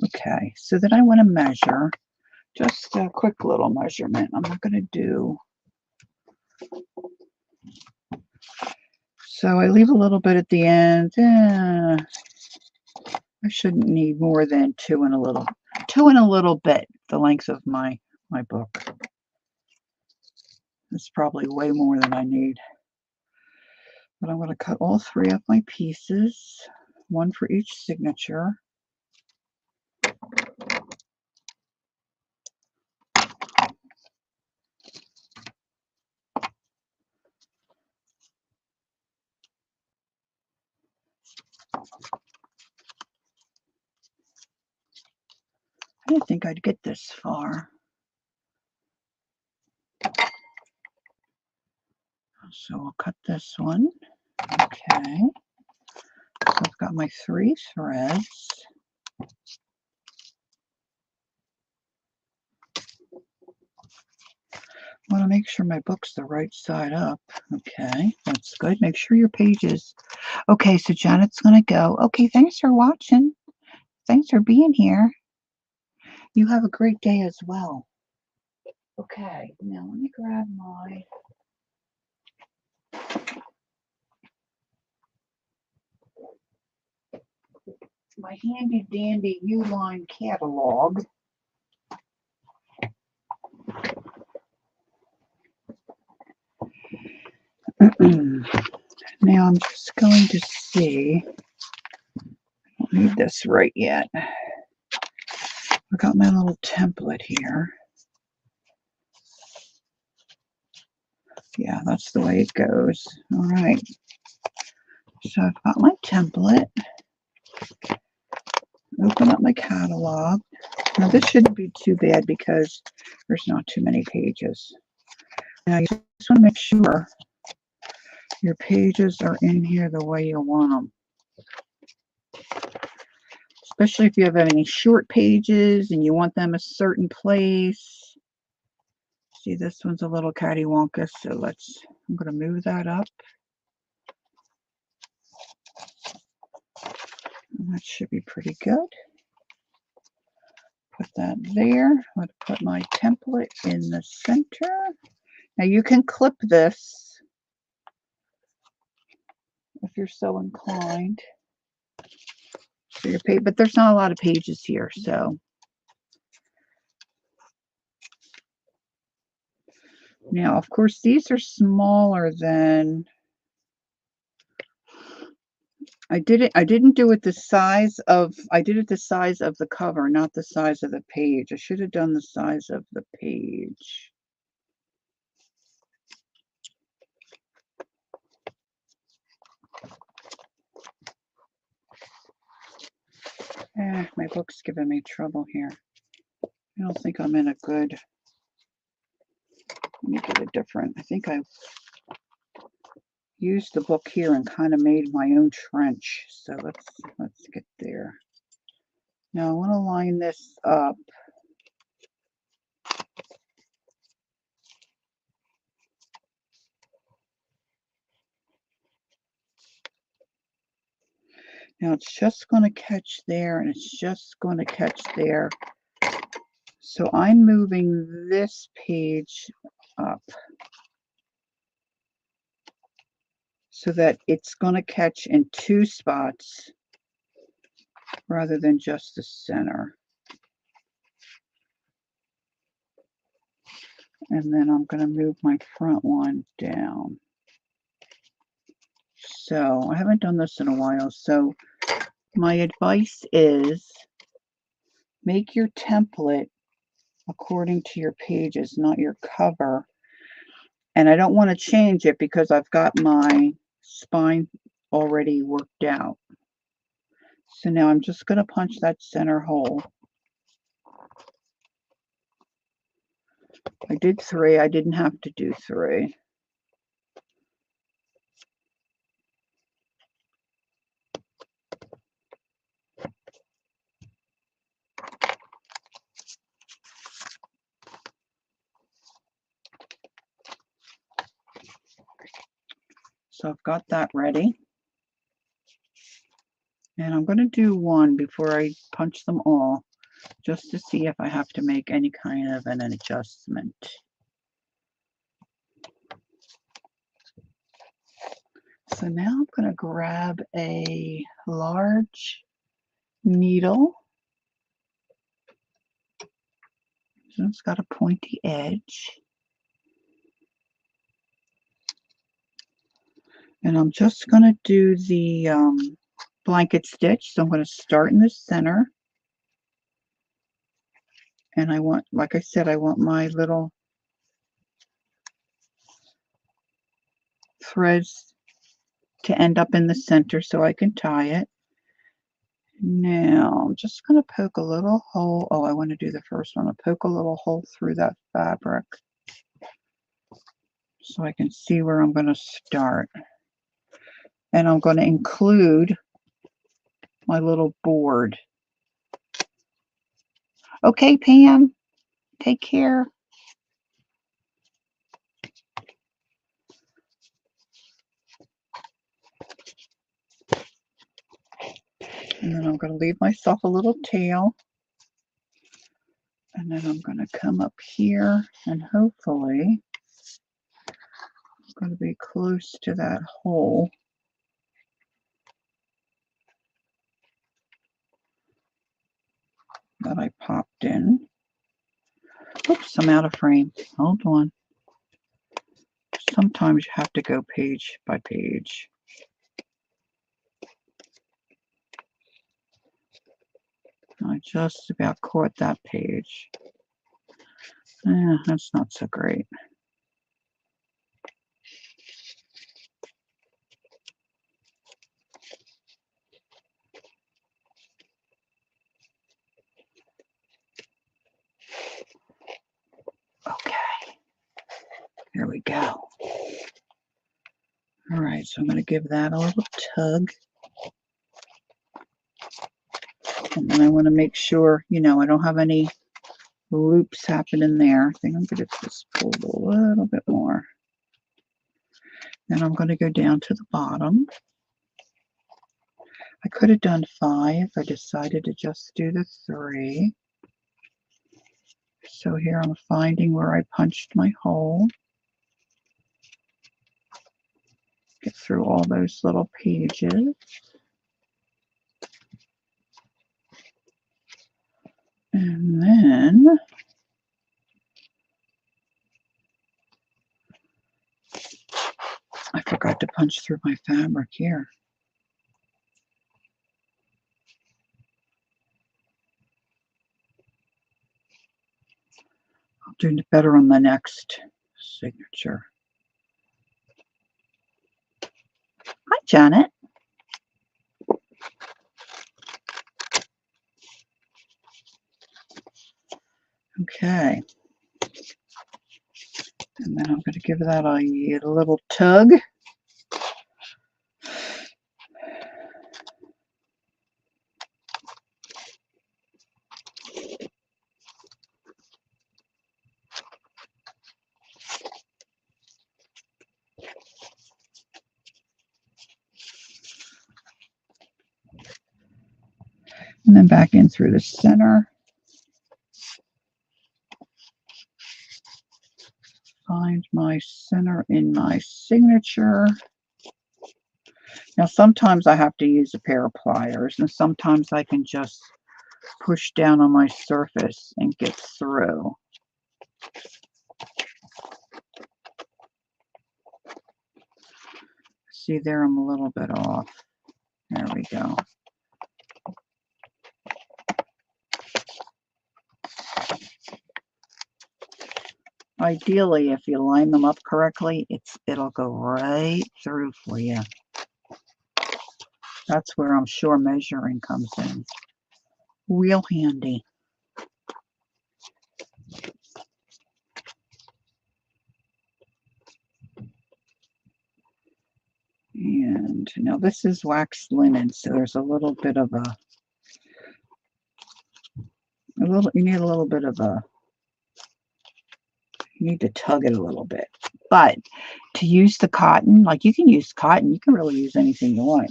Okay, so then I want to measure, just a quick little measurement. I'm not going to do, so I leave a little bit at the end. I shouldn't need more than two and a little bit, the length of my book. It's probably way more than I need. But I'm going to cut all three of my pieces, one for each signature. I didn't think I'd get this far. So I'll cut this one. Okay. So I've got my 3 threads. I want to make sure my book's the right side up. Okay, that's good. Make sure your pages. Okay, so Janet's going to go. Okay, thanks for watching. Thanks for being here. You have a great day as well. Okay, now let me grab my handy dandy Uline catalog. Now I'm just going to see. I don't need this right yet. I've got my little template here. Yeah, that's the way it goes. All right. So I've got my template. Open up my catalog. Now this shouldn't be too bad because there's not too many pages. Now you just want to make sure your pages are in here the way you want them. Especially if you have any short pages and you want them a certain place. See, this one's a little cattywampus, so I'm going to move that up. And that should be pretty good. Put that there. I'm going to put my template in the center. Now you can clip this if you're so inclined. So your page, but there's not a lot of pages here, so. Now, of course, these are smaller than. I didn't do it the size of. I did it the size of the cover, not the size of the page. I should have done the size of the page. My book's giving me trouble here. I don't think I'm in a good. Let me get a different. I think I used the book here and kind of made my own trench. So let's get there. Now I want to line this up. Now it's just going to catch there and it's just going to catch there. So I'm moving this page up so that it's going to catch in two spots rather than just the center. And then I'm going to move my front one down. So I haven't done this in a while. So my advice is make your template according to your pages, not your cover. And I don't want to change it because I've got my spine already worked out. So now I'm just going to punch that center hole. I did 3. I didn't have to do 3. So I've got that ready. And I'm going to do 1 before I punch them all, just to see if I have to make any kind of an adjustment. So now I'm going to grab a large needle. So it's got a pointy edge. And I'm just going to do the blanket stitch. So I'm going to start in the center. And I want, like I said, I want my little threads to end up in the center so I can tie it. Now I'm just going to poke a little hole. Oh, I want to do the first one. I'll poke a little hole through that fabric so I can see where I'm going to start. And I'm going to include my little board. Okay, Pam, take care. And then I'm going to leave myself a little tail. And then I'm going to come up here and hopefully it's going to be close to that hole. That I popped in. Oops, I'm out of frame. Hold on. Sometimes you have to go page by page. I just about caught that page. That's not so great. Okay, here we go. All right, so I'm going to give that a little tug. And then I want to make sure, I don't have any loops happening there. I think I'm going to just pull a little bit more. Then I'm going to go down to the bottom. I could have done 5. I decided to just do the 3. So here I'm finding where I punched my hole. Get through all those little pages. And then I forgot to punch through my fabric here. I'll do better on the next signature. Hi, Janet. Okay. And then I'm going to give that a little tug. And then back in through the center. Find my center in my signature. Now sometimes I have to use a pair of pliers, and sometimes I can just push down on my surface and get through. See there, I'm a little bit off. There we go. Ideally, if you line them up correctly, it'll go right through for you. That's where I'm sure measuring comes in. Real handy. And now this is wax linen, so there's a little bit of you need to tug it a little bit. But to use the cotton, like you can use cotton, you can really use anything you want.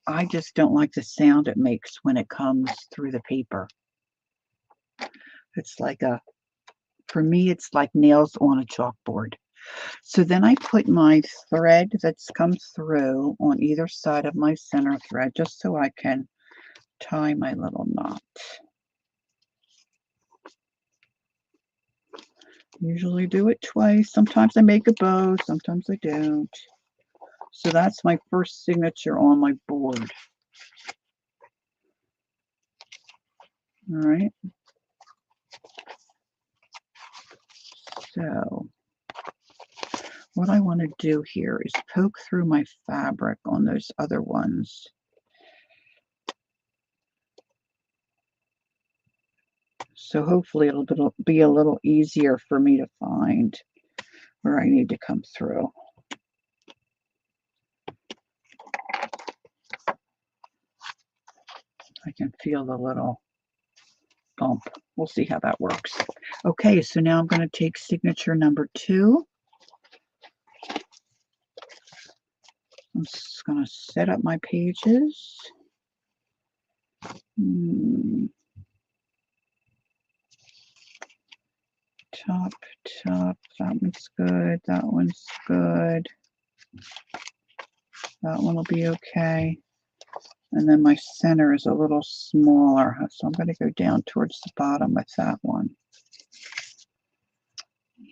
I just don't like the sound it makes when it comes through the paper. It's like for me, it's like nails on a chalkboard. So then I put my thread that's come through on either side of my center thread, just so I can tie my little knot. Usually do it twice. Sometimes I make a bow, sometimes I don't. So that's my first signature on my board. All right. So what I want to do here is poke through my fabric on those other ones. So hopefully it'll be a little easier for me to find where I need to come through. I can feel the little bump. We'll see how that works. Okay, so now I'm going to take signature number 2. I'm just going to set up my pages. Top, that one's good. That one's good. That one will be okay. And then my center is a little smaller, so I'm going to go down towards the bottom with that one.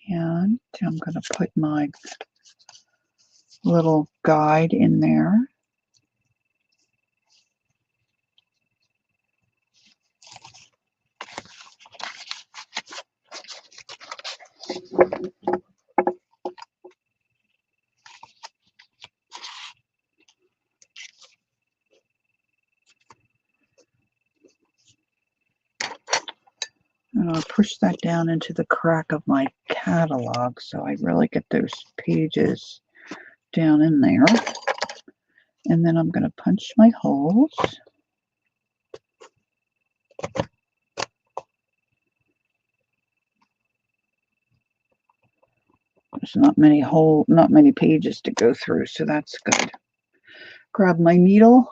And I'm going to put my little guide in there. And I'll push that down into the crack of my catalog so I really get those pages down in there. And then I'm going to punch my holes. There's not many pages to go through, so that's good. Grab my needle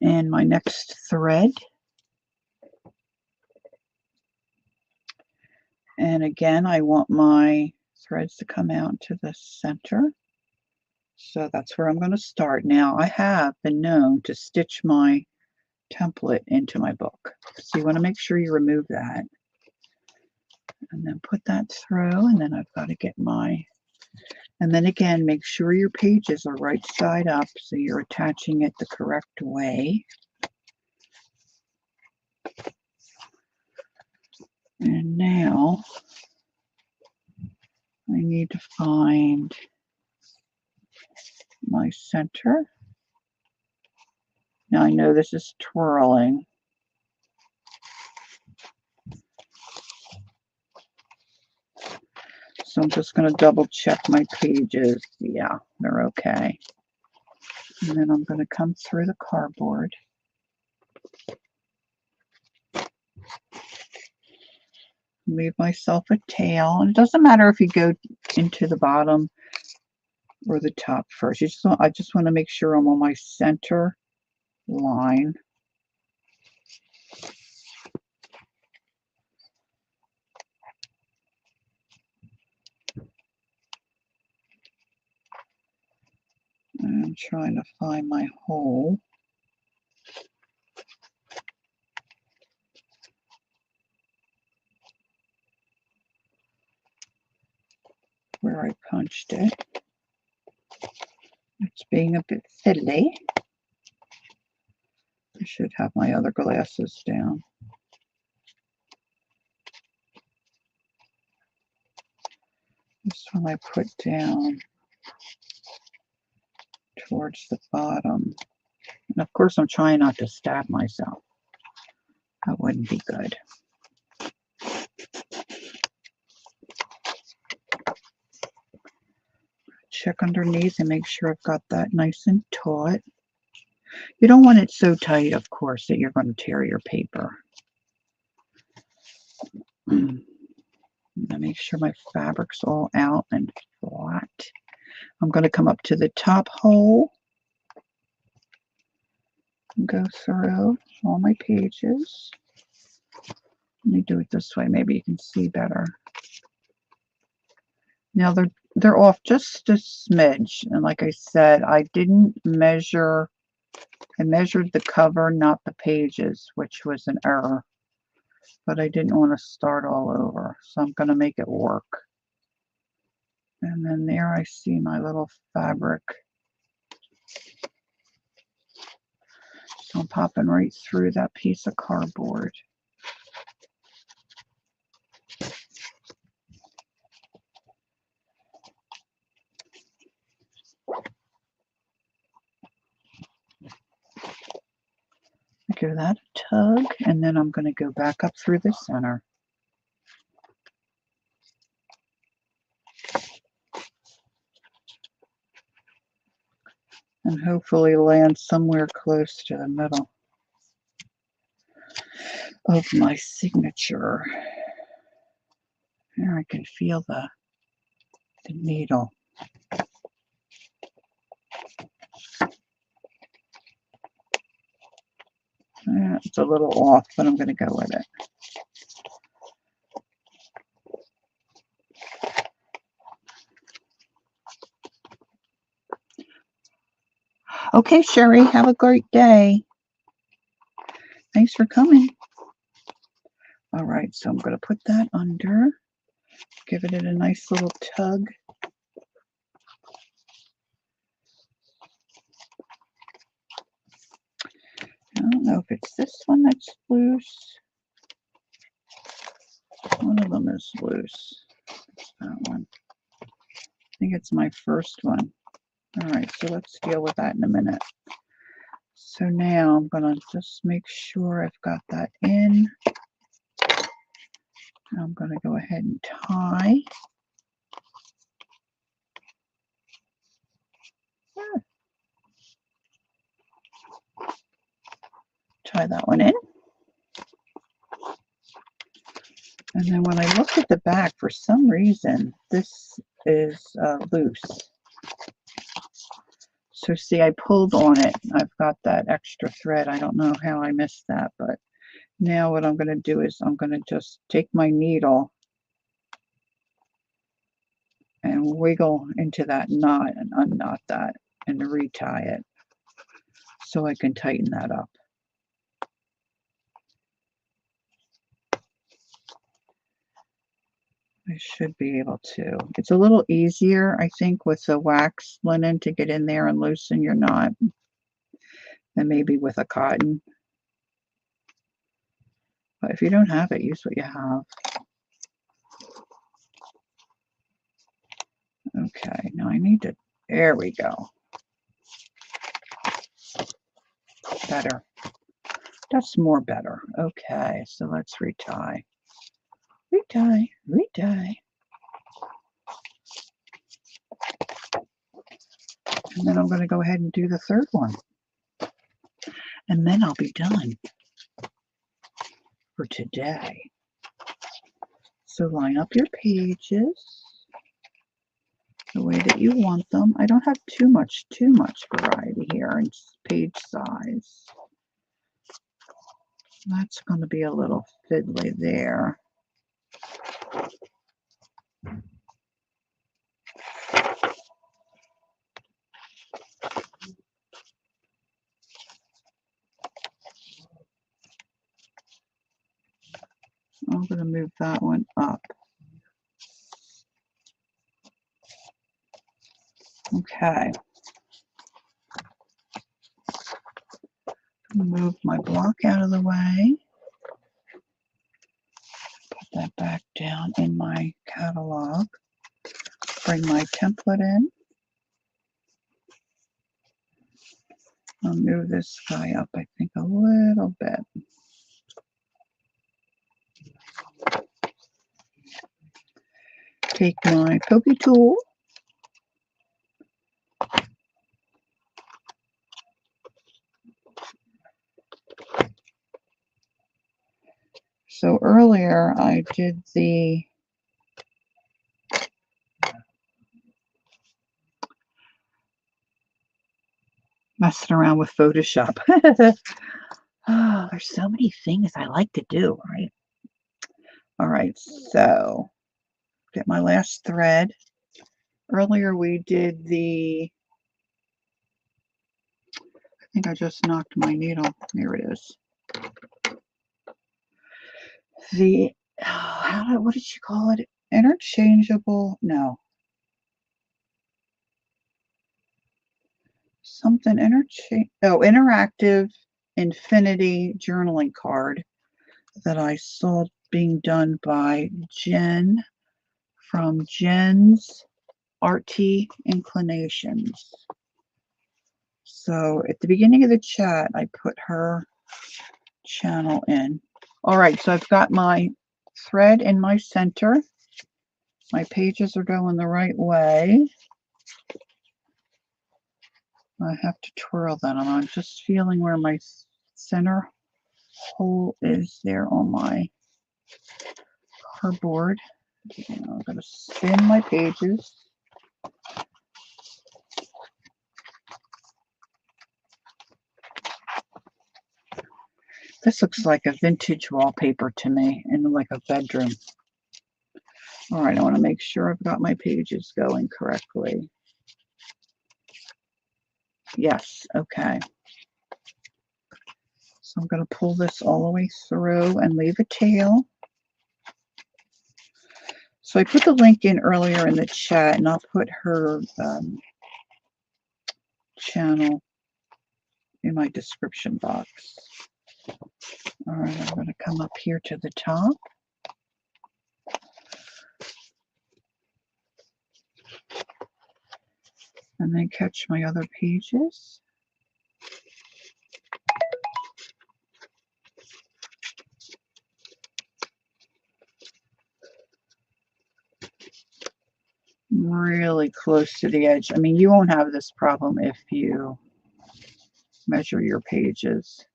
and my next thread. And again, I want my threads to come out to the center. So that's where I'm going to start. Now, I have been known to stitch my template into my book. So you want to make sure you remove that. And then put that through, and then I've got to get my, and then again, make sure your pages are right side up so you're attaching it the correct way. And now I need to find my center. Now I know this is twirling. So I'm just going to double check my pages. Yeah, they're okay. And then I'm going to come through the cardboard. Leave myself a tail. And it doesn't matter if you go into the bottom or the top first. I just want to make sure I'm on my center line. And I'm trying to find my hole. Where I punched it. It's being a bit fiddly. I should have my other glasses down. This one I put down towards the bottom. And of course I'm trying not to stab myself. That wouldn't be good. Check underneath and make sure I've got that nice and taut. You don't want it so tight, of course, that you're going to tear your paper. And make sure my fabric's all out and flat. I'm going to come up to the top hole and go through all my pages. Let me do it this way. Maybe you can see better. Now they're off just a smidge, and like I said, I didn't measure. I measured the cover, not the pages, which was an error. But I didn't want to start all over, so I'm going to make it work. And then there I see my little fabric. So I'm popping right through that piece of cardboard. Give that a tug, and then I'm going to go back up through the center. And hopefully land somewhere close to the middle of my signature. There I can feel the needle. It's a little off, but I'm going to go with it. Okay, Sherry, have a great day. Thanks for coming. All right, so I'm going to put that under, give it a nice little tug. don't know if it's this one that's loose. One of them is loose. It's that one. I think it's my first one. All right, so let's deal with that in a minute. So now I'm going to just make sure I've got that in. I'm going to go ahead and tie. Tie that one in. And then when I look at the back, for some reason, this is loose. So see, I pulled on it. I've got that extra thread. I don't know how I missed that, but now what I'm going to do is I'm going to just take my needle and wiggle into that knot and unknot that and retie it so I can tighten that up. I should be able to. It's a little easier, I think, with the wax linen to get in there and loosen your knot than maybe with a cotton. But if you don't have it, use what you have. Okay, now I need to, there we go. Better. That's more better. Okay, so let's retie. Retie, retie. And then I'm going to go ahead and do the third one. And then I'll be done for today. So line up your pages the way that you want them. I don't have too much variety here in page size. That's going to be a little fiddly there. I'm going to move that one up. Okay. Move my block out of the way. Put that back down in my catalog. Bring my template in. I'll move this guy up, I think, a little bit. Take my pokey tool. So earlier I did the messing around with Photoshop. Oh, there's so many things I like to do, right? All right, so get my last thread. Earlier we did the, I think I just knocked my needle. Here it is. The, what did you call it? Interchangeable, no. Something interactive infinity journaling card that I saw being done by Jen from Jen's Arty Inclinations. So at the beginning of the chat, I put her channel in. All right, so I've got my thread in my center. My pages are going the right way. I have to twirl them. I'm just feeling where my center hole is there on my cardboard. I'm going to spin my pages. This looks like a vintage wallpaper to me in like a bedroom. All right, I want to make sure I've got my pages going correctly. Yes, okay. So I'm going to pull this all the way through and leave a tail. So I put the link in earlier in the chat, and I'll put her channel in my description box. All right, I'm going to come up here to the top. And then catch my other pages. Really close to the edge. I mean, you won't have this problem if you measure your pages.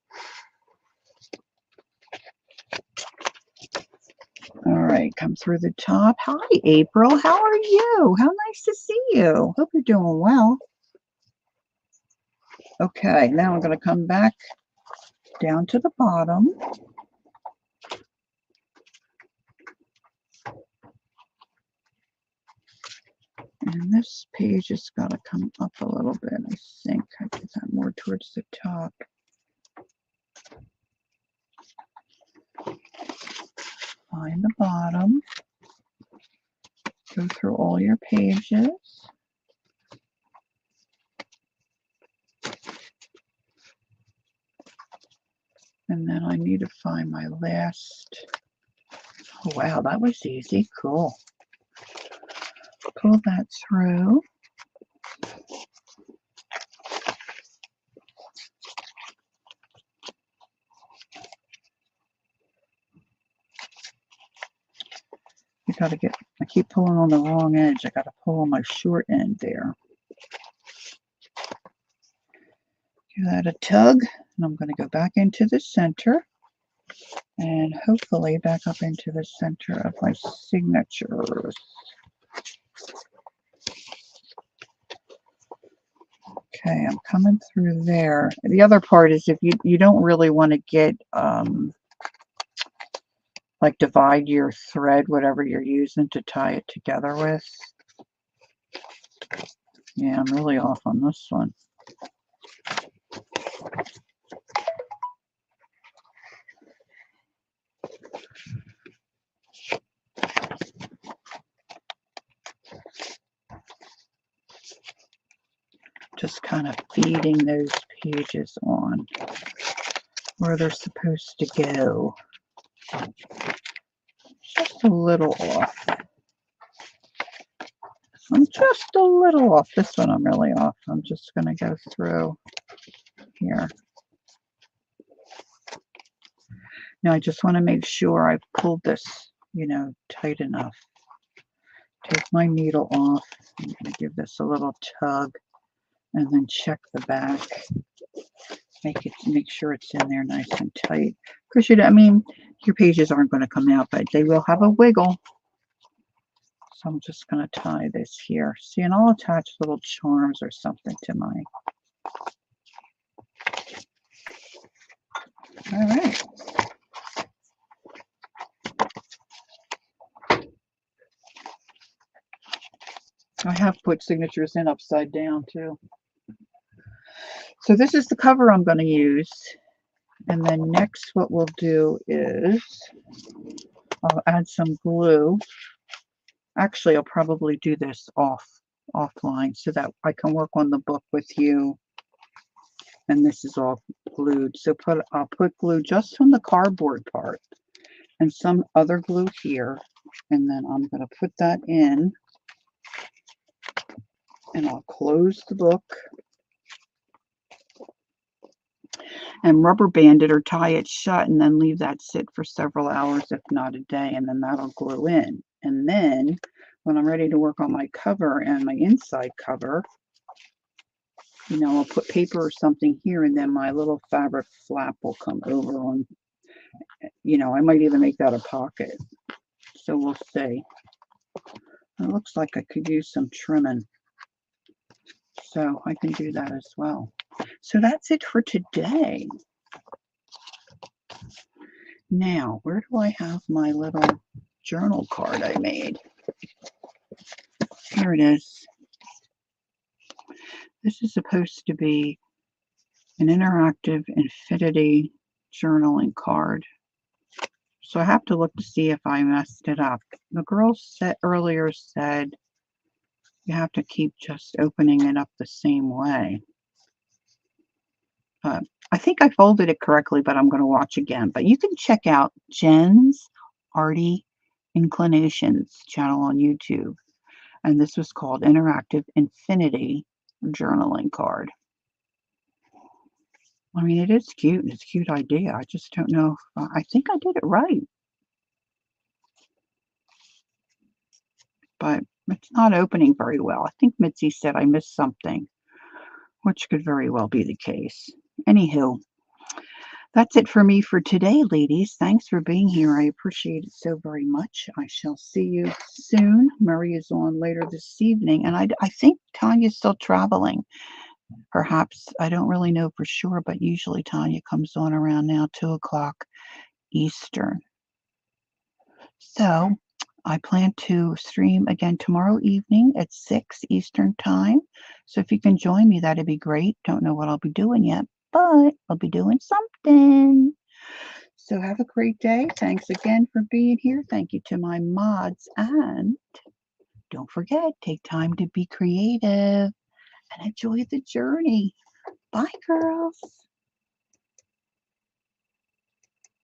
All right, come through the top. Hi, April. How are you? How nice to see you. Hope you're doing well. Okay, now I'm going to come back down to the bottom. And this page has got to come up a little bit, I think. I did that more towards the top. Find the bottom. Go through all your pages. And then I need to find my last. Oh, wow, that was easy. Cool. Pull that through. You gotta get, I keep pulling on the wrong edge. I gotta pull on my short end there. Give that a tug, and I'm gonna go back into the center and hopefully back up into the center of my signatures. Okay, I'm coming through there. The other part is if you don't really want to get like divide your thread, whatever you're using to tie it together with. Yeah, I'm really off on this one. Just kind of feeding those pages on where they're supposed to go. Just a little off. I'm just a little off. This one I'm really off. I'm just going to go through here. Now I just want to make sure I've pulled this, you know, tight enough. Take my needle off. I'm going to give this a little tug and then check the back. Make sure it's in there nice and tight. Because I mean, your pages aren't going to come out, but they will have a wiggle. So I'm just going to tie this here. See, and I'll attach little charms or something to my. All right. I have put signatures in upside down too. So this is the cover I'm going to use. And then next what we'll do is I'll add some glue. Actually, I'll probably do this offline so that I can work on the book with you. And this is all glued. So I'll put glue just on the cardboard part and some other glue here. And then I'm going to put that in. And I'll close the book and rubber band it or tie it shut and then leave that sit for several hours, if not a day, and then that'll glue in. And then when I'm ready to work on my cover and my inside cover, you know, I'll put paper or something here and then my little fabric flap will come over on, you know, I might even make that a pocket. So we'll see. It looks like I could use some trimming. So I can do that as well. So that's it for today. Now, where do I have my little journal card I made? Here it is. This is supposed to be an interactive infinity journaling card. So I have to look to see if I messed it up. The girl earlier said you have to keep just opening it up the same way. I think I folded it correctly, but I'm going to watch again. But you can check out Jen's Arty Inclinations channel on YouTube. And this was called Interactive Infinity Journaling Card. I mean, it is cute, and it's a cute idea. I just don't know if I think I did it right, but it's not opening very well. I think Mitzi said I missed something, which could very well be the case. Anywho, that's it for me for today, ladies. Thanks for being here. I appreciate it so very much. I shall see you soon. Murray is on later this evening, and I think Tanya's still traveling. Perhaps, I don't really know for sure, but usually Tanya comes on around now 2 o'clock Eastern. So I plan to stream again tomorrow evening at 6 Eastern time. So if you can join me, that'd be great. Don't know what I'll be doing yet, but I'll be doing something. So have a great day. Thanks again for being here. Thank you to my mods. And don't forget, take time to be creative and enjoy the journey. Bye, girls.